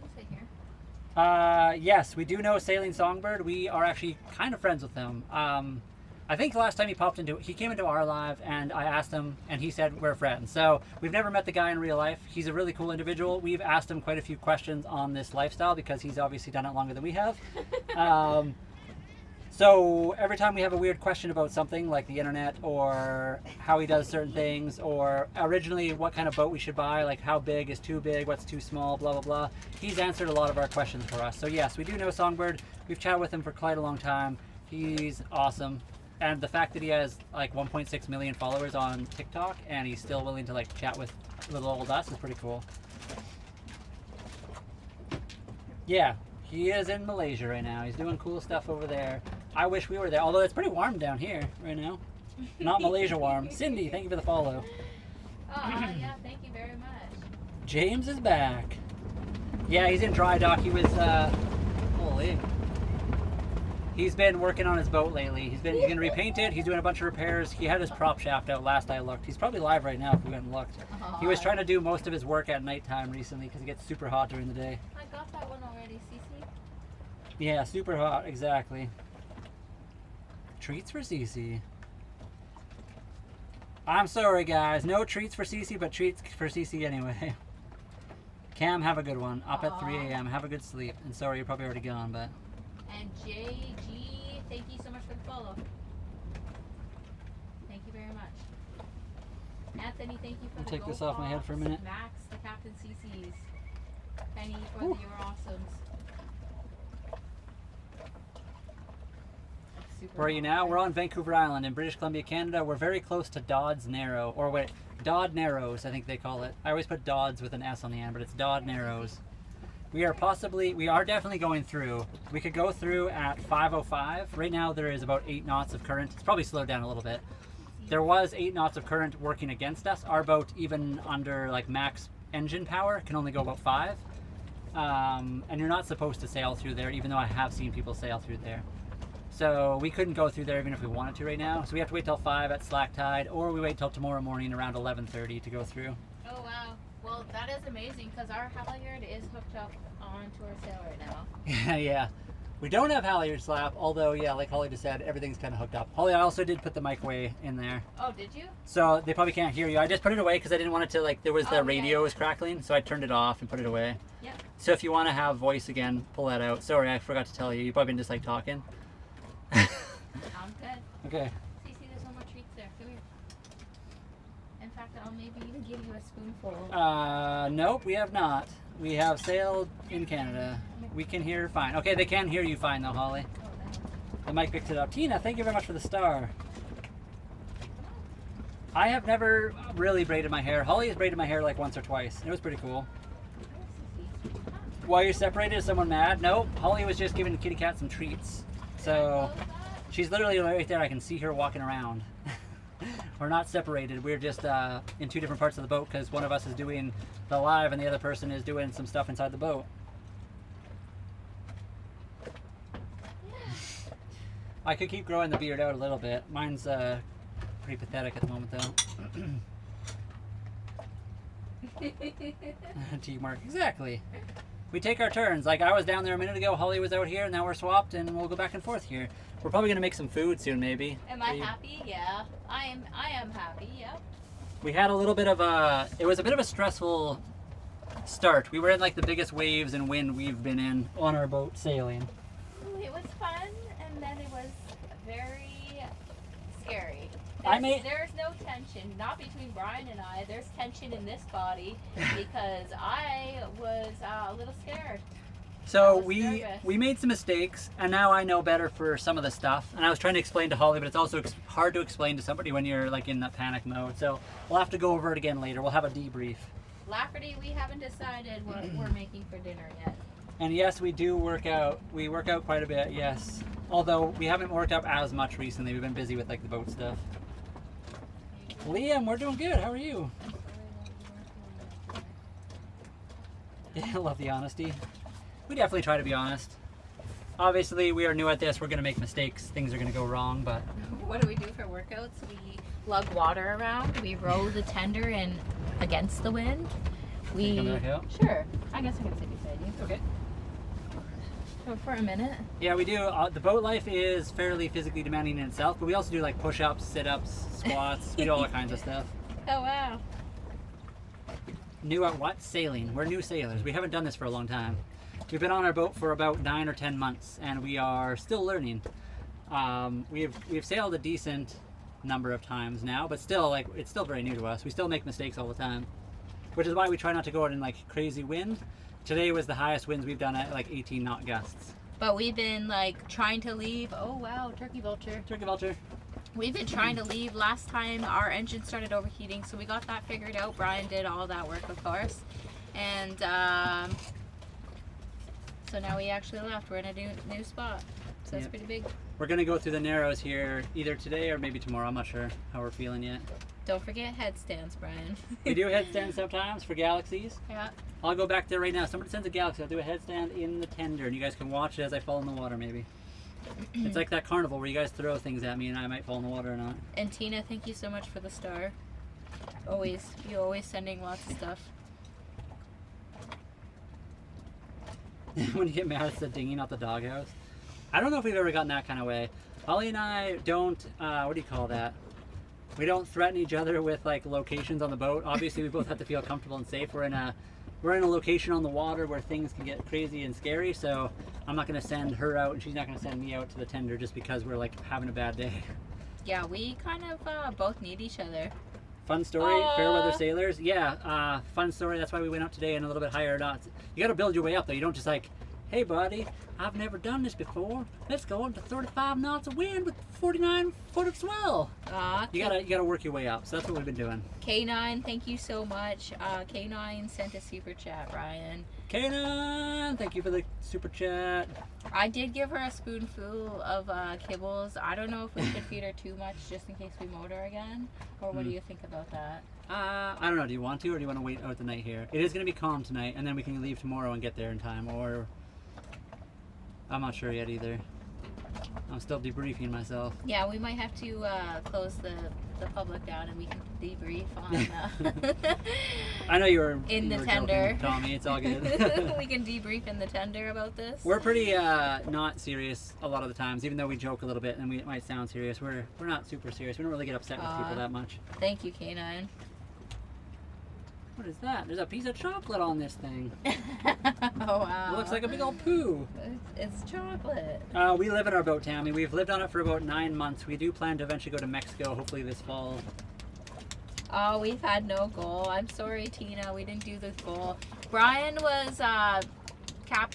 We'll stay here. Yes, we do know Sailing Songbird. We are actually kind of friends with him. I think last time he came into our live, and I asked him, and he said we're friends. So we've never met the guy in real life. He's a really cool individual. We've asked him quite a few questions on this lifestyle because he's obviously done it longer than we have. So every time we have a weird question about something like the internet or how he does certain things, or originally what kind of boat we should buy, like how big is too big, what's too small, blah, blah, blah, he's answered a lot of our questions for us. So yes, we do know Songbird. We've chatted with him for quite a long time. He's awesome. And the fact that he has like 1.6 million followers on TikTok and he's still willing to like chat with little old us is pretty cool. Yeah, he is in Malaysia right now. He's doing cool stuff over there. I wish we were there, although it's pretty warm down here right now. Not Malaysia warm. Cindy, thank you for the follow. Oh, yeah, thank you very much. James is back. Yeah, he's in dry dock. He was, holy. He's been working on his boat lately. He's gonna repaint it. He's doing a bunch of repairs. He had his prop shaft out last I looked. He's probably live right now if we went and looked. He was trying to do most of his work at nighttime recently because it gets super hot during the day. I got that one already, Cece. Yeah, super hot, exactly. Treats for Cece. I'm sorry, guys. No treats for Cece, but treats for Cece anyway. Cam, have a good one. Up at 3 a.m. Have a good sleep. And sorry, you're probably already gone, but... And JG, thank you so much for the follow. Thank you very much. Anthony, thank you for the Take Go this off my head for a minute. Max, the Captain CC's. Penny for Whew. the Your Awesomes. Super Where are you now? We're on Vancouver Island in British Columbia, Canada. We're very close to Dodd's Narrow, or wait, Dodd Narrows, I think they call it. I always put Dodd's with an S on the end, but it's Dodd Narrows. We are definitely going through. We could go through at 5:05. Right now there is about 8 knots of current. It's probably slowed down a little bit. There was 8 knots of current working against us. Our boat, even under like max engine power, can only go about 5. And you're not supposed to sail through there, even though I have seen people sail through there. So we couldn't go through there even if we wanted to right now. So we have to wait till 5 at slack tide, or we wait till tomorrow morning around 11:30 to go through. Oh wow. Well, that is amazing because our halyard is hooked up onto our sail right now. Yeah. We don't have halyard slap, although, yeah, like Holly just said, everything's kind of hooked up. Holly, I also did put the microwave in there. Oh, did you? So they probably can't hear you. I just put it away because I didn't want it to, like, there was the Oh, radio yeah. was crackling, so I turned it off and put it away. Yep. So if you want to have voice again, pull that out. Sorry, I forgot to tell you. You've probably been just, like, talking. Sounds good. Okay. Cece, there's no more treats there. Come here. In fact, I'll maybe even give you a spoonful. Nope, we have not. We have sailed in Canada. We can hear fine. Okay, they can hear you fine though, Holly. The mic picked it up. Tina, thank you very much for the star. I have never really braided my hair. Holly has braided my hair like once or twice. It was pretty cool. While you're separated, is someone mad? Nope. Holly was just giving the kitty cat some treats. So she's literally right there. I can see her walking around. We're not separated. We're just in two different parts of the boat because one of us is doing the live and the other person is doing some stuff inside the boat. I could keep growing the beard out a little bit. Mine's pretty pathetic at the moment though. Teamwork. Exactly. We take our turns. Like I was down there a minute ago, Holly was out here, and now we're swapped and we'll go back and forth here. We're probably gonna make some food soon maybe. Am I happy? Yeah. I am happy, yep. We had a little bit of it was a bit of a stressful start. We were in like the biggest waves and wind we've been in on our boat sailing. Ooh, it was fun, and then it was very scary. There's no tension, not between Brian and I. There's tension in this body because I was a little scared. So we made some mistakes, and now I know better for some of the stuff. And I was trying to explain to Holly, but it's also hard to explain to somebody when you're like in that panic mode. So we'll have to go over it again later. We'll have a debrief. Lafferty, we haven't decided what we're making for dinner yet. And yes, we do work out. We work out quite a bit, yes. Although we haven't worked out as much recently. We've been busy with like the boat stuff. Liam, we're doing good. How are you? Yeah, I love the honesty. We definitely try to be honest. Obviously, we are new at this. We're going to make mistakes. Things are going to go wrong, but... What do we do for workouts? We lug water around. We row the tender in against the wind. Can you come back out? Sure. I guess I can sit beside you. Okay. For a minute. Yeah, we do. The boat life is fairly physically demanding in itself, but we also do like push-ups, sit-ups, squats. We do all kinds of stuff. Oh, wow. New at what? Sailing. We're new sailors. We haven't done this for a long time. We've been on our boat for about 9 or 10 months, and we are still learning. We've sailed a decent number of times now, but still, like, it's still very new to us. We still make mistakes all the time, which is why we try not to go out in like crazy wind. Today was the highest winds we've done at like 18 knot gusts. But we've been like trying to leave. Oh wow, turkey vulture. Turkey vulture. We've been trying to leave. Last time our engine started overheating, so we got that figured out. Brian did all that work, of course. And so now we actually left. We're in a new spot. So that's pretty big. We're gonna go through the Narrows here either today or maybe tomorrow. I'm not sure how we're feeling yet. Don't forget headstands, Brian. We do headstands sometimes for galaxies. Yeah. I'll go back there right now. Somebody sends a galaxy. I'll do a headstand in the tender, and you guys can watch it as I fall in the water, maybe. It's like that carnival where you guys throw things at me, and I might fall in the water or not. And Tina, thank you so much for the star. You're always sending lots of stuff. When you get mad, it's the dinghy, not the doghouse. I don't know if we've ever gotten that kind of way. Holly and I don't, what do you call that? We don't threaten each other with like locations on the boat. Obviously, we both have to feel comfortable and safe. We're in a location on the water where things can get crazy and scary. So I'm not going to send her out, and she's not going to send me out to the tender just because we're like having a bad day. Yeah, we kind of both need each other. Fun story, fair weather sailors. Yeah, fun story. That's why we went out today in a little bit higher knots. You got to build your way up though. You don't just like, hey buddy, I've never done this before. Let's go up to 35 knots of wind with 49 foot of swell. You gotta work your way up. So that's what we've been doing. K9, thank you so much. K9 sent a super chat, Ryan. K9, thank you for the super chat. I did give her a spoonful of kibbles. I don't know if we should feed her too much just in case we motor again. Or what do you think about that? I don't know. Do you want to, or do you want to wait out the night here? It is going to be calm tonight, and then we can leave tomorrow and get there in time. Or I'm not sure yet either. I'm still debriefing myself. Yeah, we might have to close the public down, and we can debrief on. I know you were in the were tender, joking, Tommy. It's all good. We can debrief in the tender about this. We're pretty not serious a lot of the times, even though we joke a little bit and it might sound serious. We're not super serious. We don't really get upset with people that much. Thank you, K9. What is that? There's a piece of chocolate on this thing. Oh wow! It looks like a big old poo. It's chocolate. We live in our boat, Tammy. We've lived on it for about 9 months. We do plan to eventually go to Mexico, hopefully this fall. Oh, we've had no goal. I'm sorry, Tina. We didn't do the goal. Brian was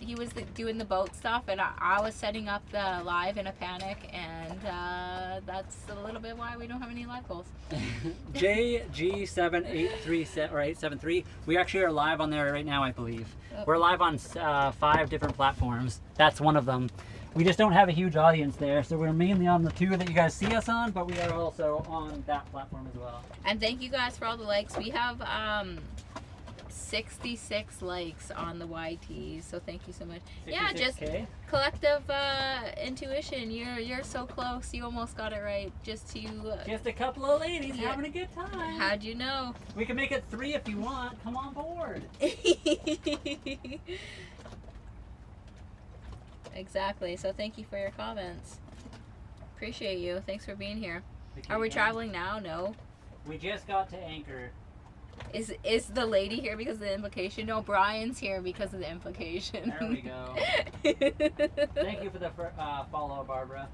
he was doing the boat stuff, and I was setting up the live in a panic, and that's a little bit why we don't have any live goals. JG7837 or 873. We actually are live on there right now, I believe. Oh. We're live on 5 different platforms. That's one of them. We just don't have a huge audience there, so we're mainly on the 2 that you guys see us on, but we are also on that platform as well. And thank you guys for all the likes. We have 66 likes on the YT, so thank you so much. Yeah, just 66K? collective intuition. You're so close. You almost got it right. Just a couple of ladies Yeah. having a good time. how'd you know? We can make it 3 if you want. Come on board. Exactly. So thank you for your comments. Appreciate you. Thanks for being here. Okay, Are we guys. traveling now? No. We just got to Anchor. Is the lady here because of the implication? No, Brian's here because of the implication. There we go. Thank you for the follow, Barbara.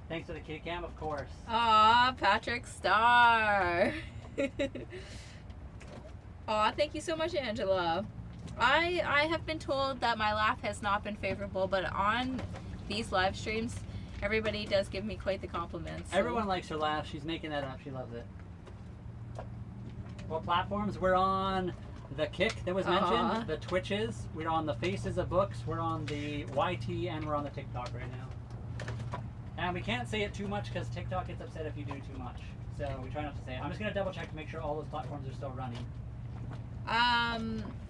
Thanks for the kitty cam, of course. Aw, Patrick Star. Aw, thank you so much, Angela. I have been told that my laugh has not been favorable, but on these live streams, everybody does give me quite the compliments. So. Everyone likes her laugh. She's making that up. She loves it. What platforms? We're on the Kick that was mentioned, the Twitches. We're on the Faces of Books. We're on the YT, and we're on the TikTok right now. And we can't say it too much because TikTok gets upset if you do too much. So we try not to say it. I'm just going to double check to make sure all those platforms are still running.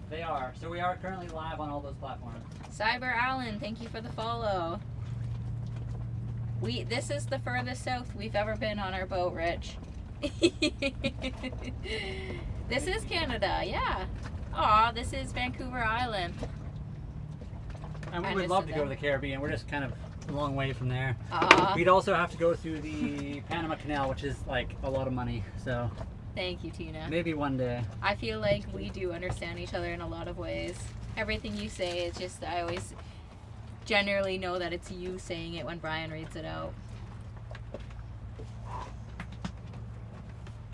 They are. So we are currently live on all those platforms. Cyber Allen, thank you for the follow. This is the furthest south we've ever been on our boat, Rich. This is Canada, yeah. Aw, this is Vancouver Island. And we I would just love said to go that. to the Caribbean. We're just kind of a long way from there. Aw, We'd also have to go through the Panama Canal, which is like a lot of money. So thank you, Tina. maybe one day. I feel like we do understand each other in a lot of ways. Everything you say is just, I always generally know that it's you saying it when Brian reads it out.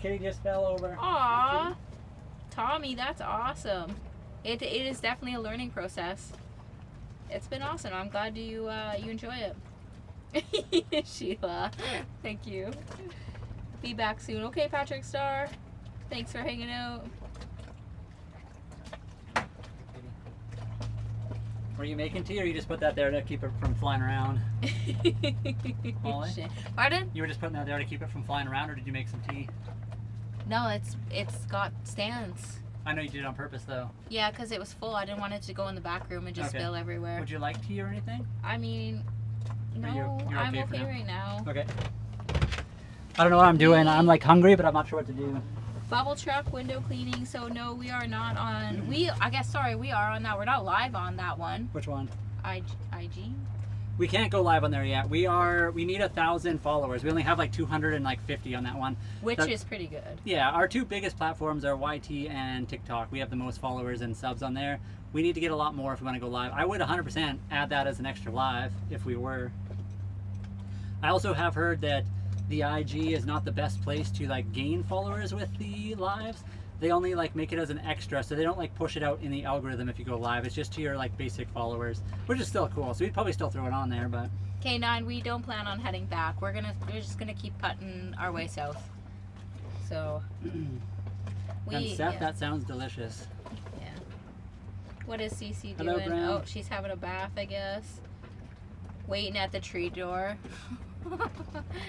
Kitty just fell over. Aw, Tommy, that's awesome. It is definitely a learning process. It's been awesome. I'm glad you enjoy it. Sheila, thank you. Be back soon. Okay, Patrick Star. Thanks for hanging out. Were you making tea, or you just put that there to keep it from flying around? Molly? Shit. Pardon? You were just putting that there to keep it from flying around, or did you make some tea? No, it's got stands. I know you did it on purpose, though. Yeah, because it was full. I didn't want it to go in the back room and just Okay. spill everywhere. Would you like tea or anything? I mean, no, you're I'm okay for okay now? right now. Okay. I don't know what I'm doing. I'm like hungry, but I'm not sure what to do. Bubble truck window cleaning. So no, we are not on. We are on that. We're not live on that one. Which one? IG. We can't go live on there yet. We need 1,000 followers. We only have like 250 on that one. Which is pretty good. Yeah, our 2 biggest platforms are YT and TikTok. We have the most followers and subs on there. We need to get a lot more if we want to go live. I would 100% add that as an extra live if we were. I also have heard that the IG is not the best place to like gain followers with the lives. They only like make it as an extra, so they don't like push it out in the algorithm if you go live. It's just to your like basic followers, which is still cool. So we'd probably still throw it on there, but K9, we don't plan on heading back. We're just gonna keep putting our way south. So and Seth, yeah. that sounds delicious. Yeah. What is Cece Hello, doing? Graham. Oh, she's having a bath, I guess. Waiting at the tree door.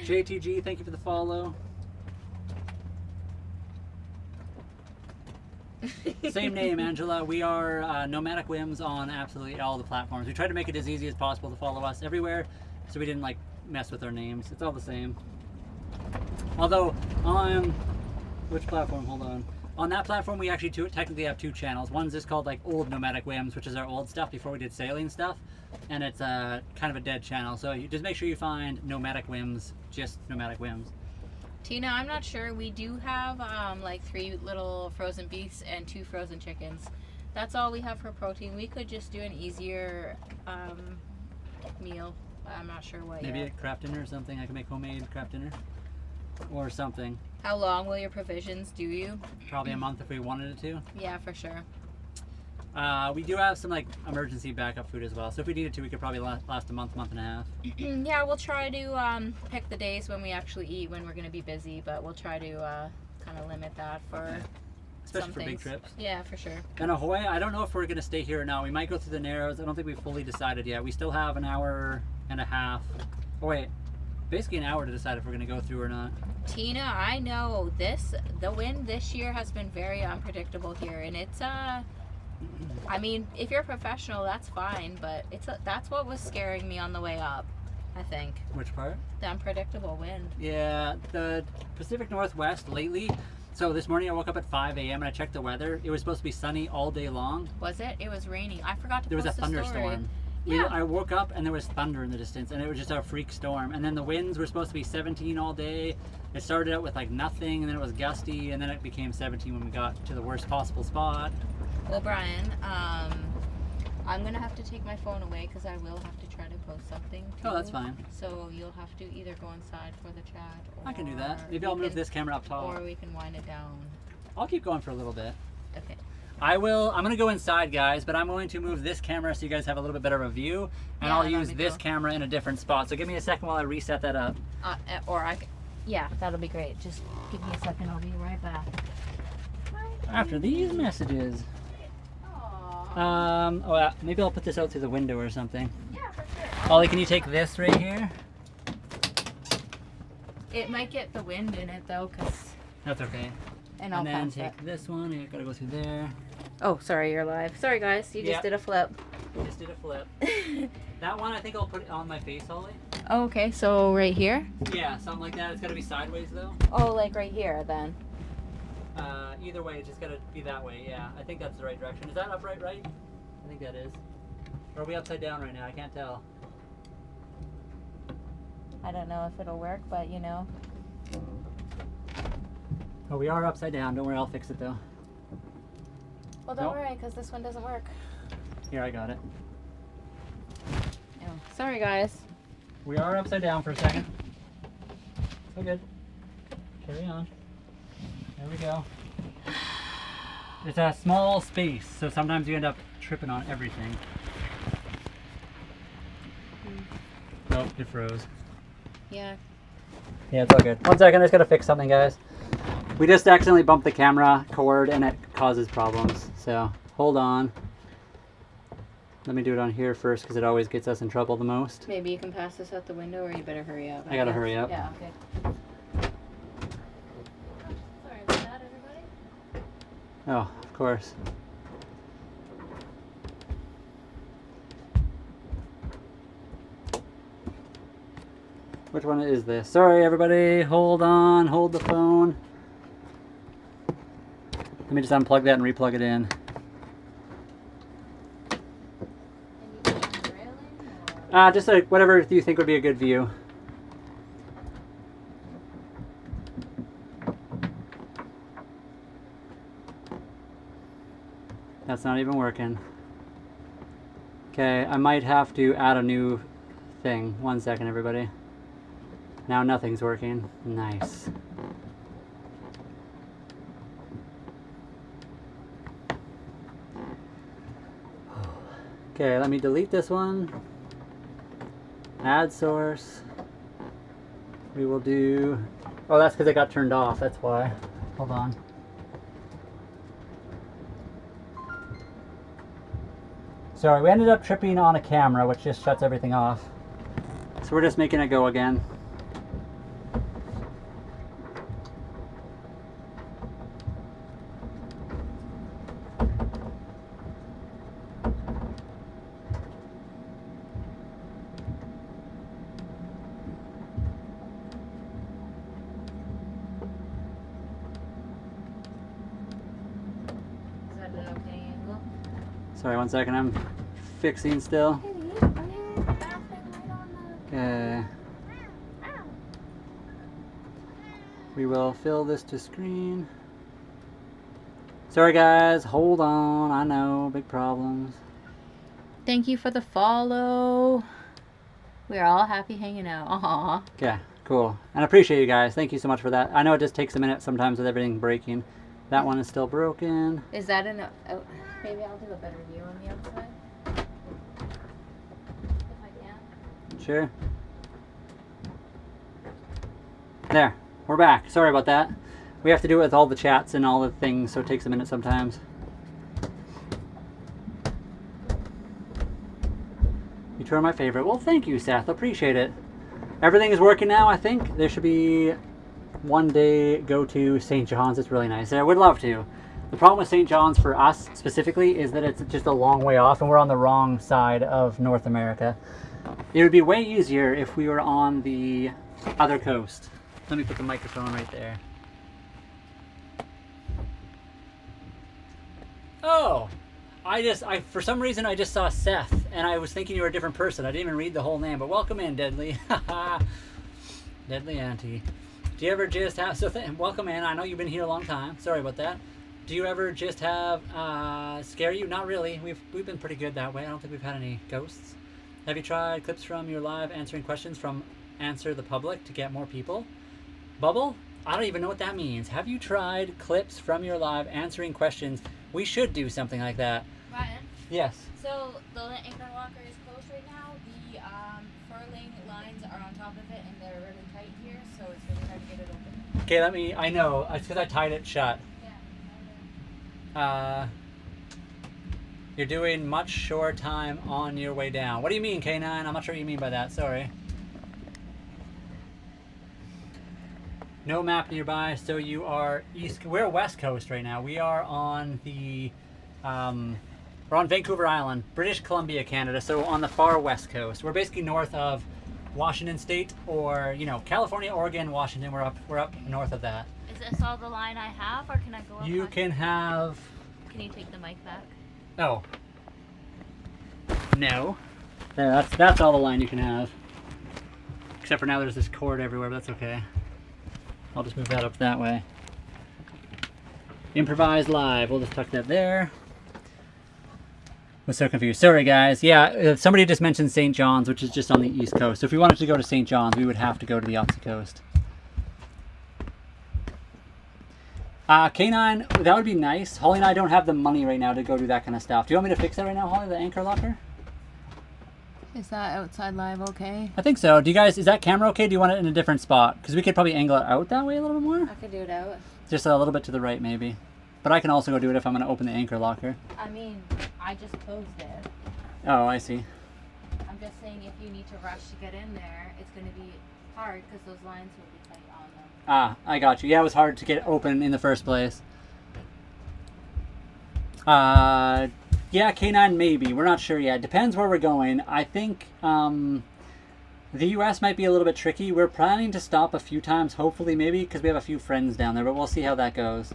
JTG, thank you for the follow. Same name, Angela. We are Nomadic Whims on absolutely all the platforms. We tried to make it as easy as possible to follow us everywhere, so we didn't like mess with our names. It's all the same. Although on which platform? Hold on. On that platform, we actually technically have 2 channels. One's just called like Old Nomadic Whims, which is our old stuff before we did sailing stuff, and it's kind of a dead channel. So you just make sure you find Nomadic Whims, just Nomadic Whims. Tina, I'm not sure. We do have like 3 little frozen beefs and 2 frozen chickens. That's all we have for protein. We could just do an easier meal. I'm not sure what Maybe yet. a craft dinner or something. I can make homemade craft dinner or something. How long will your provisions do you? Probably a month if we wanted it to. Yeah, for sure. We do have some like emergency backup food as well. So if we needed to, we could probably last a month and a half. Yeah, we'll try to pick the days when we actually eat, when we're going to be busy, but we'll try to kind of limit that for Especially some for things. big trips. Yeah, for sure. And Ahoy, I don't know if we're going to stay here or not. We might go through the Narrows. I don't think we've fully decided yet. We still have an hour and a half. Oh, wait. Basically an hour to decide if we're going to go through or not. Tina, I know the wind this year has been very unpredictable here, and it's I mean, if you're a professional, that's fine, but that's what was scaring me on the way up, I think. Which part? The unpredictable wind. Yeah, the Pacific Northwest lately. So this morning I woke up at 5 a.m. and I checked the weather. It was supposed to be sunny all day long. Was it? It was raining. I forgot to There was a post the story. thunderstorm. Yeah. I woke up and there was thunder in the distance, and it was just a freak storm. And then the winds were supposed to be 17 all day. It started out with like nothing, and then it was gusty, and then it became 17 when we got to the worst possible spot. Well, Brian, I'm gonna have to take my phone away because I will have to try to post something. Oh, that's too. fine. So you'll have to either go inside for the chat. Or I can do that. Maybe I'll move this camera up top. Or we can wind it down. I'll keep going for a little bit. Okay. I'm gonna go inside, guys, but I'm going to move this camera so you guys have a little bit better of a view, and Yeah, I'll that'd use be this cool. camera in a different spot. So give me a second while I reset that up. Yeah, that'll be great. Just give me a second. I'll be right back. After these messages. Aww. Maybe I'll put this out through the window or something. Yeah, for sure. Ollie, can you take this right here? It might get the wind in it though, cause. That's okay. And I'll And then pass take it. this one. I gotta go through there. Oh, sorry, you're live. Sorry, guys. You just Yeah. did a flip. Just did a flip. That one, I think I'll put it on my face, Ollie. Oh, okay. So right here. Yeah, something like that. It's gotta be sideways though. Oh, like right here then. Either way, it's just gotta be that way. Yeah, I think that's the right direction. Is that upright right? I think that is. Or are we upside down right now? I can't tell. I don't know if it'll work, but you know. Oh, we are upside down. Don't worry, I'll fix it though. Well, don't Nope. worry, because this one doesn't work. Here, I got it. Oh, sorry, guys. We are upside down for a second. So good. Carry on. There we go. It's a small space, so sometimes you end up tripping on everything. Nope, it froze. Yeah. Yeah, it's all good. One second, I just gotta fix something, guys. We just accidentally bumped the camera cord and it causes problems. So, hold on. Let me do it on here first because it always gets us in trouble the most. Maybe you can pass this out the window, or you better hurry up. I gotta hurry up. Yeah, okay. Sorry about that, everybody. Oh, of course. Which one is this? Sorry, everybody. Hold on. Hold the phone. Let me just unplug that and replug it in. Just like whatever you think would be a good view. That's not even working. Okay, I might have to add a new thing. One second, everybody. Now nothing's working. Nice. Okay, let me delete this one. Add source. We will do... Oh, that's because it got turned off. That's why. Hold on. Sorry, we ended up tripping on a camera, which just shuts everything off. So we're just making it go again. Is that an okay angle? Sorry, one second. I'm fixing still. Okay. We will fill this to screen. Sorry guys, hold on. I know, big problems. Thank you for the follow. We're all happy hanging out. Aww. Okay, cool. And I appreciate you guys. Thank you so much for that. I know it just takes a minute sometimes with everything breaking. That one is still broken. Is that an... Oh, Maybe I'll do a better view on the outside. If I can. Sure. There, we're back. Sorry about that. We have to do it with all the chats and all the things, so it takes a minute sometimes. You two are my favorite. Well, thank you, Seth. Appreciate it. Everything is working now, I think. There should be one day go to St. John's. It's really nice. I would love to. The problem with St. John's for us specifically is that it's just a long way off and we're on the wrong side of North America. It would be way easier if we were on the other coast. Let me put the microphone right there. Oh, I for some reason I just saw Seth and I was thinking you were a different person. I didn't even read the whole name, but welcome in, Deadly. Deadly Auntie. Do you ever just have, welcome in. I know you've been here a long time. Sorry about that. Do you ever just have scare you? Not really. We've been pretty good that way. I don't think we've had any ghosts. Have you tried clips from your live answering questions from Answer the Public to get more people? Bubble? I don't even know what that means. Have you tried clips from your live answering questions? We should do something like that. Ryan? Yes. So the anchor locker is closed right now. The furling lines are on top of it and they're really tight here, so it's really hard to get it open. Okay, I know. It's because I tied it shut. You're doing much short time on your way down. What do you mean, K9? I'm not sure what you mean by that. Sorry. No map nearby, so you are east. We're west coast right now. We are on the, we're on Vancouver Island, British Columbia, Canada. So on the far west coast. We're basically north of Washington State, or California, Oregon, Washington. We're up north of that. Is this all the line I have, or can I go up? You can have. Can you take the mic back? Oh. No. There, that's all the line you can have. Except for now there's this cord everywhere, but that's okay. I'll just move that up that way. Improvise live. We'll just tuck that there. Was so confused. Sorry, guys. Yeah, somebody just mentioned St. John's, which is just on the east coast. So if we wanted to go to St. John's, we would have to go to the opposite coast. K9, that would be nice. Holly and I don't have the money right now to go do that kind of stuff. Do you want me to fix that right now, Holly, the anchor locker? Is that outside live okay? I think so. Do you guys, is that camera okay? Do you want it in a different spot? Because we could probably angle it out that way a little bit more. I could do it out. Just a little bit to the right, maybe. But I can also go do it if I'm going to open the anchor locker. I mean, I just closed it. Oh, I see. I'm just saying if you need to rush to get in there, it's going to be hard because those lines will be tight on them. Ah, I got you. Yeah, it was hard to get open in the first place. Yeah, K9 maybe. We're not sure yet. Depends where we're going. I think the US might be a little bit tricky. We're planning to stop a few times, hopefully, maybe, because we have a few friends down there, but we'll see how that goes.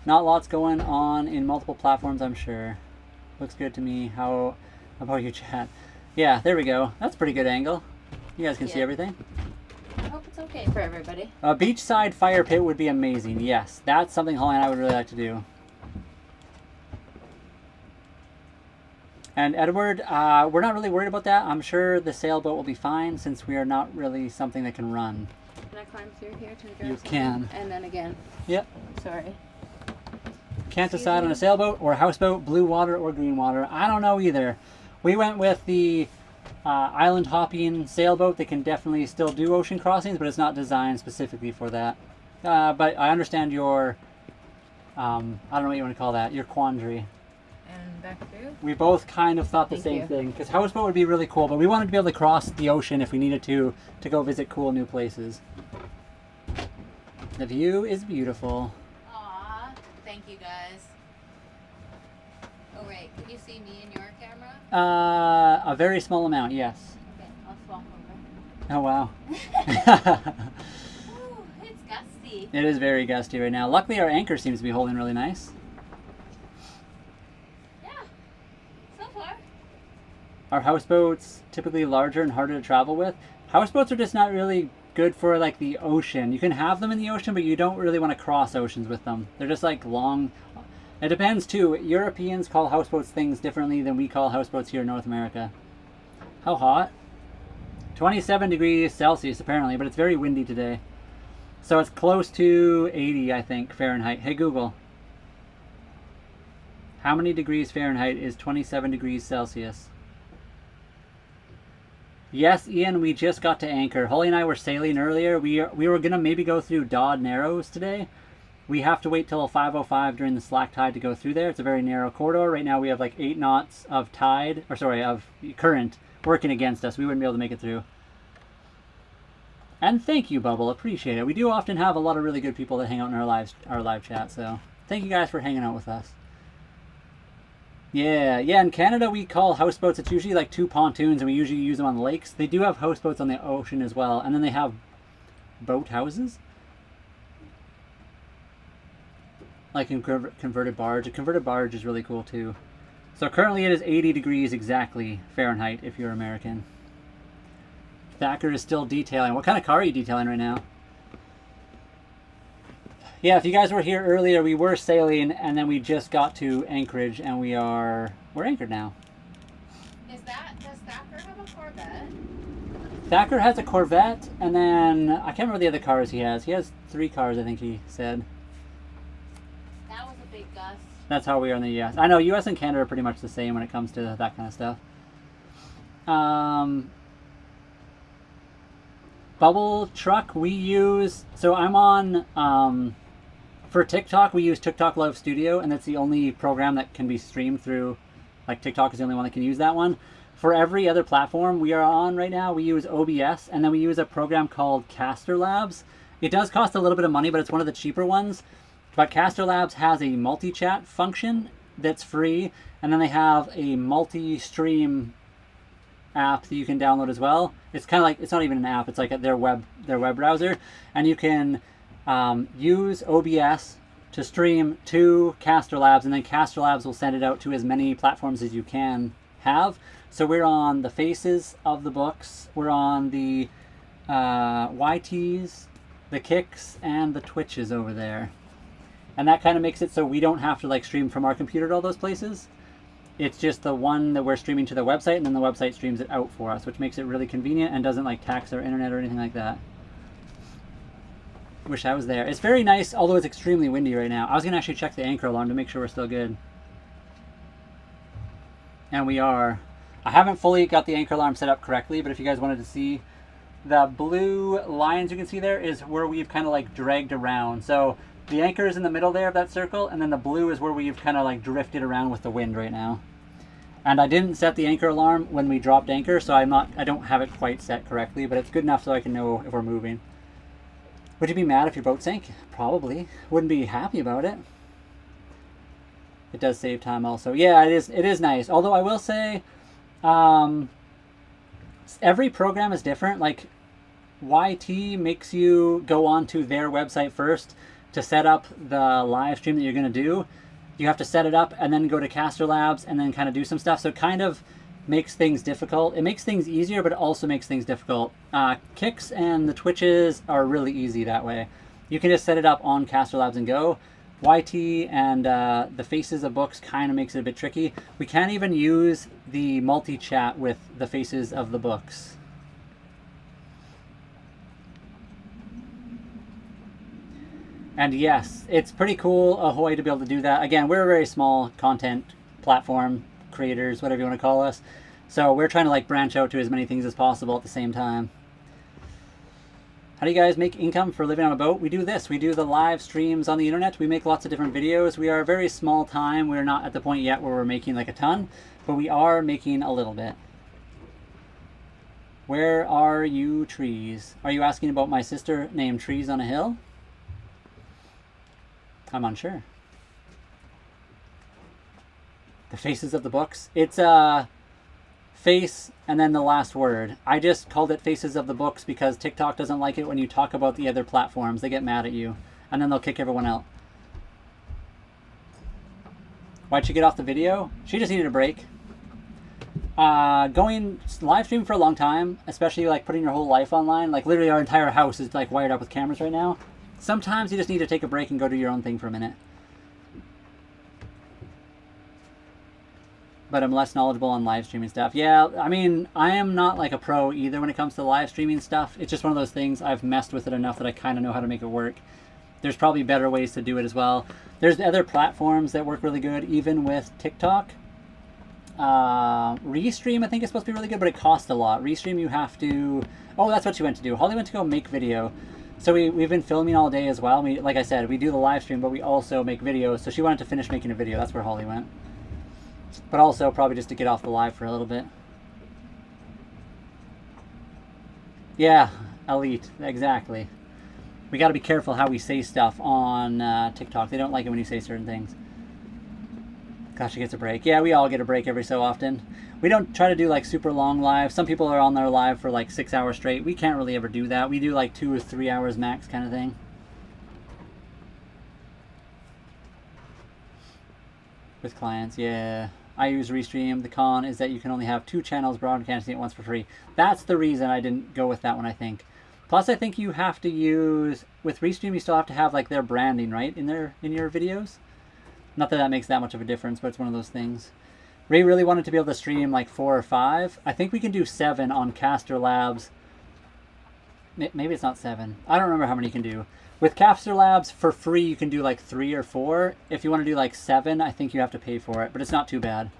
Not lots going on in multiple platforms, I'm sure. Looks good to me. How about you, chat? Yeah, there we go. That's a pretty good angle. You guys can see everything. I hope it's okay for everybody. A beachside fire pit would be amazing. Yes, that's something Holly and I would really like to do. And Edward, we're not really worried about that. I'm sure the sailboat will be fine since we are not really something that can run. Can I climb through here to grab You something? can. And then again. Yep. Sorry. Can't decide on a sailboat or a houseboat, blue water or green water. I don't know either. We went with the island hopping sailboat that can definitely still do ocean crossings, but it's not designed specifically for that. But I understand your, I don't know what you want to call that, your quandary. And back through? We both kind of thought the Thank same you. thing, because houseboat would be really cool, but we wanted to be able to cross the ocean if we needed to go visit cool new places. The view is beautiful. Aw, thank you guys. Oh wait, can you see me in your camera? A very small amount, yes. Okay, I'll swap over. Oh wow. Ooh, it's gusty. It is very gusty right now. Luckily our anchor seems to be holding really nice. Yeah, so far. Are houseboats typically larger and harder to travel with? Houseboats are just not really good for like the ocean. You can have them in the ocean, but you don't really want to cross oceans with them. They're just like long. It depends too. Europeans call houseboats things differently than we call houseboats here in North America. How hot? 27 degrees Celsius apparently, but it's very windy today. So it's close to 80, I think, Fahrenheit. Hey Google. How many degrees Fahrenheit is 27 degrees Celsius? Yes, Ian, we just got to anchor. Holly and I were sailing earlier. We were going to maybe go through Dodd Narrows today. We have to wait till 5:05 during the slack tide to go through there. It's a very narrow corridor. Right now we have like 8 knots of tide, or sorry, of current working against us. We wouldn't be able to make it through. And thank you, Bubble. Appreciate it. We do often have a lot of really good people that hang out in our live chat, so thank you guys for hanging out with us. Yeah, in Canada we call houseboats, it's usually like 2 pontoons, and we usually use them on the lakes. They do have houseboats on the ocean as well, and then they have boat houses. Like in converted barge. A converted barge is really cool too. So currently it is 80 degrees exactly Fahrenheit if you're American. Thacker is still detailing. What kind of car are you detailing right now? Yeah, if you guys were here earlier, we were sailing and then we just got to Anchorage and we're anchored now. Does Thacker have a Corvette? Thacker has a Corvette, and then I can't remember the other cars he has. He has 3 cars, I think he said. That was a big gust. That's how we are in the US. I know US and Canada are pretty much the same when it comes to that kind of stuff. Bubble truck we use, so I'm on for TikTok we use TikTok Live Studio, and that's the only program that can be streamed through, like TikTok is the only one that can use that one. For every other platform we are on right now, we use OBS, and then we use a program called Caster Labs. It does cost a little bit of money, but it's one of the cheaper ones. But Caster Labs has a multi-chat function that's free, and then they have a multi-stream app that you can download as well. It's kind of like, it's not even an app, it's like their web browser, and you can use OBS to stream to Caster Labs, and then Caster Labs will send it out to as many platforms as you can have. So we're on the faces of the books, we're on the YTs, the kicks, and the twitches over there. And that kind of makes it so we don't have to like stream from our computer to all those places. It's just the one that we're streaming to the website, and then the website streams it out for us, which makes it really convenient and doesn't like tax our internet or anything like that. Wish I was there. It's very nice, although it's extremely windy right now. I was going to actually check the anchor alarm to make sure we're still good. And we are. I haven't fully got the anchor alarm set up correctly, but if you guys wanted to see, the blue lines you can see there is where we've kind of like dragged around. So the anchor is in the middle there of that circle, and then the blue is where we've kind of like drifted around with the wind right now. And I didn't set the anchor alarm when we dropped anchor, so I don't have it quite set correctly, but it's good enough so I can know if we're moving. Would you be mad if your boat sank? Probably. Wouldn't be happy about it. It does save time also. Yeah, it is nice. Although I will say, every program is different. Like YT makes you go onto their website first to set up the live stream that you're going to do. You have to set it up and then go to Caster Labs and then kind of do some stuff. So it kind of makes things difficult. It makes things easier, but it also makes things difficult. Kicks and the twitches are really easy that way. You can just set it up on Caster Labs and go. YT and the faces of books kind of makes it a bit tricky. We can't even use the multi-chat with the faces of the books. And yes, it's pretty cool, Ahoy, to be able to do that. Again, we're a very small content platform, creators, whatever you want to call us. So we're trying to like branch out to as many things as possible at the same time. How do you guys make income for living on a boat? We do this. We do the live streams on the internet. We make lots of different videos. We are a very small time. We're not at the point yet where we're making like a ton, but we are making a little bit. Where are you, Trees? Are you asking about my sister named Trees on a Hill? I'm unsure. The faces of the books. It's face and then the last word. I just called it faces of the books because TikTok doesn't like it when you talk about the other platforms. They get mad at you and then they'll kick everyone out. Why'd she get off the video? She just needed a break. Going live stream for a long time, especially like putting your whole life online. Like literally our entire house is like wired up with cameras right now. Sometimes you just need to take a break and go do your own thing for a minute. But I'm less knowledgeable on live streaming stuff. Yeah, I mean, I am not like a pro either when it comes to live streaming stuff. It's just one of those things. I've messed with it enough that I kind of know how to make it work. there's probably better ways to do it as well. There's other platforms that work really good, even with TikTok. Restream, I think, is supposed to be really good, but it costs a lot. Restream, you have to... Oh, that's what you went to do. Holly went to go make video. So we've been filming all day as well. Like I said, we do the live stream, but we also make videos. So she wanted to finish making a video. That's where Holly went. But also probably just to get off the live for a little bit. Yeah, elite. Exactly. We got to be careful how we say stuff on TikTok. They don't like it when you say certain things. Gosh, she gets a break. Yeah, we all get a break every so often. We don't try to do like super long lives. Some people are on their live for like 6 hours straight. We can't really ever do that. We do like 2 or 3 hours max kind of thing. With clients, yeah. I use Restream. The con is that you can only have 2 channels broadcasting at once for free. That's the reason I didn't go with that one, I think. Plus, I think you have to use... With Restream, you still have to have like their branding, right? In your videos? Not that that makes that much of a difference, but it's one of those things. Ray really wanted to be able to stream like 4 or 5. I think we can do 7 on Caster Labs. Maybe it's not 7. I don't remember how many you can do. With Caster Labs, for free, you can do like 3 or 4. If you want to do like 7, I think you have to pay for it, but it's not too bad.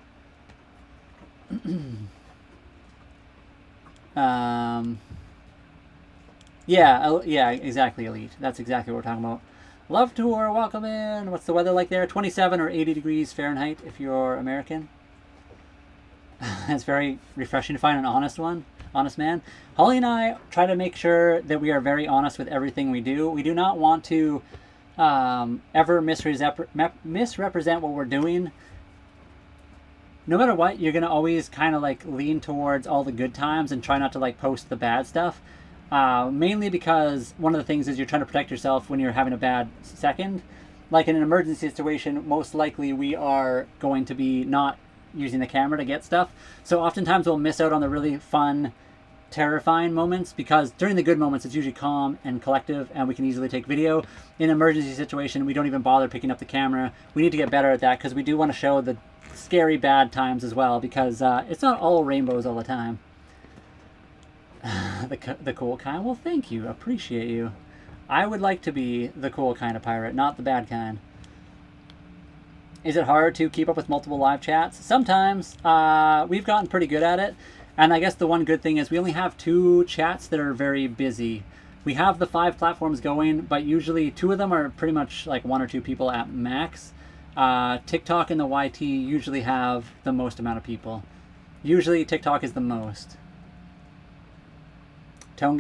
Yeah, exactly, Elite. That's exactly what we're talking about. Love tour, welcome in. What's the weather like there? 27 or 80 degrees Fahrenheit if you're American. It's very refreshing to find an honest man. Holly and I try to make sure that we are very honest with everything we do. We do not want to ever misrepresent what we're doing. No matter what, you're going to always kind of like lean towards all the good times and try not to like post the bad stuff. Mainly because one of the things is you're trying to protect yourself when you're having a bad second. Like in an emergency situation, most likely we are going to be not using the camera to get stuff. So oftentimes we'll miss out on the really fun, terrifying moments because during the good moments it's usually calm and collective and we can easily take video. In an emergency situation, we don't even bother picking up the camera. We need to get better at that because we do want to show the scary bad times as well because it's not all rainbows all the time. The cool kind? Well, thank you. Appreciate you. I would like to be the cool kind of pirate, not the bad kind. Is it hard to keep up with multiple live chats? Sometimes. We've gotten pretty good at it. And I guess the one good thing is we only have 2 chats that are very busy. We have the 5 platforms going, but usually 2 of them are pretty much like 1 or 2 people at max. TikTok and the YT usually have the most amount of people. Usually TikTok is the most. Tone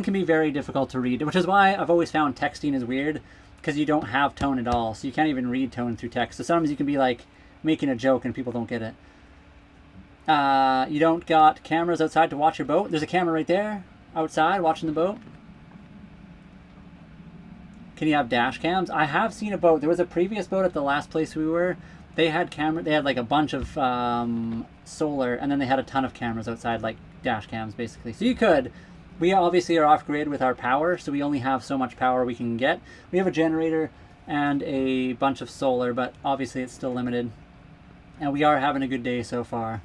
can be very difficult to read, which is why I've always found texting is weird, because you don't have tone at all, so you can't even read tone through text. So sometimes you can be like making a joke and people don't get it. You don't got cameras outside to watch your boat? There's a camera right there, outside, watching the boat. Can you have dash cams? I have seen a boat. There was a previous boat at the last place we were. They had camera. They had like a bunch of solar, and then they had a ton of cameras outside, like dash cams, basically. So you could. We obviously are off grid with our power, so we only have so much power we can get. We have a generator and a bunch of solar, but obviously it's still limited. And we are having a good day so far.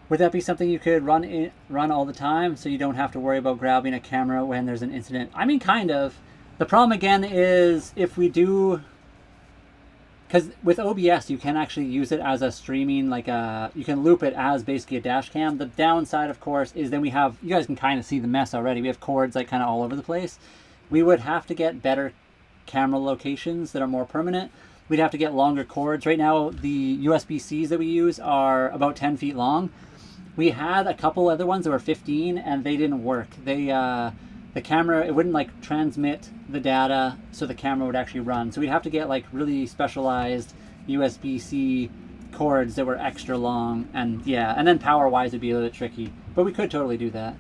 Would that be something you could run all the time, so you don't have to worry about grabbing a camera when there's an incident? I mean, kind of. The problem again is if we do, because with OBS you can actually use it as a streaming, like you can loop it as basically a dash cam. The downside, of course, is then we have, you guys can kind of see the mess already. We have cords like kind of all over the place. We would have to get better camera locations that are more permanent. We'd have to get longer cords. Right now the USB-Cs that we use are about 10 feet long. We had a couple other ones that were 15 and they didn't work. The camera, it wouldn't like transmit the data so the camera would actually run. So we'd have to get like really specialized USB-C cords that were extra long, and yeah, and then power-wise it'd be a little bit tricky. But we could totally do that.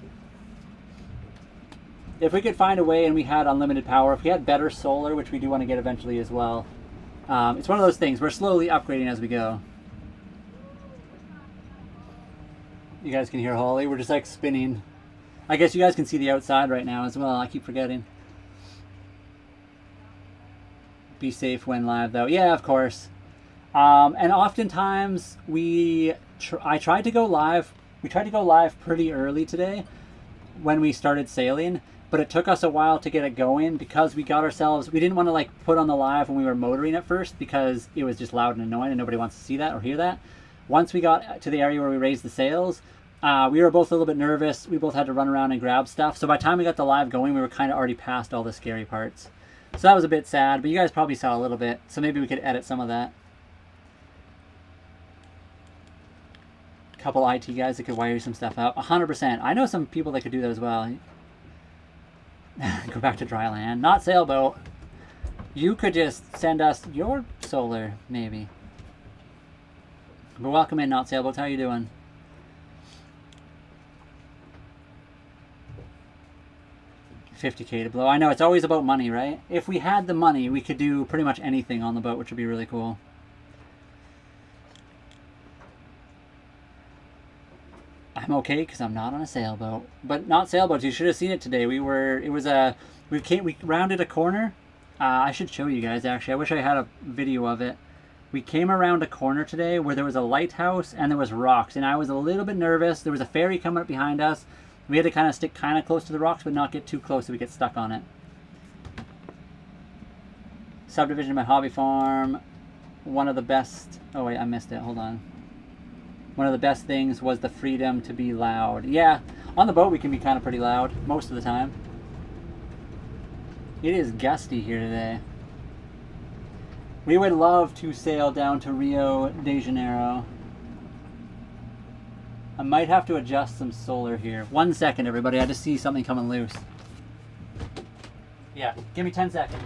If we could find a way and we had unlimited power, if we had better solar, which we do want to get eventually as well. It's one of those things, we're slowly upgrading as we go. You guys can hear Holly, we're just like spinning. I guess you guys can see the outside right now as well. I keep forgetting. Be safe when live though. Yeah, of course. And oftentimes I tried to go live. We tried to go live pretty early today when we started sailing. but it took us a while to get it going because we didn't want to like put on the live when we were motoring at first because it was just loud and annoying and nobody wants to see that or hear that. Once we got to the area where we raised the sails, we were both a little bit nervous. We both had to run around and grab stuff. So by the time we got the live going, we were kind of already past all the scary parts. So that was a bit sad, but you guys probably saw a little bit. So maybe we could edit some of that. A couple IT guys that could wire some stuff out. 100%. I know some people that could do that as well. Go back to dry land. Not sailboat. You could just send us your solar, maybe. But welcome in, Not Sailboats. How you doing? $50K to blow. I know, it's always about money, right? If we had the money, we could do pretty much anything on the boat, which would be really cool. I'm okay because I'm not on a sailboat. But Not Sailboats, you should have seen it today. We rounded a corner. I should show you guys, actually. I wish I had a video of it. We came around a corner today where there was a lighthouse and there was rocks. And I was a little bit nervous. There was a ferry coming up behind us. We had to kind of stick kind of close to the rocks, but not get too close so we get stuck on it. Subdivision of my hobby farm. One of the best... Oh, wait, I missed it. Hold on. One of the best things was the freedom to be loud. Yeah, on the boat we can be kind of pretty loud most of the time. It is gusty here today. We would love to sail down to Rio de Janeiro. I might have to adjust some solar here. 1 second, everybody. I just see something coming loose. Yeah, give me 10 seconds.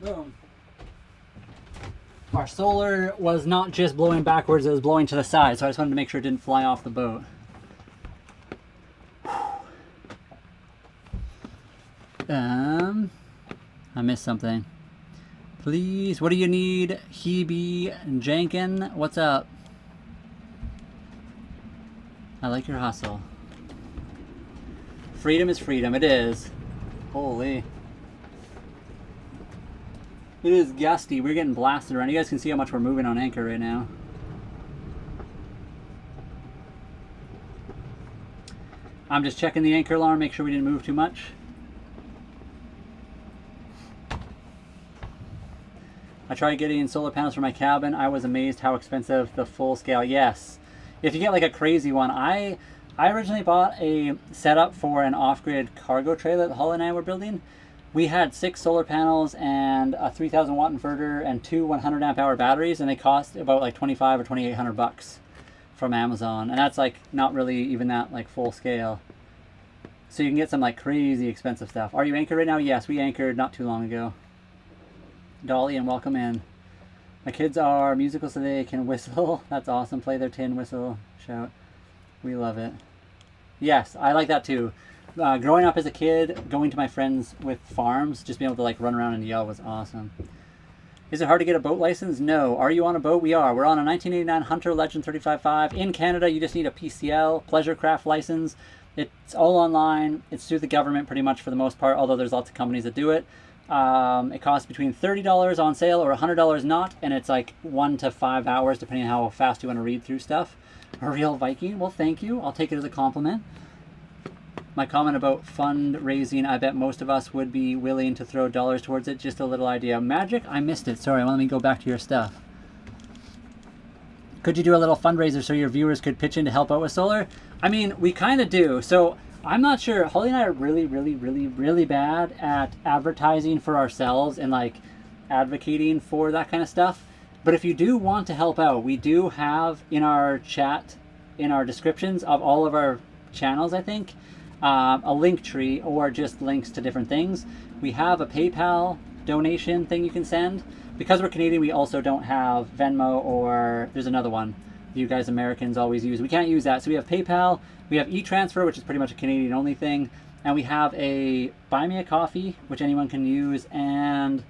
Boom. Our solar was not just blowing backwards, it was blowing to the side, so I just wanted to make sure it didn't fly off the boat. I missed something. Please, what do you need? Hebe Jankin, what's up? I like your hustle. Freedom is freedom, it is. Holy. It is gusty. We're getting blasted around. You guys can see how much we're moving on anchor right now. I'm just checking the anchor alarm, make sure we didn't move too much. I tried getting in solar panels for my cabin. I was amazed how expensive the full scale. Yes. If you get like a crazy one, I originally bought a setup for an off-grid cargo trailer that Holly and I were building. We had 6 solar panels and a 3,000 watt inverter and 2 100 amp hour batteries, and they cost about like 2,500 or 2,800 bucks from Amazon, and that's like not really even that like full scale. So you can get some like crazy expensive stuff. Are you anchored right now? Yes, we anchored not too long ago. Dolly, and welcome in. My kids are musical, so they can whistle. That's awesome. Play their tin whistle, shout. We love it. Yes, I like that too. Growing up as a kid, going to my friends with farms, just being able to like run around and yell was awesome. Is it hard to get a boat license? No. Are you on a boat? We are. We're on a 1989 Hunter Legend 35.5. In Canada, you just need a PCL, Pleasure Craft license. It's all online. It's through the government pretty much for the most part, although there's lots of companies that do it. It costs between $30 on sale or $100 not, and it's like 1 to 5 hours depending on how fast you want to read through stuff. A real Viking? Well, thank you. I'll take it as a compliment. My comment about fundraising, I bet most of us would be willing to throw dollars towards it. Just a little idea. Magic? I missed it. Sorry, let me go back to your stuff. Could you do a little fundraiser so your viewers could pitch in to help out with solar? I mean, we kind of do. So I'm not sure. Holly and I are really bad at advertising for ourselves and like advocating for that kind of stuff. But if you do want to help out, we do have in our chat, in our descriptions of all of our channels, I think, a link tree or just links to different things. We have a PayPal donation thing you can send. Because we're Canadian, we also don't have Venmo or there's another one. you guys Americans always use. We can't use that. So we have PayPal, we have e-transfer, which is pretty much a Canadian only thing, and we have a Buy Me a Coffee, which anyone can use, and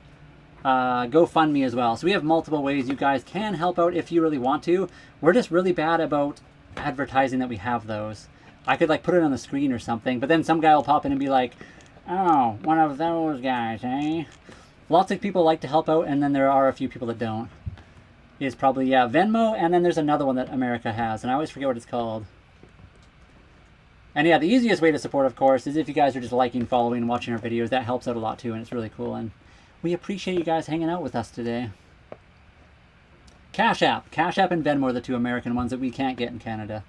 GoFundMe as well. So we have multiple ways you guys can help out if you really want to. We're just really bad about advertising that we have those. I could like put it on the screen or something, but then some guy will pop in and be like, oh, one of those guys, eh? Lots of people like to help out, and then there are a few people that don't. Is probably, yeah, Venmo, and then there's another one that America has, and I always forget what it's called. And yeah, the easiest way to support, of course, is if you guys are just liking, following, and watching our videos. That helps out a lot too, and it's really cool, and we appreciate you guys hanging out with us today. Cash App and Venmo are the two American ones that we can't get in Canada.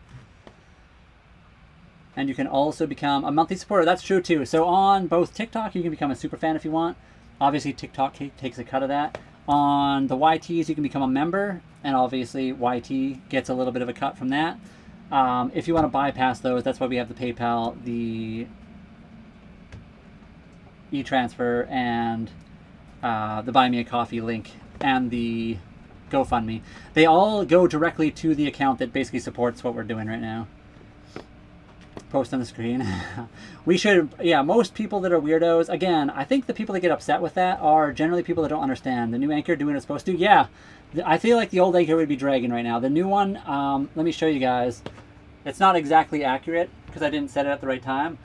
And you can also become a monthly supporter. That's true too. So on both TikTok, you can become a super fan if you want. Obviously, TikTok takes a cut of that. On the YTs, you can become a member, and obviously YT gets a little bit of a cut from that. If you want to bypass those, that's why we have the PayPal, the e-transfer, and the Buy Me a Coffee link, and the GoFundMe. They all go directly to the account that basically supports what we're doing right now. Post on the screen. We should, yeah, most people that are weirdos, again, I think the people that get upset with that are generally people that don't understand. The new anchor doing what it's supposed to, yeah. I feel like the old anchor would be dragging right now. The new one, let me show you guys. It's not exactly accurate because I didn't set it at the right time.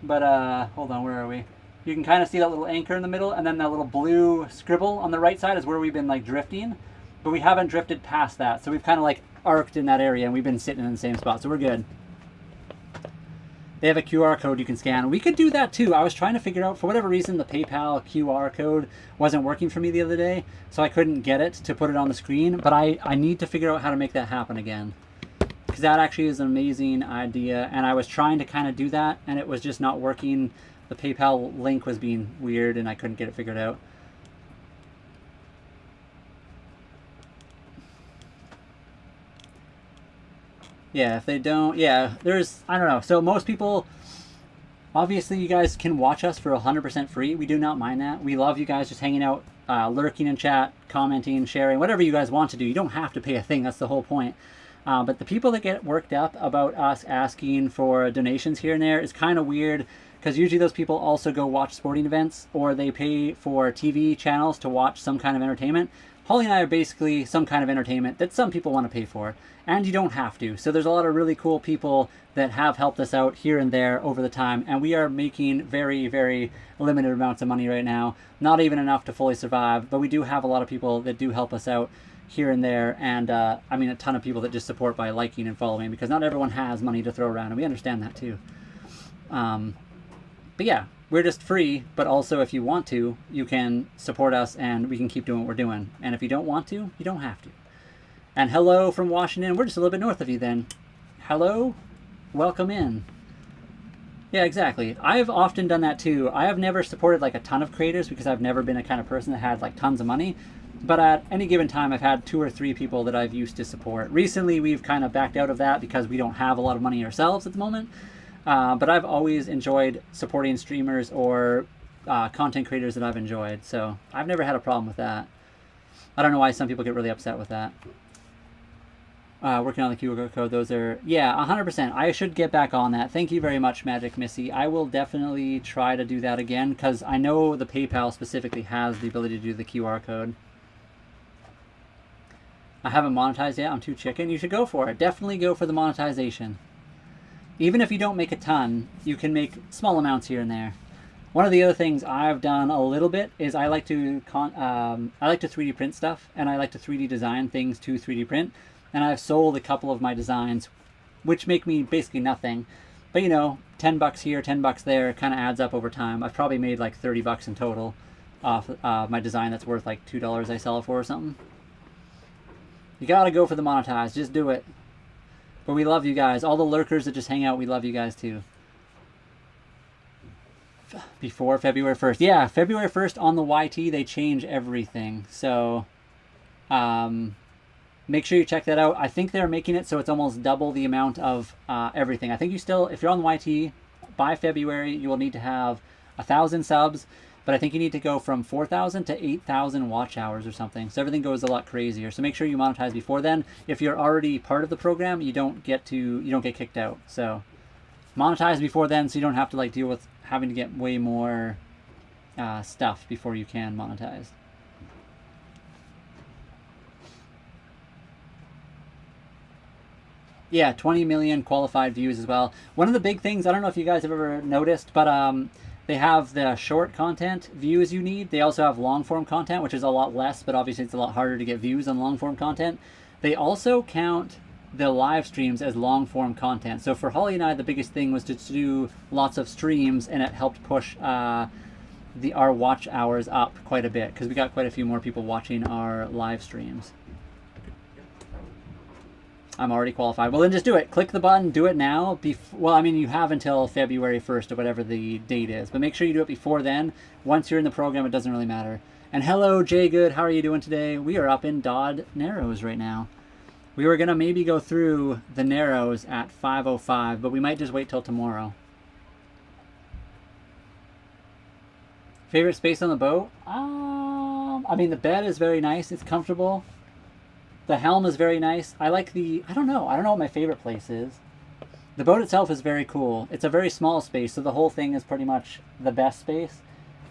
But, hold on, where are we? You can kind of see that little anchor in the middle, and then that little blue scribble on the right side is where we've been like drifting. But we haven't drifted past that. So we've kind of like arced in that area, and we've been sitting in the same spot. So we're good. They have a QR code you can scan. We could do that too. I was trying to figure out, for whatever reason, the PayPal QR code wasn't working for me the other day, so I couldn't get it to put it on the screen, but I need to figure out how to make that happen again. Because that actually is an amazing idea, and I was trying to kind of do that, and it was just not working. The PayPal link was being weird, and I couldn't get it figured out. Yeah, if they don't, yeah, there's, I don't know. So most people, obviously you guys can watch us for 100% free. We do not mind that. We love you guys just hanging out, lurking in chat, commenting, sharing, whatever you guys want to do. You don't have to pay a thing. That's the whole point. But the people that get worked up about us asking for donations here and there is kind of weird, because usually those people also go watch sporting events, or they pay for TV channels to watch some kind of entertainment. Holly and I are basically some kind of entertainment that some people want to pay for, and you don't have to. So there's a lot of really cool people that have helped us out here and there over the time, and we are making very, very limited amounts of money right now. Not even enough to fully survive, but we do have a lot of people that do help us out here and there, and I mean a ton of people that just support by liking and following, because not everyone has money to throw around, and we understand that too. But yeah, we're just free, but also if you want to, you can support us and we can keep doing what we're doing. And if you don't want to, you don't have to. And hello from Washington. We're just a little bit north of you then. Hello, welcome in. Yeah, exactly. I've often done that too. I have never supported like a ton of creators because I've never been a kind of person that had like tons of money. But at any given time, I've had 2 or 3 people that I've used to support. Recently, we've kind of backed out of that because we don't have a lot of money ourselves at the moment. But I've always enjoyed supporting streamers or content creators that I've enjoyed. So I've never had a problem with that. I don't know why some people get really upset with that. Working on the QR code, those are, yeah, 100%. I should get back on that. Thank you very much, Magic Missy. I will definitely try to do that again, because I know the PayPal specifically has the ability to do the QR code. I haven't monetized yet. I'm too chicken. You should go for it. Definitely go for the monetization. Even if you don't make a ton, you can make small amounts here and there. One of the other things I've done a little bit is I like to 3D print stuff, and I like to 3D design things to 3D print. And I've sold a couple of my designs, which make me basically nothing. But you know, $10 here, $10 there, kind of adds up over time. I've probably made like $30 in total off my design that's worth like $2 I sell it for or something. You gotta go for the monetize. Just do it. But we love you guys. All the lurkers that just hang out, we love you guys too. Before February 1st. Yeah, February 1st on the YT, they change everything. So, make sure you check that out. I think they're making it so it's almost double the amount of everything. I think you still, if you're on the YT, by February, you will need to have 1,000 subs, but I think you need to go from 4,000 to 8,000 watch hours or something. So everything goes a lot crazier. So make sure you monetize before then. If you're already part of the program, you don't get kicked out. So monetize before then, so you don't have to like deal with having to get way more stuff before you can monetize. Yeah, 20 million qualified views as well. One of the big things, I don't know if you guys have ever noticed, but they have the short content views you need. They also have long form content, which is a lot less, but obviously it's a lot harder to get views on long form content. They also count the live streams as long form content. So for Holly and I, the biggest thing was to do lots of streams, and it helped push our watch hours up quite a bit because we got quite a few more people watching our live streams. I'm already qualified. Well, then just do it. Click the button. Do it now. Well, I mean, you have until February 1st or whatever the date is. But make sure you do it before then. Once you're in the program, it doesn't really matter. And hello, Jay Good. How are you doing today? We are up in Dodd Narrows right now. We were going to maybe go through the Narrows at 5:05, but we might just wait till tomorrow. Favorite space on the boat? I mean, the bed is very nice. It's comfortable. The helm is very nice. I like I don't know what my favorite place is. The boat itself is very cool. It's a very small space, so the whole thing is pretty much the best space.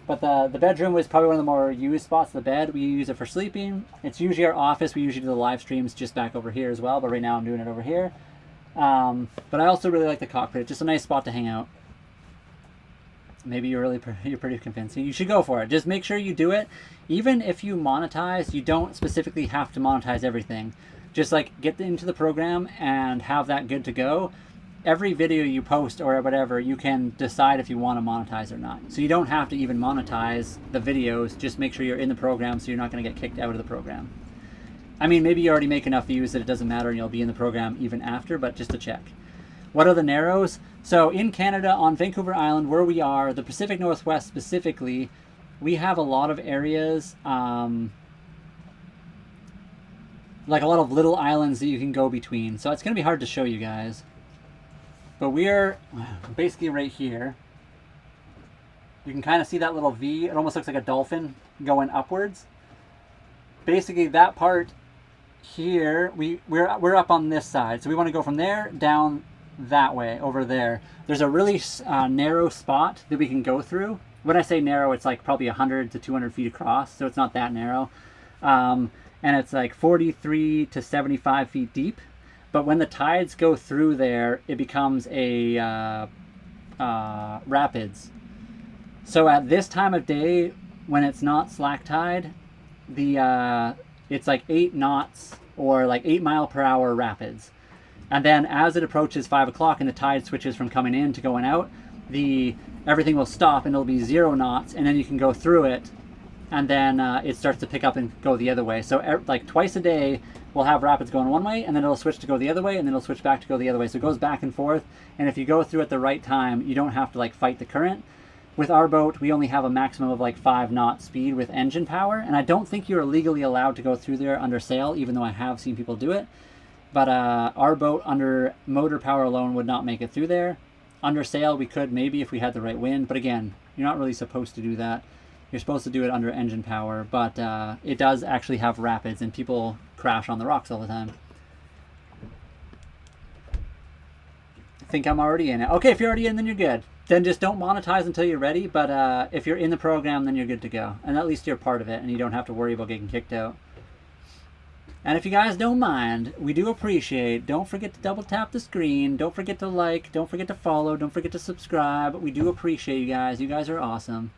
But the bedroom was probably one of the more used spots. The bed, we use it for sleeping. It's usually our office. We usually do the live streams just back over here as well, but right now I'm doing it over here. But I also really like the cockpit. It's just a nice spot to hang out. Maybe you're pretty convincing. You should go for it. Just make sure you do it. Even if you monetize, you don't specifically have to monetize everything. Just like get into the program and have that good to go. Every video you post or whatever, you can decide if you want to monetize or not. So you don't have to even monetize the videos. Just make sure you're in the program so you're not going to get kicked out of the program. I mean, maybe you already make enough views that it doesn't matter and you'll be in the program even after, but just to check. What are the Narrows? So in Canada, on Vancouver Island, where we are, the Pacific Northwest specifically, we have a lot of areas, like a lot of little islands that you can go between. So it's going to be hard to show you guys. But we're basically right here. You can kind of see that little V. It almost looks like a dolphin going upwards. Basically, that part here, we're up on this side. So we want to go from there down that way over there. There's a really narrow spot that we can go through. When I say narrow, it's like probably 100 to 200 feet across, so it's not that narrow. And it's like 43 to 75 feet deep. But when the tides go through there, it becomes a rapids. So at this time of day, when it's not slack tide, it's like 8 knots or like 8 mile per hour rapids. And then as it approaches 5 o'clock and the tide switches from coming in to going out, everything will stop and it'll be 0 knots, and then you can go through it, and then it starts to pick up and go the other way. So like twice a day, we'll have rapids going one way, and then it'll switch to go the other way, and then it'll switch back to go the other way. So it goes back and forth, and if you go through at the right time, you don't have to like fight the current. With our boat, we only have a maximum of like 5 knot speed with engine power, and I don't think you're legally allowed to go through there under sail, even though I have seen people do it. But our boat under motor power alone would not make it through there. Under sail, we could maybe if we had the right wind. But again, you're not really supposed to do that. You're supposed to do it under engine power. But it does actually have rapids, and people crash on the rocks all the time. I think I'm already in it. Okay, if you're already in, then you're good. Then just don't monetize until you're ready. But if you're in the program, then you're good to go. And at least you're part of it, and you don't have to worry about getting kicked out. And if you guys don't mind, we do appreciate, don't forget to double tap the screen, don't forget to like, don't forget to follow, don't forget to subscribe. We do appreciate you guys. You guys are awesome.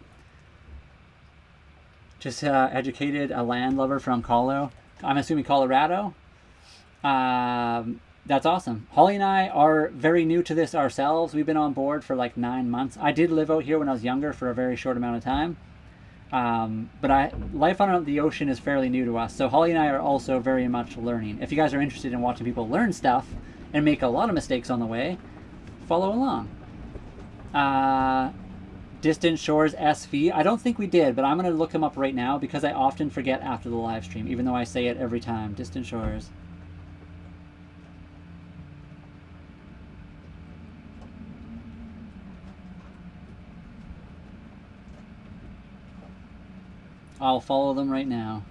Just educated a landlubber from I'm assuming Colorado. That's awesome. Holly and I are very new to this ourselves. We've been on board for like 9 months. I did live out here when I was younger for a very short amount of time. But life on the ocean is fairly new to us, so Holly and I are also very much learning. If you guys are interested in watching people learn stuff and make a lot of mistakes on the way, follow along. Distant Shores SV, I don't think we did, but I'm going to look him up right now because I often forget after the live stream, even though I say it every time. Distant Shores. I'll follow them right now.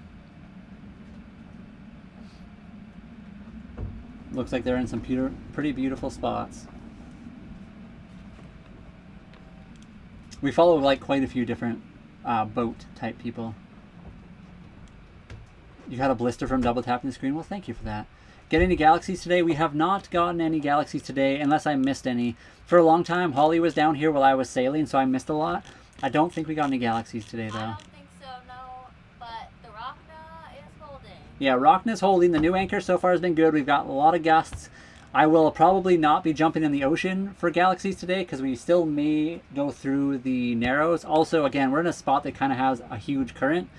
Looks like they're in some pretty beautiful spots. We follow like quite a few different boat type people. You got a blister from double tapping the screen? Well, thank you for that. Get any galaxies today? We have not gotten any galaxies today, unless I missed any. For a long time, Holly was down here while I was sailing, so I missed a lot. I don't think we got any galaxies today, though. I don't think so, no. But the Rockna is holding. Yeah, Rockna's holding. The new anchor so far has been good. We've got a lot of gusts. I will probably not be jumping in the ocean for galaxies today because we still may go through the Narrows. Also, again, we're in a spot that kind of has a huge current,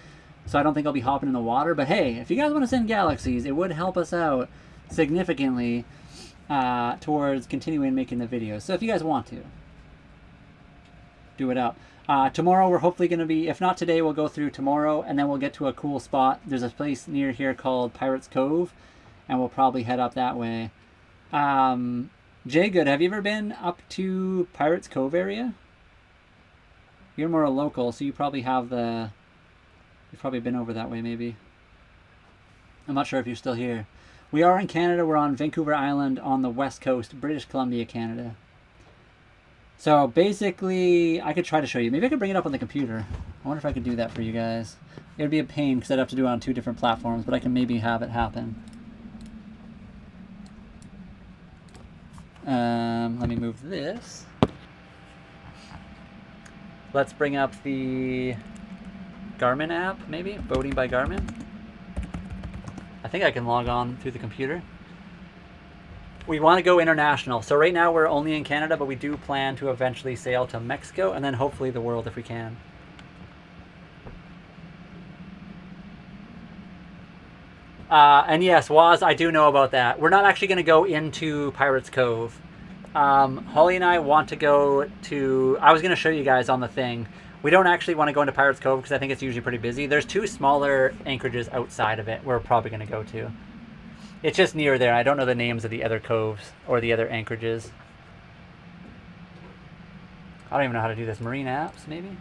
so I don't think I'll be hopping in the water. But hey, if you guys want to send galaxies, it would help us out significantly towards continuing making the videos. So if you guys want to, do it up. Tomorrow we're hopefully going to be, if not today, we'll go through tomorrow, and then we'll get to a cool spot. There's a place near here called Pirates Cove, and we'll probably head up that way. Jay Good, have you ever been up to Pirates Cove area? You're more a local, so you probably have you've probably been over that way maybe. I'm not sure if you're still here. We are in Canada. We're on Vancouver Island on the west coast, British Columbia, Canada. So basically, I could try to show you. Maybe I could bring it up on the computer. I wonder if I could do that for you guys. It would be a pain because I'd have to do it on 2 different platforms, but I can maybe have it happen. Let me move this. Let's bring up the Garmin app, maybe? Boating by Garmin. I think I can log on through the computer. We want to go international. So right now we're only in Canada, but we do plan to eventually sail to Mexico and then hopefully the world if we can. And yes, Waz, I do know about that. We're not actually going to go into Pirates Cove. Holly and I want to go to... I was going to show you guys on the thing. We don't actually want to go into Pirates Cove because I think it's usually pretty busy. There's 2 smaller anchorages outside of it we're probably going to go to. It's just near there. I don't know the names of the other coves or the other anchorages. I don't even know how to do this. Marine apps, maybe?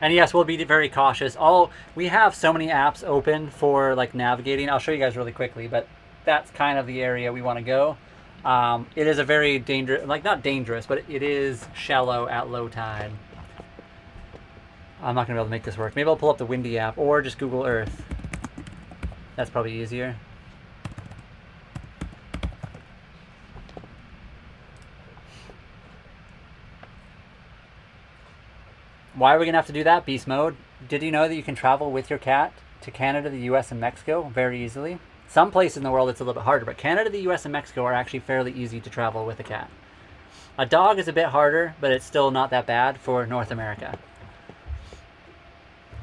And yes, we'll be very cautious. We have so many apps open for like navigating. I'll show you guys really quickly, but that's kind of the area we want to go. It is a very dangerous, like not dangerous, but it is shallow at low tide. I'm not going to be able to make this work. Maybe I'll pull up the Windy app or just Google Earth. That's probably easier. Why are we going to have to do that, Beast Mode? Did you know that you can travel with your cat to Canada, the US, and Mexico very easily? Some places in the world it's a little bit harder, but Canada, the US, and Mexico are actually fairly easy to travel with a cat. A dog is a bit harder, but it's still not that bad for North America.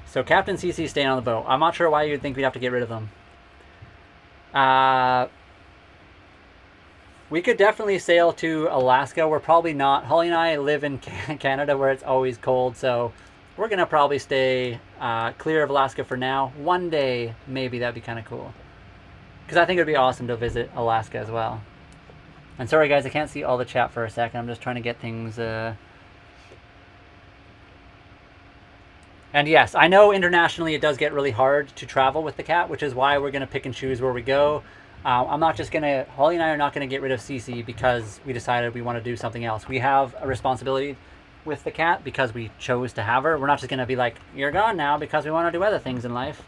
So Captain CC is staying on the boat. I'm not sure why you'd think we'd have to get rid of them. We could definitely sail to Alaska. We're probably not. Holly and I live in Canada where it's always cold, so we're going to probably stay clear of Alaska for now. One day, maybe that'd be kind of cool. Because I think it would be awesome to visit Alaska as well. And sorry guys, I can't see all the chat for a second. I'm just trying to get things... And yes, I know internationally it does get really hard to travel with the cat, which is why we're going to pick and choose where we go. I'm not just going to... Holly and I are not going to get rid of Cece because we decided we want to do something else. We have a responsibility with the cat because we chose to have her. We're not just going to be like, you're gone now because we want to do other things in life.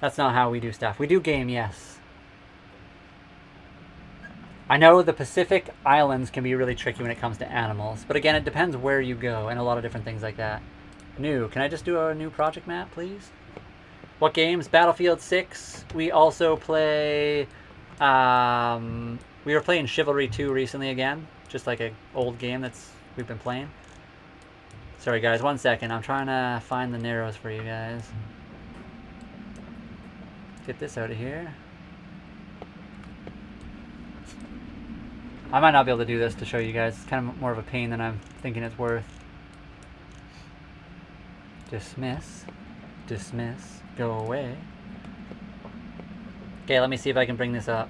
That's not how we do stuff. We do game, yes. I know the Pacific Islands can be really tricky when it comes to animals. But again, it depends where you go and a lot of different things like that. New. Can I just do a new project map, please? What games? Battlefield 6. We also play... we were playing Chivalry 2 recently again. Just like an old game we've been playing. Sorry guys, 1 second. I'm trying to find the Narrows for you guys. Get this out of here. I might not be able to do this to show you guys. It's kind of more of a pain than I'm thinking it's worth. Dismiss. Dismiss. Go away. Okay, let me see if I can bring this up.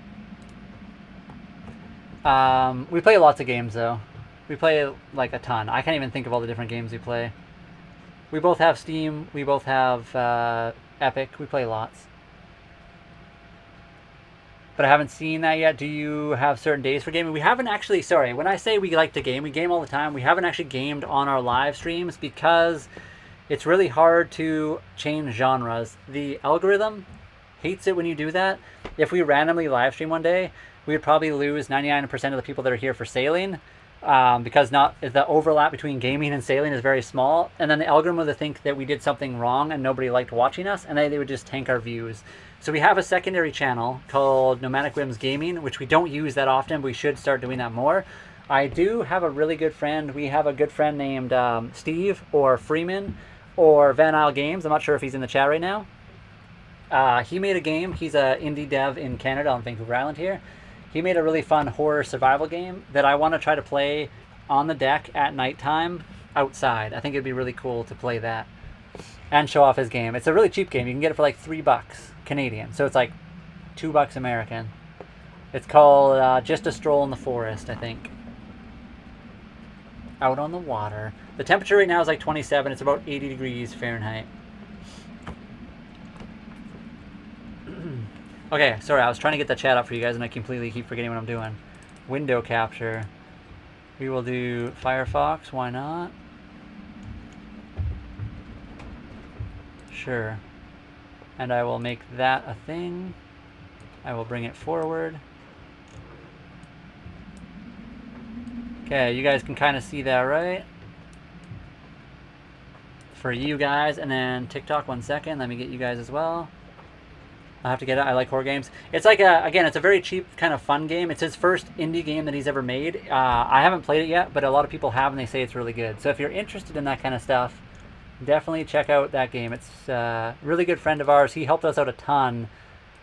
We play lots of games though. We play like a ton. I can't even think of all the different games we play. We both have Steam. We both have Epic. We play lots. But I haven't seen that yet. Do you have certain days for gaming? We haven't actually, sorry, when I say we like to game, we game all the time. We haven't actually gamed on our live streams because it's really hard to change genres. The algorithm hates it when you do that. If we randomly live stream one day, we would probably lose 99% of the people that are here for sailing because the overlap between gaming and sailing is very small. And then the algorithm would think that we did something wrong and nobody liked watching us, and they would just tank our views. So we have a secondary channel called nomadicwhims Gaming, which we don't use that often, but we should start doing that more. I do have a really good friend. We have a good friend named Steve or Freeman or Van Isle Games. I'm not sure if he's in the chat right now. He made a game. He's an indie dev in Canada on Vancouver Island here. He made a really fun horror survival game that I want to try to play on the deck at nighttime outside. I think it'd be really cool to play that and show off his game. It's a really cheap game. You can get it for like $3 Canadian. So it's like $2 American. It's called Just a Stroll in the Forest, I think. Out on the water. The temperature right now is like 27. It's about 80 degrees Fahrenheit. Okay, sorry, I was trying to get the chat up for you guys and I completely keep forgetting what I'm doing. Window capture. We will do Firefox, why not? Sure. And I will make that a thing. I will bring it forward. Okay, you guys can kind of see that, right? For you guys, and then TikTok, 1 second. Let me get you guys as well. I'll have to get it. I like horror games. It's like again, it's a very cheap kind of fun game. It's his first indie game that he's ever made. I haven't played it yet, but a lot of people have, and they say it's really good. So if you're interested in that kind of stuff, definitely check out that game. It's a really good friend of ours. He helped us out a ton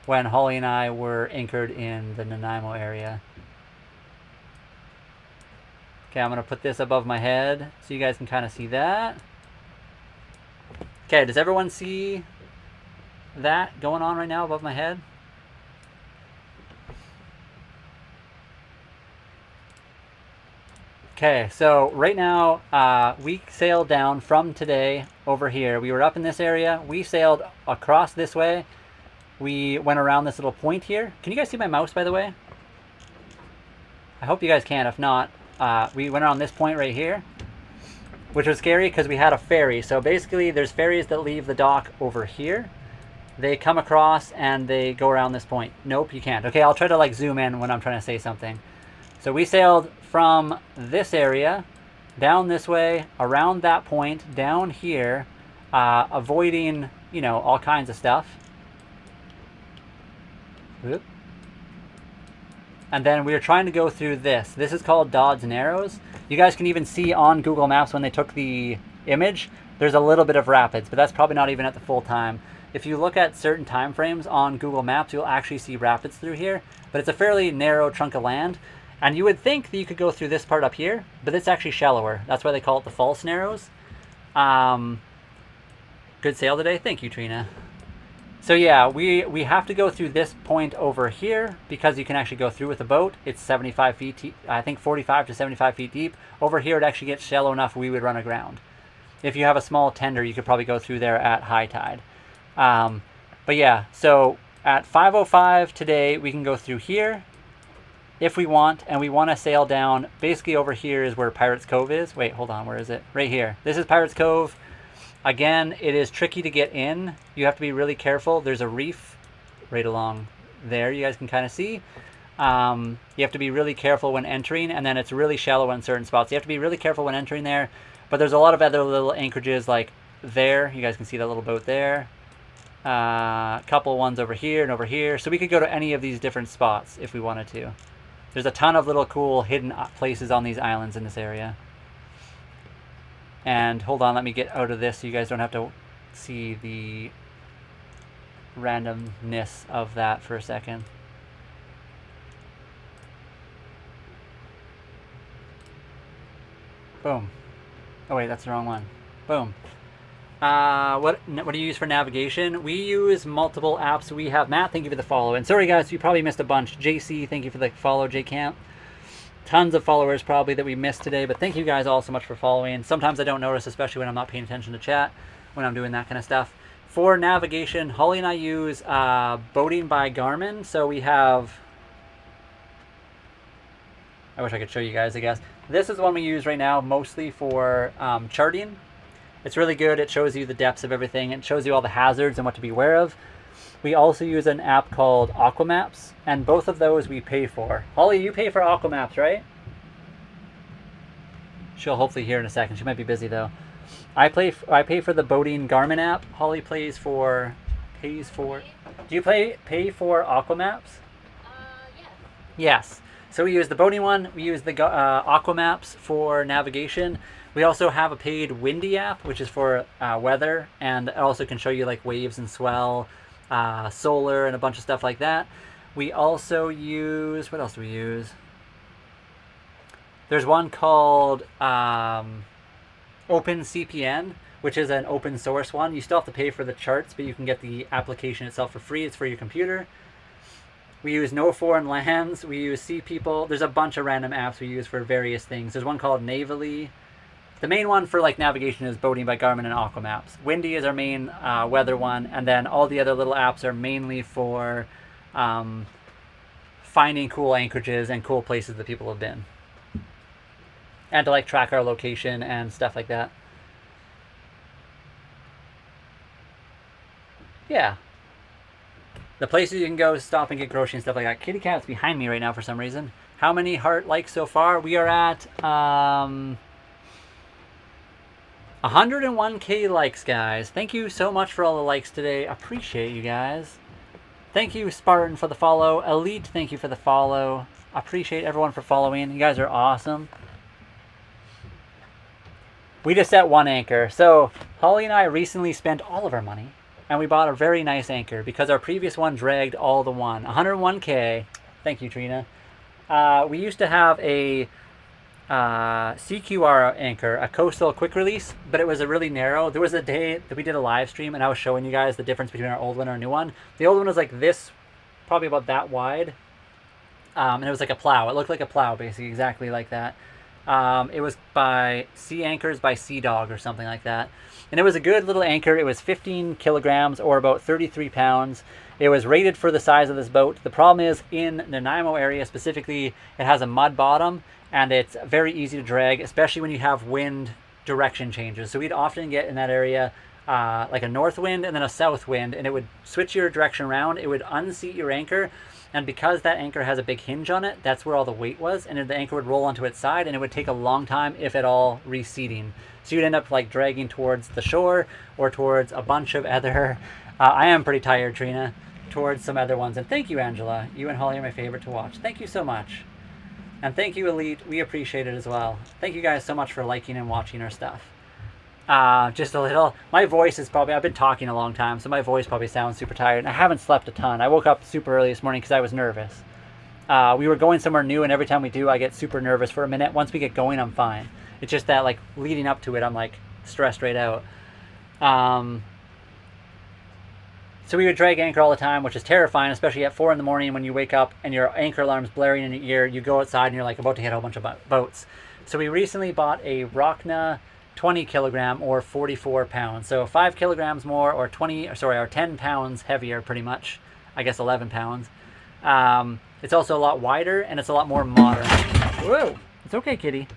when Holly and I were anchored in the Nanaimo area. Okay, I'm going to put this above my head so you guys can kind of see that. Okay, does everyone see that going on right now above my head? Okay, so right now we sailed down from today over here. We were up in this area. We sailed across this way. We went around this little point here. Can you guys see my mouse, by the way? I hope you guys can. If not, we went around this point right here, which was scary because we had a ferry. So basically there's ferries that leave the dock over here. They come across and they go around this point. Nope, you can't. Okay, I'll try to like zoom in when I'm trying to say something. So we sailed from this area down this way, around that point, down here, avoiding, you know, all kinds of stuff. Oop. And then we were trying to go through this. This is called Dodds Narrows. You guys can even see on Google Maps when they took the image, there's a little bit of rapids, but that's probably not even at the full time. If you look at certain time frames on Google Maps, you'll actually see rapids through here, but it's a fairly narrow chunk of land. And you would think that you could go through this part up here, but it's actually shallower. That's why they call it the false narrows. Good sail today. Thank you, Trina. So yeah, we have to go through this point over here because you can actually go through with a boat. It's 75 feet, I think 45 to 75 feet deep. Over here, it actually gets shallow enough we would run aground. If you have a small tender, you could probably go through there at high tide. But yeah, so at 5:05 today, we can go through here if we want, and we want to sail down. Basically over here is where Pirates Cove is. Wait, hold on, where is it? Right here. This is Pirates Cove. Again, it is tricky to get in. You have to be really careful. There's a reef right along there. You guys can kind of see. You have to be really careful when entering, and then it's really shallow in certain spots. You have to be really careful when entering there, but there's a lot of other little anchorages like there. You guys can see that little boat there. A couple ones over here and over here. So we could go to any of these different spots if we wanted to. There's a ton of little cool hidden places on these islands in this area. And hold on, let me get out of this so you guys don't have to see the randomness of that for a second. Boom. Oh wait, that's the wrong one. Boom. What do you use for navigation? We use multiple apps. We have Matt, thank you for the follow. And sorry guys, you probably missed a bunch. JC, thank you for the follow. JCamp, tons of followers probably that we missed today, but thank you guys all so much for following. Sometimes I don't notice, especially when I'm not paying attention to chat, when I'm doing that kind of stuff. For navigation, Holly and I use Boating by Garmin. So we have, I wish I could show you guys, I guess. This is one we use right now mostly for charting. It's really good. It shows you the depths of everything. It shows you all the hazards and what to be aware of. We also use an app called Aquamaps, and both of those we pay for. Holly, you pay for Aquamaps, right? She'll hopefully hear in a second. She might be busy though. I pay for the Boating Garmin app. Holly pays for. Do you pay for Aquamaps? Yes. Yes. So we use the boating one. We use the Aquamaps for navigation. We also have a paid Windy app, which is for weather, and it also can show you like waves and swell, solar, and a bunch of stuff like that. We also use, what else do we use? There's one called OpenCPN, which is an open source one. You still have to pay for the charts, but you can get the application itself for free. It's for your computer. We use No Foreign Lands. We use Sea People. There's a bunch of random apps we use for various things. There's one called Navally. The main one for like navigation is Boating by Garmin and Aquamaps. Windy is our main weather one, and then all the other little apps are mainly for finding cool anchorages and cool places that people have been, and to like track our location and stuff like that. Yeah. The places you can go stop and get groceries and stuff like that. Kitty Cat's behind me right now for some reason. How many heart likes so far? We are at 101k likes, guys. Thank you so much for all the likes today. Appreciate you guys. Thank you, Spartan, for the follow. Elite, thank you for the follow. Appreciate everyone for following. You guys are awesome. We just set one anchor. So Holly and I recently spent all of our money, and we bought a very nice anchor because our previous one dragged all the one. 101k. Thank you, Trina. We used to have a CQR anchor, a coastal quick release, but it was a really narrow. There was a day that we did a live stream and I was showing you guys the difference between our old one and our new one. The old one was like this, probably about that wide, and it was like a plow. It looked like a plow, basically, exactly like that. It was by Sea Anchors by Sea Dog or something like that, and it was a good little anchor. It was 15 kilograms or about 33 pounds. It was rated for the size of this boat. The problem is in the Nanaimo area specifically, it has a mud bottom, and it's very easy to drag, especially when you have wind direction changes. So we'd often get in that area like a north wind and then a south wind, and it would switch your direction around. It would unseat your anchor, and because that anchor has a big hinge on it, that's where all the weight was, and the anchor would roll onto its side, and it would take a long time, if at all, reseating. So you'd end up like dragging towards the shore or towards a bunch of other, I am pretty tired, Trina, towards some other ones. And thank you, Angela. You and Holly are my favorite to watch. Thank you so much. And thank you, Elite. We appreciate it as well. Thank you guys so much for liking and watching our stuff. Just a little, my voice is probably, I've been talking a long time, so my voice probably sounds super tired. And I haven't slept a ton. I woke up super early this morning because I was nervous. We were going somewhere new, and every time we do, I get super nervous for a minute. Once we get going, I'm fine. It's just that, like, leading up to it, I'm, like, stressed right out. So we would drag anchor all the time, which is terrifying, especially at 4 in the morning when you wake up and your anchor alarm's blaring in your ear. You go outside and you're like about to hit a whole bunch of boats. So we recently bought a Rockna 20 kilogram or 44 pounds. So 5 kilograms more or 10 pounds heavier pretty much. I guess 11 pounds. It's also a lot wider and it's a lot more modern. Whoa, it's okay, kitty.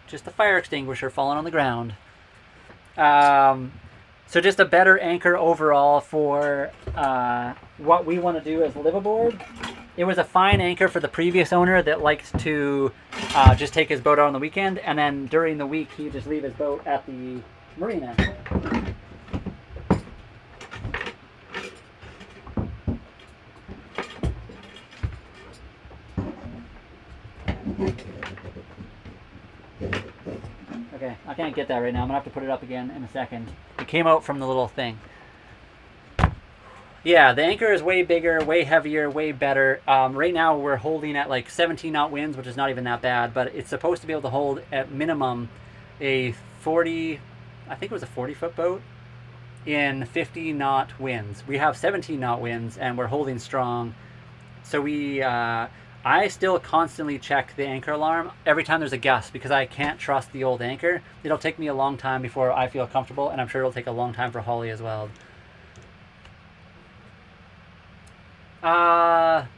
Just a fire extinguisher falling on the ground. So just a better anchor overall for what we want to do as live aboard. It was a fine anchor for the previous owner that liked to just take his boat out on the weekend, and then during the week he'd just leave his boat at the marina. Okay, I can't get that right now. I'm gonna have to put it up again in a second. It came out from the little thing. Yeah, the anchor is way bigger, way heavier, way better. Right now we're holding at like 17 knot winds, which is not even that bad, but it's supposed to be able to hold at minimum a 40, I think it was a 40-foot boat in 50 knot winds. We have 17 knot winds and we're holding strong. So I I still constantly check the anchor alarm every time there's a gust because I can't trust the old anchor. It'll take me a long time before I feel comfortable, and I'm sure it'll take a long time for Holly as well. I'm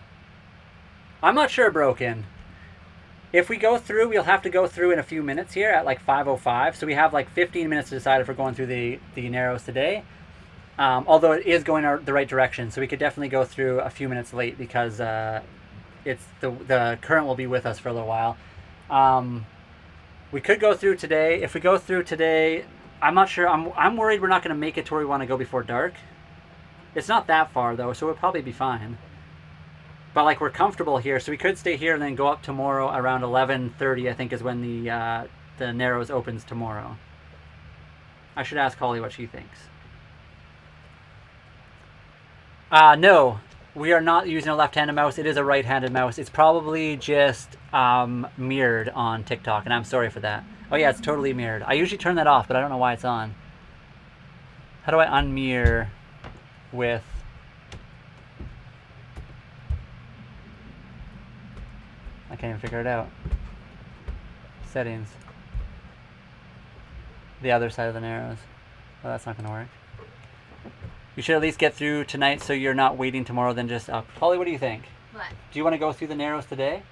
not sure, Broken. If we go through, we'll have to go through in a few minutes here at like 5:05. So we have like 15 minutes to decide if we're going through the Narrows today. Although it is going the right direction, so we could definitely go through a few minutes late because it's the current will be with us for a little while. We could go through today. If we go through today, I'm not sure. I'm worried we're not going to make it to where we want to go before dark. It's not that far though, so we'll probably be fine. But like we're comfortable here, so we could stay here and then go up tomorrow around 11:30. I think is when the Narrows opens tomorrow. I should ask Holly what she thinks. No, we are not using a left-handed mouse. It is a right-handed mouse. It's probably just mirrored on TikTok, and I'm sorry for that. Oh yeah, it's totally mirrored. I usually turn that off, but I don't know why it's on. How do I unmirror with... I can't even figure it out. Settings. The other side of the Narrows. Oh, that's not going to work. You should at least get through tonight so you're not waiting tomorrow then just up. Holly, what do you think? What? Do you want to go through the Narrows today?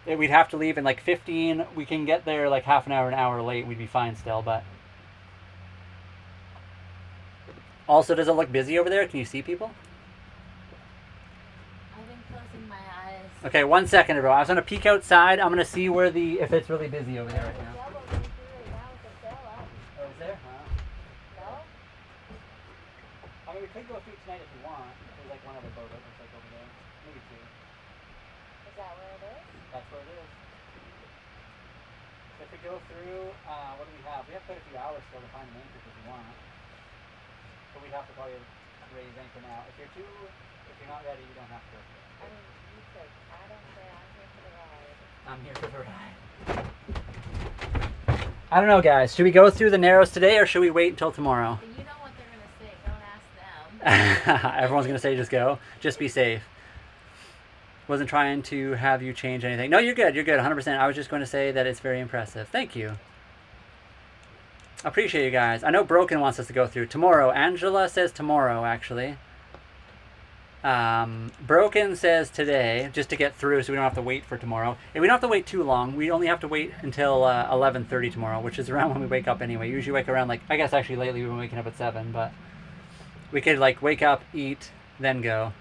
We'd have to leave in like 15. We can get there like half an hour late. We'd be fine still, but... Also, does it look busy over there? Can you see people? I've been closing my eyes. Okay, 1 second, bro. I was going to peek outside. I'm going to see where if it's really busy over there right now. Oh, is there? Huh? I mean, we could go through tonight if you want. There's like one other boat that looks like over there. Maybe two. Is that where it is? That's where it is. If we go through, what do we have? We have quite a few hours still to find an anchor if you want. But we'd have to probably raise anchor now. If you're not ready, you don't have to. I mean, you could. I don't say I'm here for the ride. I'm here for the ride. I don't know, guys. Should we go through the Narrows today or should we wait until tomorrow? You know what they're going to say. Don't ask them. Everyone's going to say just go. Just be safe. Wasn't trying to have you change anything. No, you're good. You're good. 100%. I was just going to say that it's very impressive. Thank you. Appreciate you guys. I know Broken wants us to go through tomorrow. Angela says tomorrow, actually. Broken says today, just to get through so we don't have to wait for tomorrow. And we don't have to wait too long. We only have to wait until 11:30 tomorrow, which is around when we wake up anyway. Usually wake around like, I guess actually lately we've been waking up at 7, but we could like wake up, eat, then go.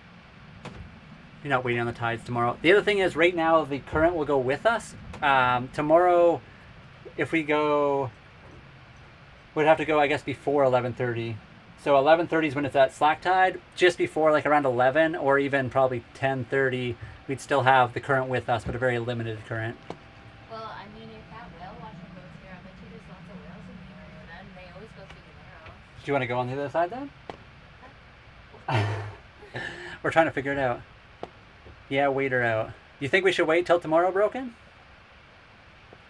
You're not waiting on the tides tomorrow. The other thing is right now the current will go with us. Tomorrow, if we go, we'd have to go I guess before 11:30. So 11:30 is when it's at slack tide. Just before, like around 11 or even probably 10:30, we'd still have the current with us, but a very limited current. Well, I mean, if that whale watching goes here, I bet you there's lots of whales in the area. Then they always go through the Narrows. Do you want to go on the other side then? We're trying to figure it out. Yeah, wait her out. You think we should wait till tomorrow, Broken?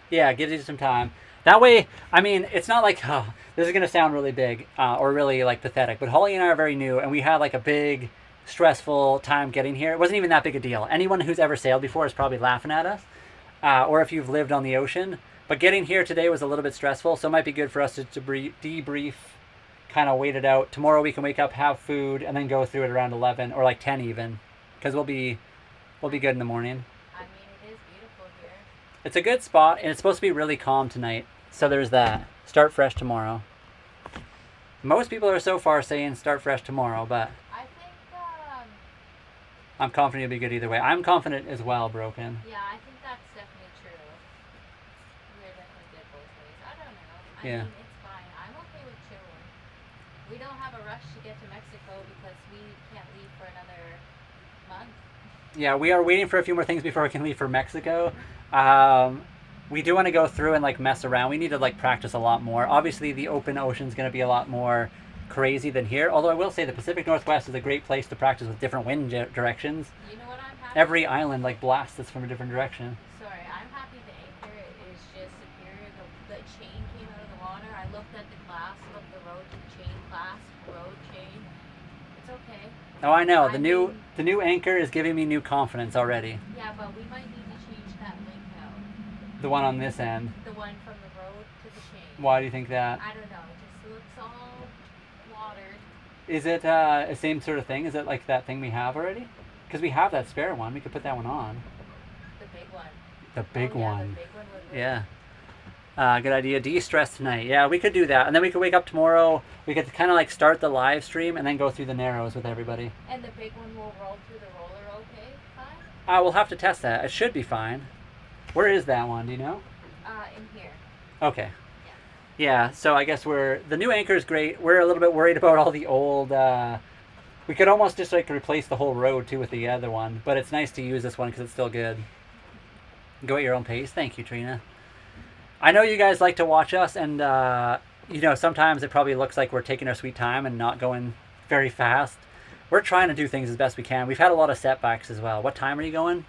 Yeah, it gives you some time. That way, I mean, it's not like, oh, this is going to sound really big or really like pathetic, but Holly and I are very new and we had like a big stressful time getting here. It wasn't even that big a deal. Anyone who's ever sailed before is probably laughing at us or if you've lived on the ocean. But getting here today was a little bit stressful, so it might be good for us to debrief, kind of wait it out. Tomorrow we can wake up, have food, and then go through it around 11 or like 10 even, because we'll be good in the morning. I mean, it is beautiful here. It's a good spot, and it's supposed to be really calm tonight. So there's that. Start fresh tomorrow. Most people are so far saying start fresh tomorrow, but I think, I'm confident it'll be good either way. I'm confident as well, Broken. yeah, I think that's definitely true. We're definitely good both ways. I don't know. I Yeah. mean, it's fine. I'm okay with chilling. We don't have a rush to get to Mexico because we can't leave for another month. Yeah, we are waiting for a few more things before we can leave for Mexico. We do want to go through and like mess around. We need to like practice a lot more. Obviously, the open ocean is going to be a lot more crazy than here. Although I will say the Pacific Northwest is a great place to practice with different wind directions. You know what I'm happy? Every island like blasts us from a different direction. Sorry, I'm happy the anchor is just superior. The chain came out of the water. I looked at the clasp of the road to the chain clasp, road chain. It's okay. Oh, I know. I mean, The new anchor is giving me new confidence already. yeah, but we might need to change that link out. The one on this end. The one from the road to the chain. Why do you think that? I don't know. It just looks all watered. Is it the same sort of thing? Is it like that thing we have already? Because we have that spare one. We could put that one on. The big one. The big Oh, yeah, one. The big one would work. Yeah. Good idea. De-stress tonight. Yeah, we could do that. And then we could wake up tomorrow. We could kind of like start the live stream and then go through the narrows with everybody. And the big one will roll through the roller okay? Fine? We'll have to test that. It should be fine. Where is that one? Do you know? In here. Okay. Yeah, so I guess the new anchor is great. We're a little bit worried about all the old, we could almost just like replace the whole road too with the other one, but it's nice to use this one because it's still good. Go at your own pace. Thank you, Trina. I know you guys like to watch us, and you know, sometimes it probably looks like we're taking our sweet time and not going very fast. We're trying to do things as best we can. We've had a lot of setbacks as well. What time are you going?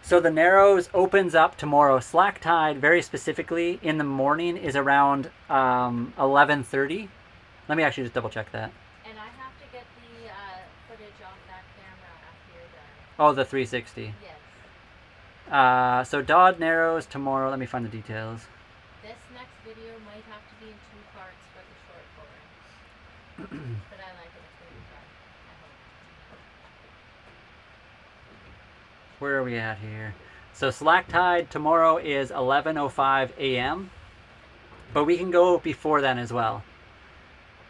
So the Narrows opens up tomorrow. Slack tide, very specifically, in the morning is around 11:30. Let me actually just double check that. And I have to get the footage off that camera after you're done. Oh, the 360. Yes. So Dodd Narrows tomorrow. Let me find the details. This next video might have to be in 2 parts for the short form. But I like it. It's going to be fun. I hope. Where are we at here? So slack tide tomorrow is 11:05 a.m. But we can go before then as well.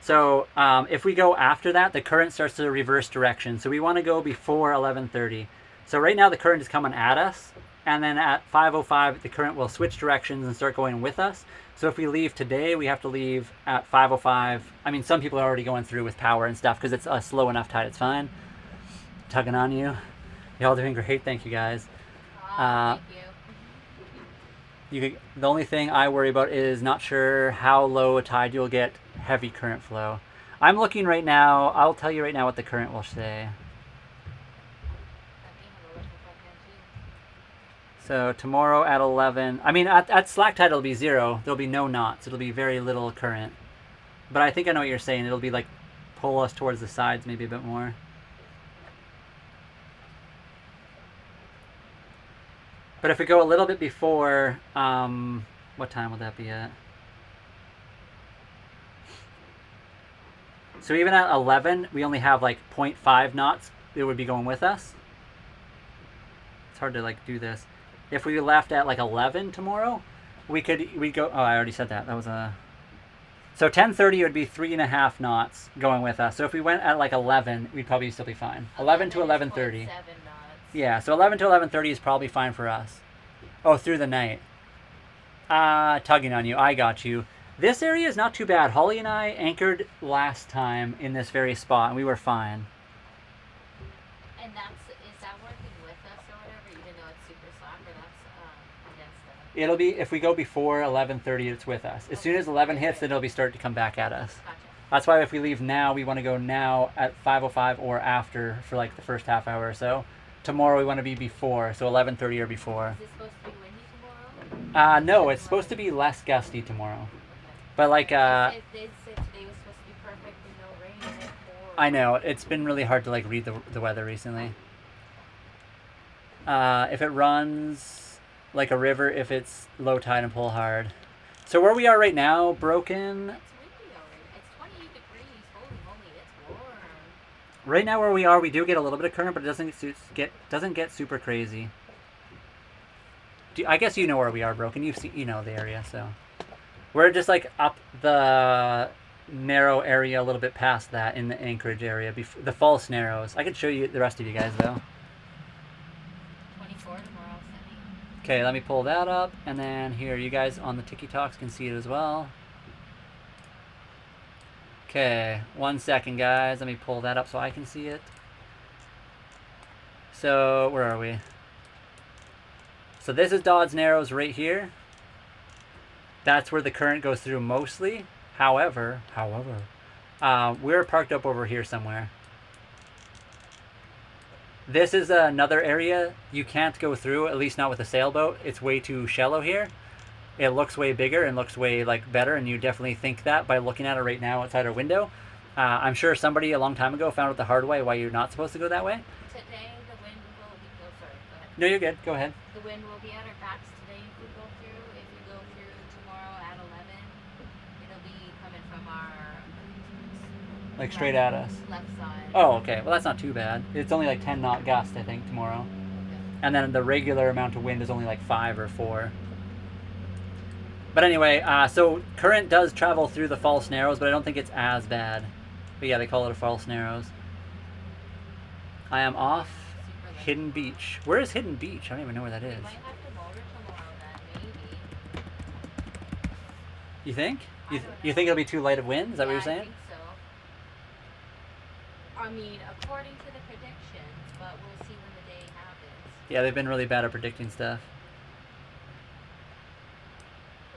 So if we go after that, the current starts to reverse direction. So we want to go before 11:30. So right now the current is coming at us, and then at 5:05 the current will switch directions and start going with us. So if we leave today, we have to leave at 5:05. I mean, some people are already going through with power and stuff because it's a slow enough tide. It's fine. Tugging on you. Y'all doing great. Thank you guys. Thank you. The only thing I worry about is not sure how low a tide you'll get heavy current flow. I'm looking right now. I'll tell you right now what the current will say. So tomorrow at 11, I mean at slack tide it'll be 0. There'll be no knots. It'll be very little current. But I think I know what you're saying. It'll be like pull us towards the sides maybe a bit more. But if we go a little bit before, what time will that be at? So even at 11, we only have like 0.5 knots. It would be going with us. It's hard to like do this. If we left at like 11 tomorrow, we'd go. Oh, I already said that. That was a. So 10:30 would be 3.5 knots going with us. So if we went at like 11, we'd probably still be fine. 11 to 11:30. Yeah, so 11 to 11:30 is probably fine for us. Oh, through the night. Tugging on you. I got you. This area is not too bad. Holly and I anchored last time in this very spot, and we were fine. And is that working with us or whatever, even though it's super slack, or that's against us? It'll be, if we go before 11:30, it's with us. As soon as 11 hits, then it'll be start to come back at us. Gotcha. That's why if we leave now, we want to go now at 5:05 or after for like the first half hour or so. Tomorrow we want to be before, so 11:30 or before. Is this supposed to be windy tomorrow? No, it's supposed to be less gusty tomorrow. But like, They said today was supposed to be perfect and no rain and it poured. I know, it's been really hard to like read the weather recently. If it runs like a river, if it's low tide and pull hard. So where we are right now, Broken. It's windy already. It's 28 degrees. Holy moly, it's warm. Right now where we are, we do get a little bit of current, but it doesn't get super crazy. I guess you know where we are, Broken. You know the area, so we're just like up the narrow area a little bit past that in the Anchorage area, the false narrows. I could show you the rest of you guys though. 24 tomorrow, sunny. Okay, let me pull that up, and then here, you guys on the Tiki Talks can see it as well. Okay, 1 second, guys. Let me pull that up so I can see it. So, where are we? So this is Dodd's Narrows right here. That's where the current goes through mostly. However, we're parked up over here somewhere. This is another area you can't go through, at least not with a sailboat. It's way too shallow here. It looks way bigger and looks way like better, and you definitely think that by looking at it right now outside our window. I'm sure somebody a long time ago found out the hard way why you're not supposed to go that way. Today the wind will be. Oh, sorry. Go ahead. No, you're good. Go ahead. The wind will be at our backs today if we go through. If we go through tomorrow at 11, it'll be coming from our Like straight at us. left side. Oh, okay. Well, that's not too bad. It's only like 10 knot gust, I think, tomorrow. Okay. And then the regular amount of wind is only like 5 or 4. But anyway, so current does travel through the false narrows, but I don't think it's as bad. But yeah, they call it a false narrows. I am off Hidden Beach. Where is Hidden Beach? I don't even know where that is. We might have to motor tomorrow then, maybe. You think? I You, don't you know. think it'll be too light of wind? Is that what Yeah, you're saying? I think so. I mean, according to the predictions, but we'll see when the day happens. Yeah, they've been really bad at predicting stuff.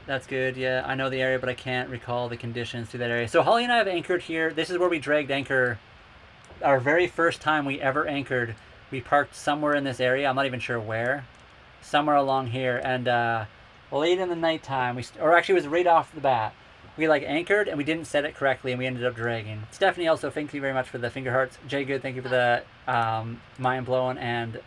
That's good. Yeah, I know the area, but I can't recall the conditions to that area. So Holly and I have anchored here. This is where we dragged anchor. Our very first time we ever anchored, we parked somewhere in this area. I'm not even sure where. Somewhere along here. And late in the nighttime, or actually it was right off the bat, we like anchored and we didn't set it correctly and we ended up dragging. Stephanie also, thank you very much for the finger hearts. Jay Good, thank you for the mind blowing. And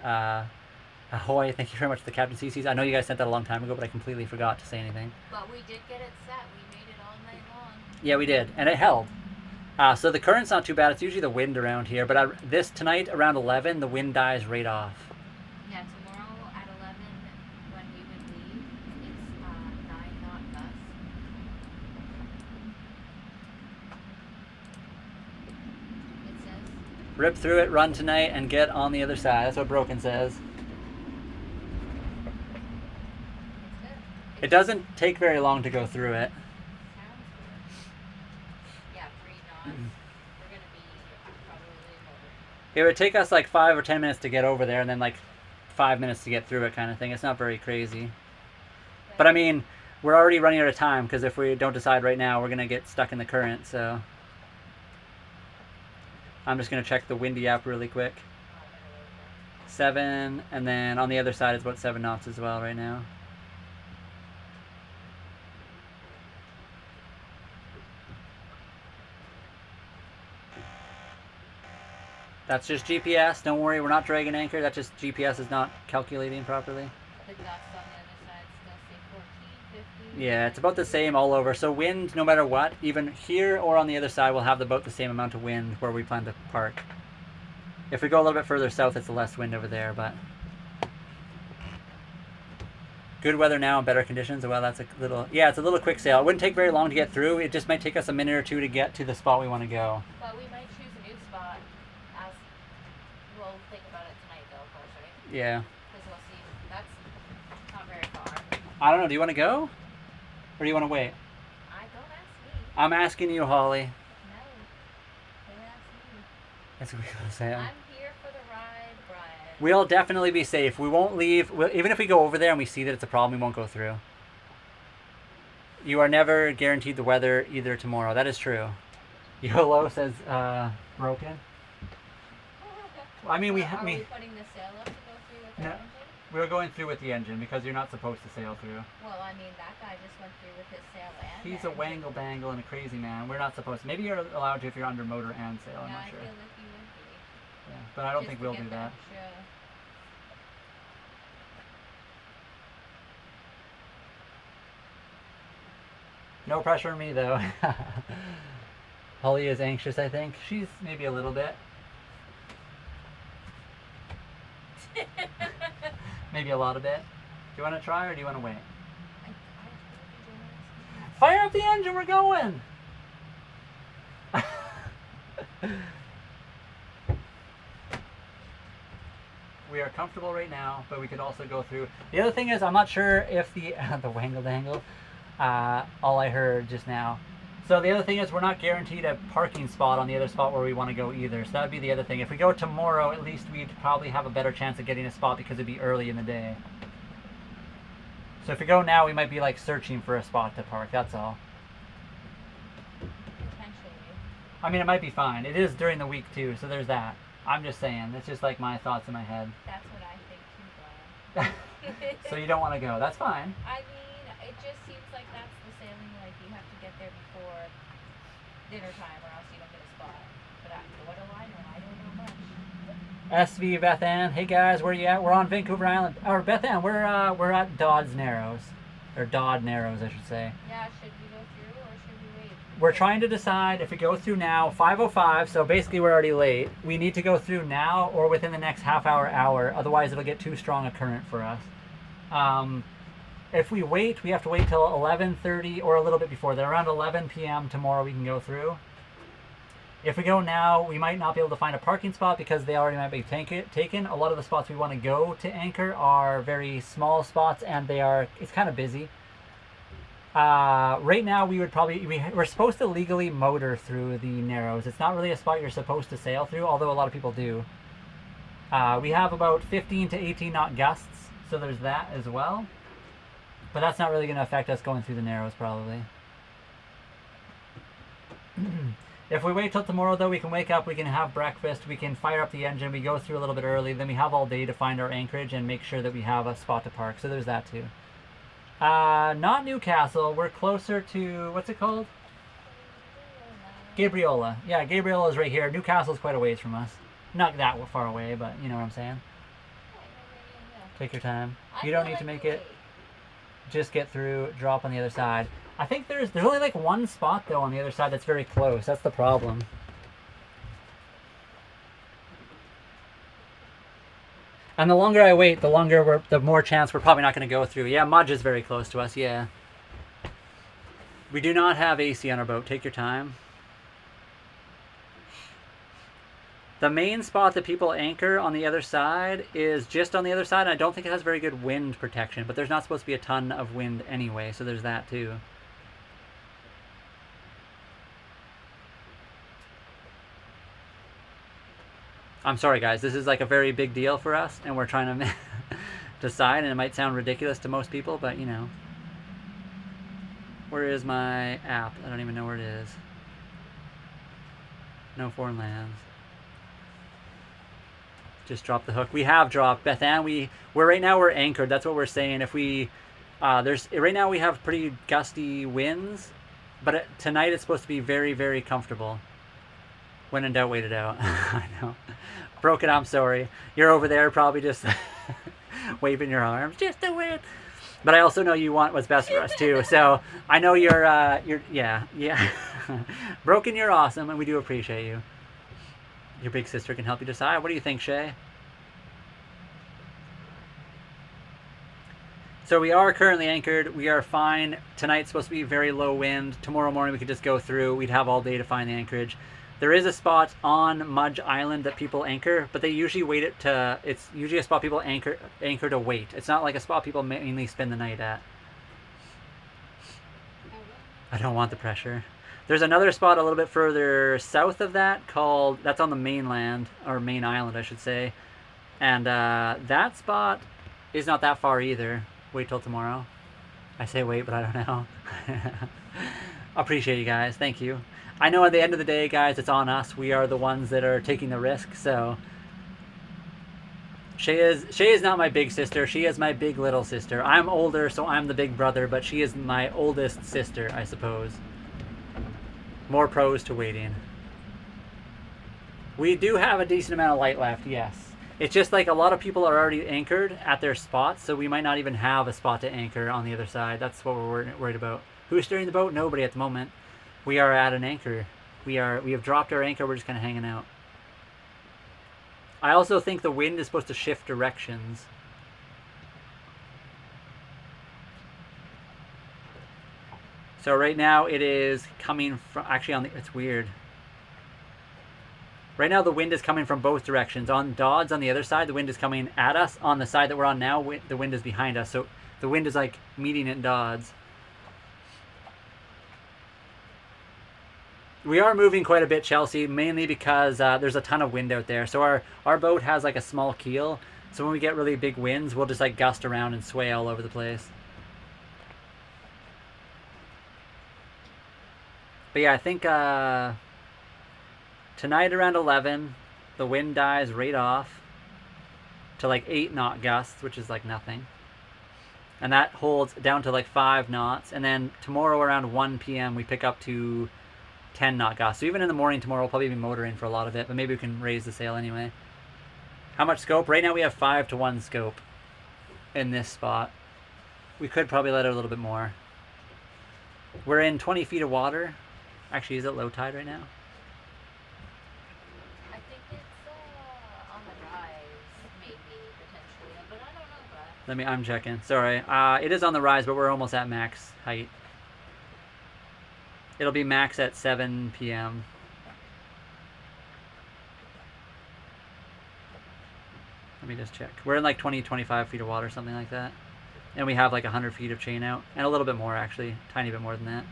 Ahoy, thank you very much for the Captain CC's. I know you guys sent that a long time ago, but I completely forgot to say anything. But we did get it set. We made it all night long. Yeah, we did, and it held. So the current's not too bad. It's usually the wind around here, but this tonight around 11, the wind dies right off. Yeah, tomorrow at 11, when we would leave, it's 9 knot gust. It says. Rip through it, run tonight, and get on the other side. That's what Broken says. It's good. It doesn't take very long to go through it. Sounds good. Yeah, 3 knots. We're gonna be probably over. It would take us like 5 or 10 minutes to get over there, and then like 5 minutes to get through it, kind of thing. It's not very crazy. But I mean, we're already running out of time because if we don't decide right now, we're gonna get stuck in the current. So I'm just gonna check the windy app really quick. 7, and then on the other side it's about 7 knots as well right now. That's just GPS. Don't worry, we're not dragging anchor. That's just GPS is not calculating properly. The gust on the other side still say 14, 15. Yeah, it's about the same all over. So wind, no matter what, even here or on the other side, we'll have about the same amount of wind where we plan to park. If we go a little bit further south, it's less wind over there, but good weather now and better conditions. Well, that's a little, yeah, it's a little quick sail. It wouldn't take very long to get through. It just might take us a minute or two to get to the spot we want to go. But we might choose a new spot as we'll think about it tonight, though, of course, right? Yeah. Because we'll see. That's not very far. I don't know. Do you want to go? Or do you want to wait? Don't ask me. I'm asking you, Holly. No. Don't ask me. That's what we gotta say. I'm here for the ride, Brian. We'll definitely be safe. We won't leave. Even if we go over there and we see that it's a problem, we won't go through. You are never guaranteed the weather either tomorrow. That is true. YOLO says broken. I mean, Are we putting the sail up to go through with the No. engine? We're going through with the engine because you're not supposed to sail through. Well, I mean, that guy just went through with his sail and He's the a wangle bangle and a crazy man. We're not supposed to. Maybe you're allowed to if you're under motor and sail. I'm Yeah, not I sure. feel like you would be. Yeah, but I don't Just think to we'll get do the that. extra- No pressure on me though. Holly is anxious, I think. She's maybe a little bit. Maybe a lot of bit. Do you want to try or do you want to wait? Fire up the engine, we're going! We are comfortable right now, but we could also go through. The other thing is, I'm not sure if the the wangle dangle, all I heard just now. So the other thing is, we're not guaranteed a parking spot on the other spot where we want to go either. So that would be the other thing. If we go tomorrow, at least we'd probably have a better chance of getting a spot because it'd be early in the day. So if we go now, we might be like searching for a spot to park. That's all. Potentially. I mean, it might be fine. It is during the week too, so there's that. I'm just saying. It's just like my thoughts in my head. That's what I think too, Brian. So you don't want to go. That's fine. I mean, it just seems like that's the sailing. Like you have to get there before dinner time, or else you don't get a spot. But what do I know? I don't know much. SV Beth Ann, hey guys, where you at? We're on Vancouver Island. Or Beth Ann, we're at Dodd's Narrows, or Dodd Narrows, I should say. Yeah, should we go through or should we wait? We're trying to decide if we go through now, 5:05, so basically we're already late. We need to go through now or within the next half hour, otherwise it'll get too strong a current for us. If we wait, we have to wait till 11:30 or a little bit before that. Around 11 p.m. tomorrow we can go through. If we go now, we might not be able to find a parking spot because they already might be taken. A lot of the spots we want to go to anchor are very small spots and it's kind of busy. Right now we would probably, we're supposed to legally motor through the Narrows. It's not really a spot you're supposed to sail through, although a lot of people do. We have about 15 to 18 knot gusts, so there's that as well. But that's not really going to affect us going through the Narrows, probably. If we wait till tomorrow, though, we can wake up, we can have breakfast, we can fire up the engine, we go through a little bit early, then we have all day to find our anchorage and make sure that we have a spot to park. So there's that, too. Not Newcastle. We're closer to, what's it called? Gabriola. Yeah, Gabriola's right here. Newcastle's quite a ways from us. Not that far away, but you know what I'm saying. Take your time. You don't need to make it. Just get through, drop on the other side. I think there's only like one spot though on the other side that's very close. That's the problem. And the longer I wait, the more chance we're probably not going to go through. Yeah, Mudge is very close to us. Yeah. We do not have AC on our boat. Take your time. The main spot that people anchor on the other side is just on the other side. And I don't think it has very good wind protection, but there's not supposed to be a ton of wind anyway, so there's that too. I'm sorry guys, this is like a very big deal for us and we're trying to decide, and it might sound ridiculous to most people, but you know. Where is my app? I don't even know where it is. No foreign lands. Just drop the hook. We have dropped. Beth Ann, right now we're anchored. That's what we're saying. If we right now we have pretty gusty winds, but tonight it's supposed to be very, very comfortable. When in doubt, wait it out. I know. Broken, I'm sorry. You're over there probably just waving your arms. Just do it. But I also know you want what's best for us too. So I know you're yeah. Broken, you're awesome, and we do appreciate you. Your big sister can help you decide. What do you think, Shay? So we are currently anchored. We are fine. Tonight's supposed to be very low wind. Tomorrow morning we could just go through. We'd have all day to find the anchorage. There is a spot on Mudge Island that people anchor, but they usually wait it to, it's usually a spot people anchor to wait. It's not like a spot people mainly spend the night at. I don't want the pressure. There's another spot a little bit further south of that called, that's on the mainland, or main island I should say. And that spot is not that far either. Wait till tomorrow. I say wait, but I don't know. Appreciate you guys. Thank you. I know at the end of the day, guys, it's on us. We are the ones that are taking the risk, so. Shay is not my big sister. She is my big little sister. I'm older, so I'm the big brother, but she is my oldest sister, I suppose. More pros to waiting. We do have a decent amount of light left, yes. It's just like a lot of people are already anchored at their spots, so we might not even have a spot to anchor on the other side. That's what we're worried about. Who's steering the boat? Nobody at the moment. We are at an anchor. We have dropped our anchor. We're just kind of hanging out. I also think the wind is supposed to shift directions. So right now it is coming from, actually it's weird. Right now the wind is coming from both directions. On Dodds on the other side, the wind is coming at us. On the side that we're on now, the wind is behind us. So the wind is like meeting at Dodds. We are moving quite a bit, Chelsea, mainly because there's a ton of wind out there. So our boat has like a small keel. So when we get really big winds, we'll just like gust around and sway all over the place. But yeah, I think tonight around 11, the wind dies right off to like 8 knot gusts, which is like nothing. And that holds down to like 5 knots. And then tomorrow around 1 p.m. we pick up to 10 knot gusts. So even in the morning tomorrow, we'll probably be motoring for a lot of it, but maybe we can raise the sail anyway. How much scope? Right now we have 5-to-1 scope in this spot. We could probably let out a little bit more. We're in 20 feet of water. Actually, is it low tide right now? I think it's on the rise, maybe, potentially, but I don't know, but... I'm checking. Sorry. It is on the rise, but we're almost at max height. It'll be max at 7 p.m. Let me just check. We're in like 20-25 feet of water, something like that. And we have like 100 feet of chain out. And a little bit more, actually. Tiny bit more than that.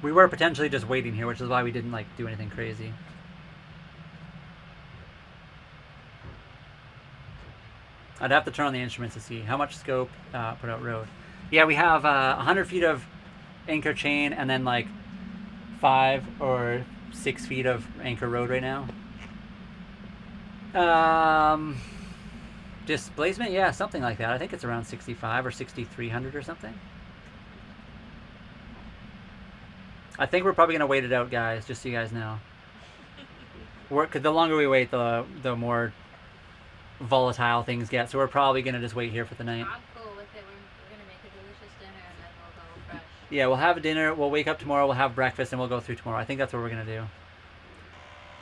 We were potentially just waiting here, which is why we didn't like do anything crazy. I'd have to turn on the instruments to see how much scope put out road. Yeah, we have 100 feet of anchor chain and then like 5 or 6 feet of anchor road right now. Displacement, yeah, something like that. I think it's around 65 or 6,300 or something. I think we're probably gonna wait it out, guys, just so you guys know. Cause the longer we wait, the more volatile things get. So we're probably gonna just wait here for the night. I'm cool with it. We're gonna make a delicious dinner and then we'll go fresh. Yeah, we'll have a dinner. We'll wake up tomorrow. We'll have breakfast, and we'll go through tomorrow. I think that's what we're gonna do.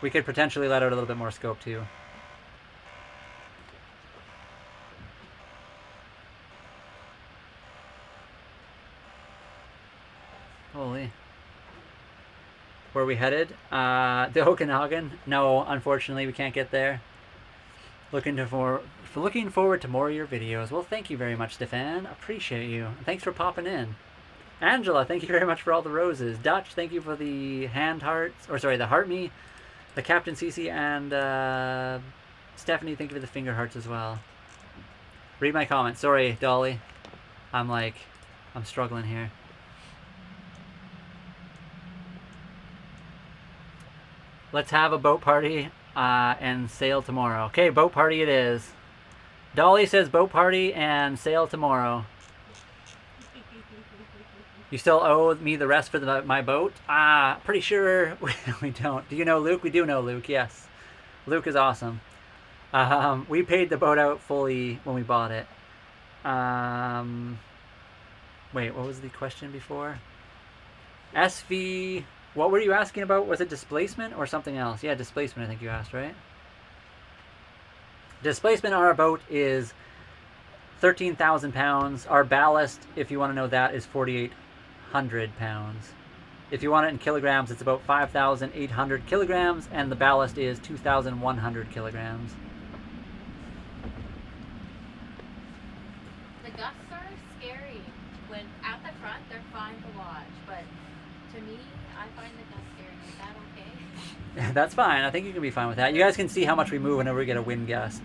We could potentially let out a little bit more scope too. Holy. Where are we headed? The Okanagan? No, unfortunately, we can't get there. Looking forward to more of your videos. Well, thank you very much, Stefan. Appreciate you. Thanks for popping in. Angela, thank you very much for all the roses. Dutch, thank you for the hand hearts. Or sorry, the heart me. The Captain Cece and Stephanie, thank you for the finger hearts as well. Read my comments. Sorry, Dolly. I'm struggling here. Let's have a boat party and sail tomorrow. Okay, boat party it is. Dolly says boat party and sail tomorrow. You still owe me the rest for my boat? Pretty sure we don't. Do you know Luke? We do know Luke, yes. Luke is awesome. We paid the boat out fully when we bought it. Wait, what was the question before? SV... What were you asking about? Was it displacement or something else? Yeah, displacement I think you asked, right? Displacement on our boat is 13,000 pounds. Our ballast, if you want to know that, is 4,800 pounds. If you want it in kilograms, it's about 5,800 kilograms, and the ballast is 2,100 kilograms. The gusts are scary. When at the front, they're fine to watch, but to me, I find the gusts scary. Is that okay? That's fine. I think you can be fine with that. You guys can see how much we move whenever we get a wind gust.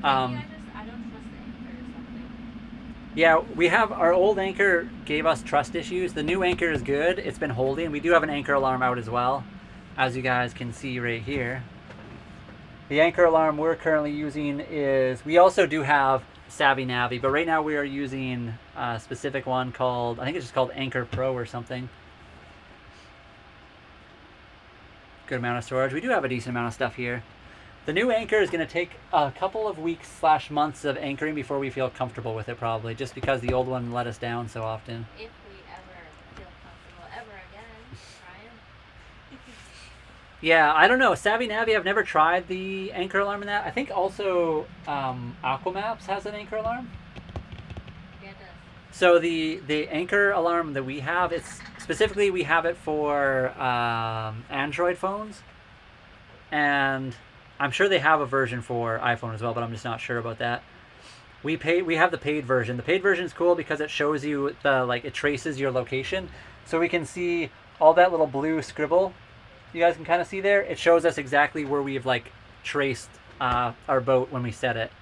I don't trust the anchor or something. Yeah, we have our old anchor gave us trust issues. The new anchor is good. It's been holding. We do have an anchor alarm out as well, as you guys can see right here. The anchor alarm we're currently using is, we also do have Savvy Navi, but right now we are using a specific one called, I think it's just called Anchor Pro or something. Good amount of storage. We do have a decent amount of stuff here. The new anchor is going to take a couple of weeks / months of anchoring before we feel comfortable with it, probably, just because the old one let us down so often. If we ever feel comfortable ever again, Ryan. Yeah, I don't know. Savvy Navi, I've never tried the anchor alarm in that. I think also Aquamaps has an anchor alarm. Yeah, it does. So the anchor alarm that we have, it's specifically we have it for Android phones, and I'm sure they have a version for iPhone as well, but I'm just not sure about that. We have the paid version. The paid version is cool because it shows you it traces your location, so we can see all that little blue scribble. You guys can kind of see there. It shows us exactly where we've traced our boat when we set it,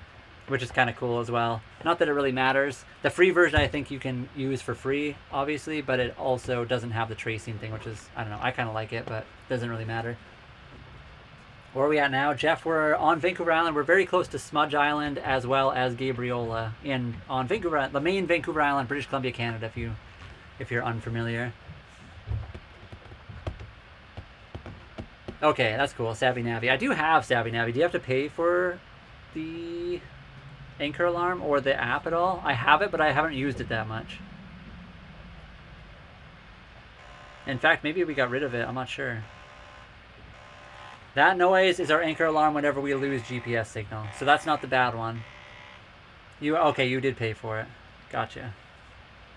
which is kind of cool as well. Not that it really matters. The free version I think you can use for free, obviously, but it also doesn't have the tracing thing, which is, I don't know, I kind of like it, but it doesn't really matter. Where are we at now? Jeff, we're on Vancouver Island. We're very close to Smudge Island as well as Gabriola on Vancouver, the main Vancouver Island, British Columbia, Canada, if you if you're unfamiliar. Okay, that's cool. Savvy Navi. I do have Savvy Navi. Do you have to pay for the anchor alarm or the app at all? I have it, but I haven't used it that much. In fact, maybe we got rid of it. I'm not sure. That noise is our anchor alarm whenever we lose GPS signal. So that's not the bad one. Okay, you did pay for it. Gotcha.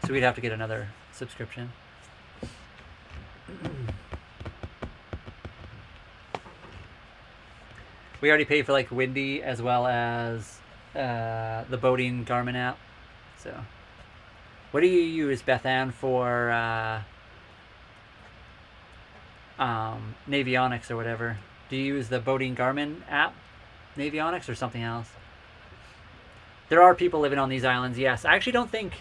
So we'd have to get another subscription. We already paid for like Windy as well as the boating Garmin app. So, what do you use, Beth Ann, for Navionics or whatever? Do you use the boating Garmin app, Navionics, or something else? There are people living on these islands, yes. I actually don't think...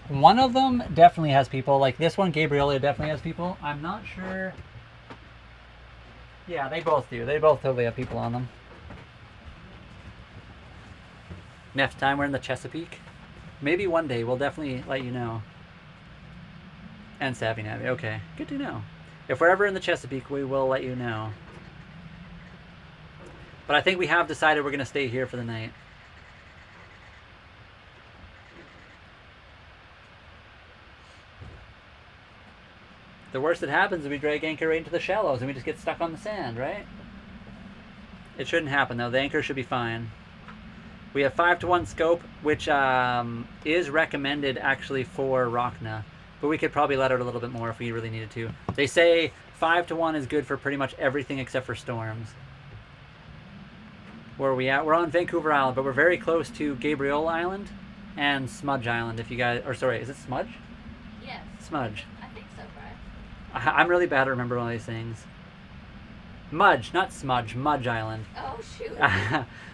One of them definitely has people. Like this one, Gabriola, definitely has people. I'm not sure... Yeah, they both do. They both totally have people on them. Next time we're in the Chesapeake. Maybe one day we'll definitely let you know. And Savvy Navi. Okay, good to know. If we're ever in the Chesapeake, we will let you know. But I think we have decided we're going to stay here for the night. The worst that happens is we drag anchor right into the shallows and we just get stuck on the sand, right? It shouldn't happen though. The anchor should be fine. We have 5-to-1 scope, which is recommended actually for Rockna, but we could probably let out a little bit more if we really needed to. They say 5-to-1 is good for pretty much everything except for storms. Where are we at? We're on Vancouver Island, but we're very close to Gabriel Island and Smudge Island. If you guys, or sorry, is it Smudge? Yes. Smudge. I think so, Brian. I'm really bad at remembering all these things. Mudge, not Smudge, Mudge Island. Oh, shoot.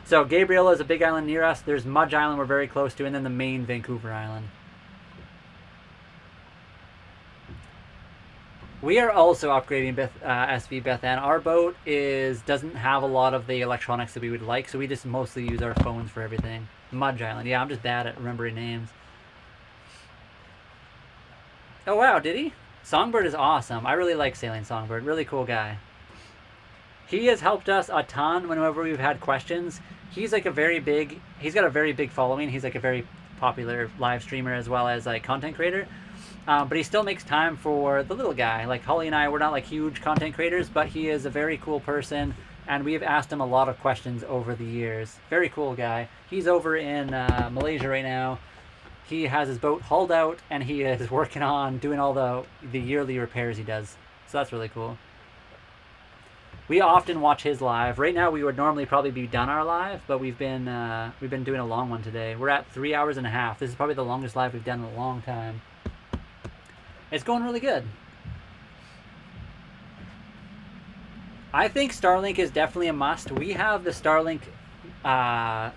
So Gabriela is a big island near us. There's Mudge Island we're very close to, and then the main Vancouver Island. We are also upgrading SV Beth Ann. Our boat doesn't have a lot of the electronics that we would like, so we just mostly use our phones for everything. Mudge Island. Yeah, I'm just bad at remembering names. Oh wow, did he? Songbird is awesome. I really like sailing Songbird. Really cool guy. He has helped us a ton whenever we've had questions. He's like he's got a very big following. He's like a very popular live streamer as well as like content creator. But he still makes time for the little guy. Like Holly and I, we're not like huge content creators, but he is a very cool person. And we have asked him a lot of questions over the years. Very cool guy. He's over in Malaysia right now. He has his boat hauled out and he is working on doing all the yearly repairs he does. So that's really cool. We often watch his live. Right now we would normally probably be done our live, but we've been doing a long one today. We're at 3 hours and a half. This is probably the longest live we've done in a long time. It's going really good. I think Starlink is definitely a must. We have the Starlink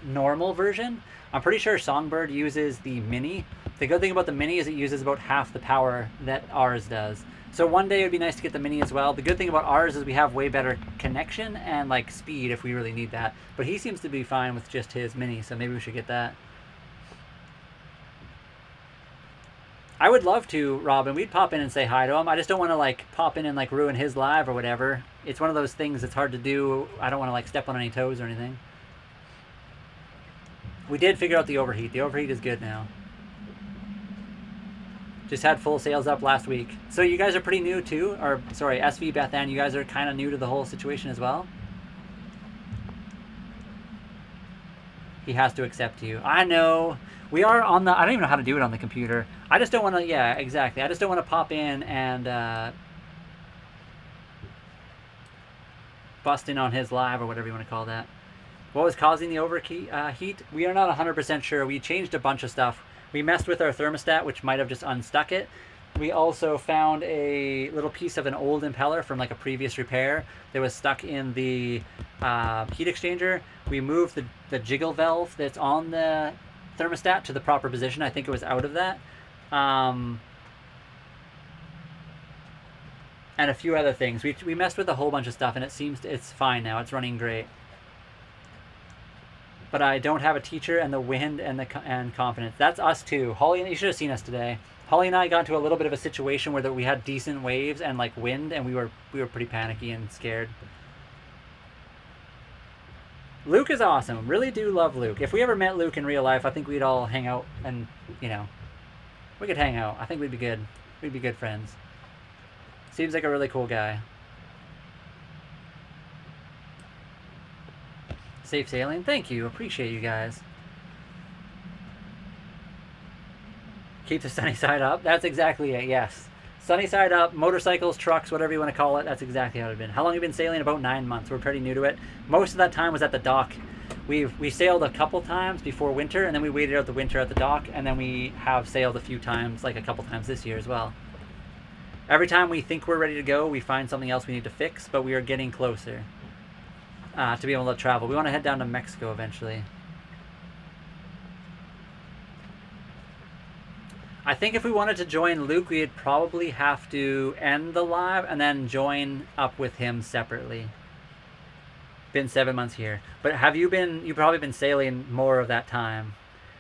normal version. I'm pretty sure Songbird uses the Mini. The good thing about the Mini is it uses about half the power that ours does. So one day it would be nice to get the Mini as well. The good thing about ours is we have way better connection and like speed if we really need that. But he seems to be fine with just his Mini, so maybe we should get that. I would love to, Robin. We'd pop in and say hi to him. I just don't want to like pop in and like ruin his live or whatever. It's one of those things that's hard to do. I don't want to like step on any toes or anything. We did figure out the overheat. The overheat is good now. Just had full sails up last week. So you guys are pretty new too? Or, sorry, SV Beth Ann, you guys are kind of new to the whole situation as well? He has to accept you. I know. We are on the... I don't even know how to do it on the computer. I just don't want to... Yeah, exactly. I just don't want to pop in and bust in on his live or whatever you want to call that. What was causing the overheat? We are not 100% sure. We changed a bunch of stuff. We messed with our thermostat, which might have just unstuck it. We also found a little piece of an old impeller from like a previous repair that was stuck in the heat exchanger. We moved the jiggle valve that's on the thermostat to the proper position. I think it was out of that. And a few other things. We messed with a whole bunch of stuff, and it seems it's fine now. It's running great. But I don't have a teacher and the wind and confidence. That's us too. Holly, you should have seen us today. Holly and I got into a little bit of a situation where we had decent waves and like wind, and we were pretty panicky and scared. Luke is awesome. Really do love Luke. If we ever met Luke in real life, I think we'd all hang out and, you know, we could hang out. I think we'd be good. We'd be good friends. Seems like a really cool guy. Safe sailing. Thank you. Appreciate you guys. Keep the sunny side up. That's exactly it. Yes. Sunny side up, motorcycles, trucks, whatever you want to call it. That's exactly how it's been. How long have you been sailing? About 9 months. We're pretty new to it. Most of that time was at the dock. We sailed a couple times before winter, and then we waited out the winter at the dock, and then we have sailed a few times, like a couple times this year as well. Every time we think we're ready to go, we find something else we need to fix, but we are getting closer to be able to travel. We want to head down to Mexico eventually. I think if we wanted to join Luke, we'd probably have to end the live and then join up with him separately. Been 7 months here. But have you been, you've probably been sailing more of that time.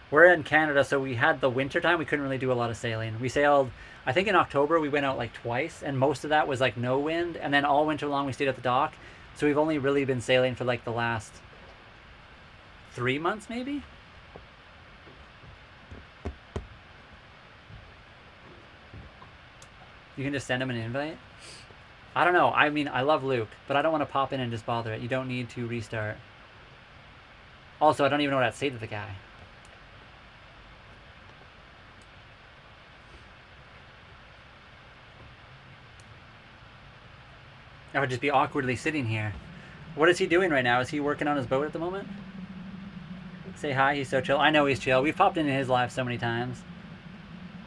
We're in Canada, so we had the winter time. We couldn't really do a lot of sailing. We sailed, I think in October, we went out like twice, and most of that was like no wind. And then all winter long, we stayed at the dock. So we've only really been sailing for like the last 3 months, maybe? You can just send him an invite? I don't know. I mean, I love Luke, but I don't want to pop in and just bother it. You don't need to restart. Also, I don't even know what I'd say to the guy. I would just be awkwardly sitting here. What is he doing right now? Is he working on his boat at the moment? Say hi. He's so chill. I know he's chill. We've popped into his live so many times.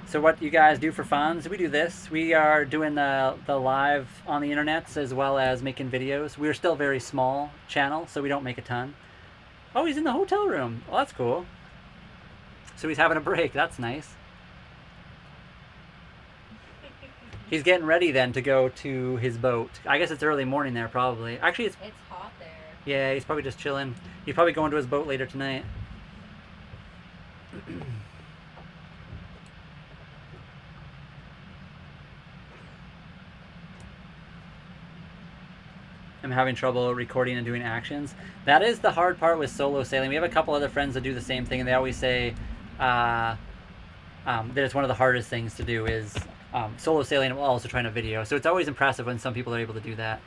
So what you guys do for fun? We do this. We are doing the live on the internets as well as making videos. We're still a very small channel, so we don't make a ton. Oh, he's in the hotel room. Well, that's cool. So he's having a break. That's nice. He's getting ready then to go to his boat. I guess it's early morning there probably. Actually, it's hot there. Yeah, he's probably just chilling. He's probably going to his boat later tonight. I'm having trouble recording and doing actions. That is the hard part with solo sailing. We have a couple other friends that do the same thing, and they always say that it's one of the hardest things to do is solo sailing while also trying to video. So it's always impressive when some people are able to do that.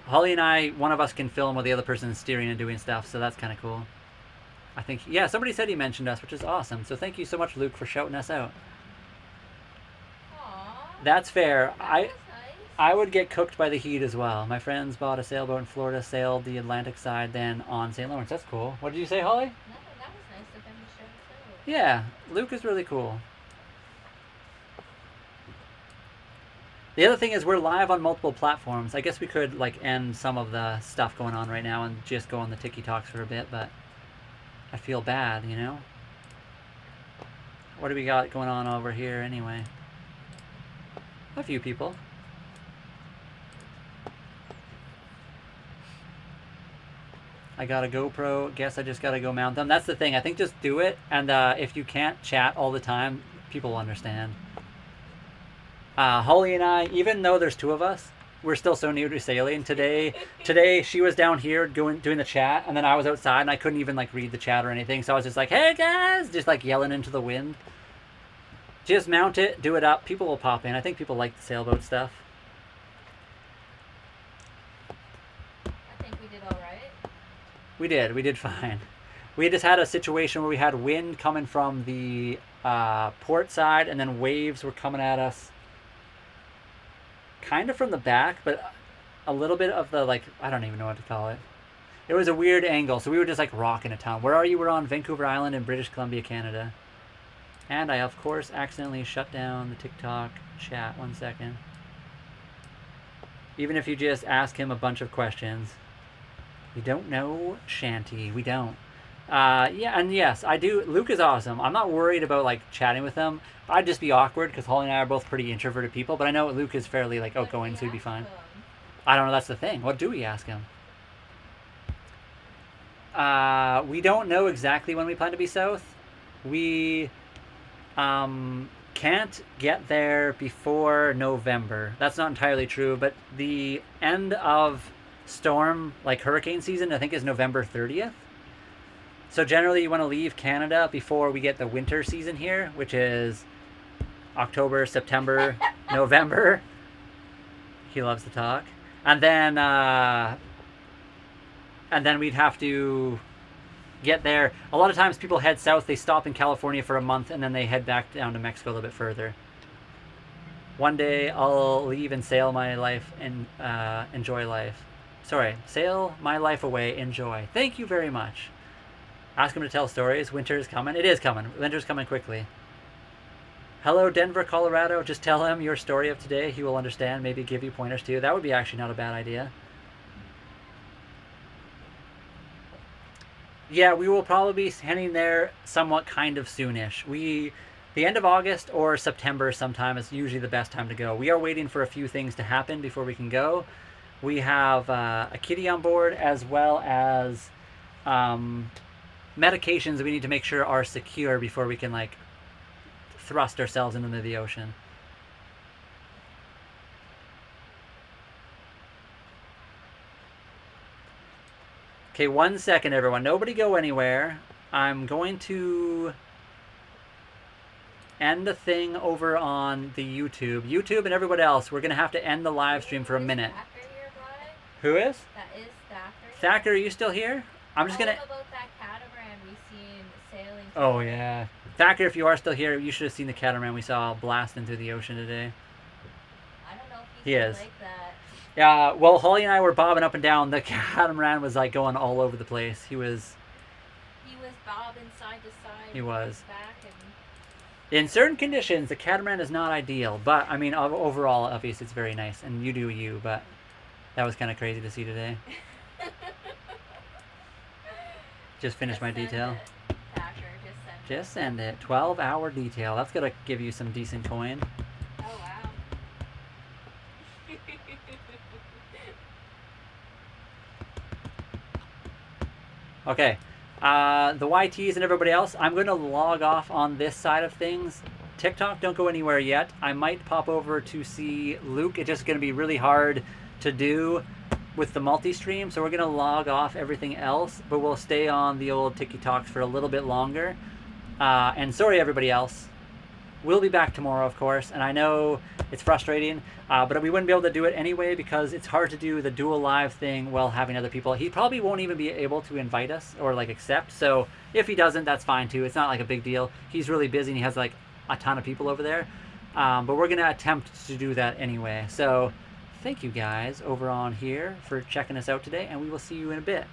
Holly and I, one of us can film while the other person is steering and doing stuff, so that's kind of cool. I think, yeah, somebody said he mentioned us, which is awesome. So thank you so much, Luke, for shouting us out. Aww. That's fair. Nice. I would get cooked by the heat as well. My friends bought a sailboat in Florida, sailed the Atlantic side, then on St. Lawrence. That's cool. What did you say, Holly? No, that was nice of him to show us out. Yeah, Luke is really cool. The other thing is we're live on multiple platforms. I guess we could like end some of the stuff going on right now and just go on the TikToks for a bit, but I feel bad, you know? What do we got going on over here anyway? A few people. I got a GoPro. Guess I just gotta go mount them. That's the thing. I think just do it, and if you can't chat all the time, people will understand. Holly and I, even though there's two of us, we're still so new to sailing. Today she was down here doing the chat, and then I was outside, and I couldn't even like read the chat or anything. So I was just like, "Hey guys," just like yelling into the wind. Just mount it, do it up. People will pop in. I think people like the sailboat stuff. I think we did all right. We did fine. We just had a situation where we had wind coming from the port side, and then waves were coming at us kind of from the back, but a little bit of the, like, I don't even know what to call it. It was a weird angle, so we were just like rocking a ton. Where are you? We're on Vancouver Island in British Columbia, Canada. And I, of course, accidentally shut down the TikTok chat. 1 second. Even if you just ask him a bunch of questions. We don't know Shanty. We don't. Yeah, and yes, I do. Luke is awesome. I'm not worried about like chatting with him. I'd just be awkward because Holly and I are both pretty introverted people. But I know Luke is fairly like outgoing, so he'd be fine. I don't know. That's the thing. What do we ask him? We don't know exactly when we plan to be south. We can't get there before November. That's not entirely true, but the end of storm, like hurricane season, I think is November 30th. So generally you want to leave Canada before we get the winter season here, which is October, September, November. He loves to talk. And then we'd have to get there. A lot of times people head south, they stop in California for a month, and then they head back down to Mexico a little bit further. One day I'll leave and sail my life and enjoy life. Sorry, sail my life away, enjoy. Thank you very much. Ask him to tell stories. Winter is coming. It is coming. Winter's coming quickly. Hello, Denver, Colorado. Just tell him your story of today. He will understand. Maybe give you pointers too. That would be actually not a bad idea. Yeah, we will probably be heading there somewhat kind of soonish. The end of August or September sometime is usually the best time to go. We are waiting for a few things to happen before we can go. We have a kitty on board, as well as medications we need to make sure are secure before we can like thrust ourselves into the ocean. Okay, 1 second, everyone. Nobody go anywhere. I'm going to end the thing over on the YouTube. YouTube and everybody else, we're going to have to end the live stream for a minute. Here, who is? that is Thacker. Thacker, are you still here? I'm just going to... about that catamaran we seen sailing. Oh, yeah. Thacker, if you are still here, you should have seen the catamaran we saw blasting through the ocean today. I don't know if He is. like that. Yeah, well, Holly and I were bobbing up and down. The catamaran was like going all over the place. He was bobbing side to side. He was. Back and... In certain conditions, the catamaran is not ideal. But, I mean, overall, obviously, it's very nice. And you do you, but that was kind of crazy to see today. Just finished my detail. Thacker, Just send it. 12-hour detail. That's going to give you some decent coin. Oh, wow. Okay, the YTs and everybody else, I'm going to log off on this side of things. TikTok, don't go anywhere yet. I might pop over to see Luke. It's just going to be really hard to do with the multi-stream, so we're going to log off everything else, but we'll stay on the old TikToks for a little bit longer. And sorry, everybody else. We'll be back tomorrow, of course, and I know it's frustrating, but we wouldn't be able to do it anyway because it's hard to do the dual live thing while having other people. He probably won't even be able to invite us or like accept, so if he doesn't, that's fine too. It's not like a big deal. He's really busy and he has like a ton of people over there, but we're going to attempt to do that anyway. So thank you guys over on here for checking us out today, and we will see you in a bit.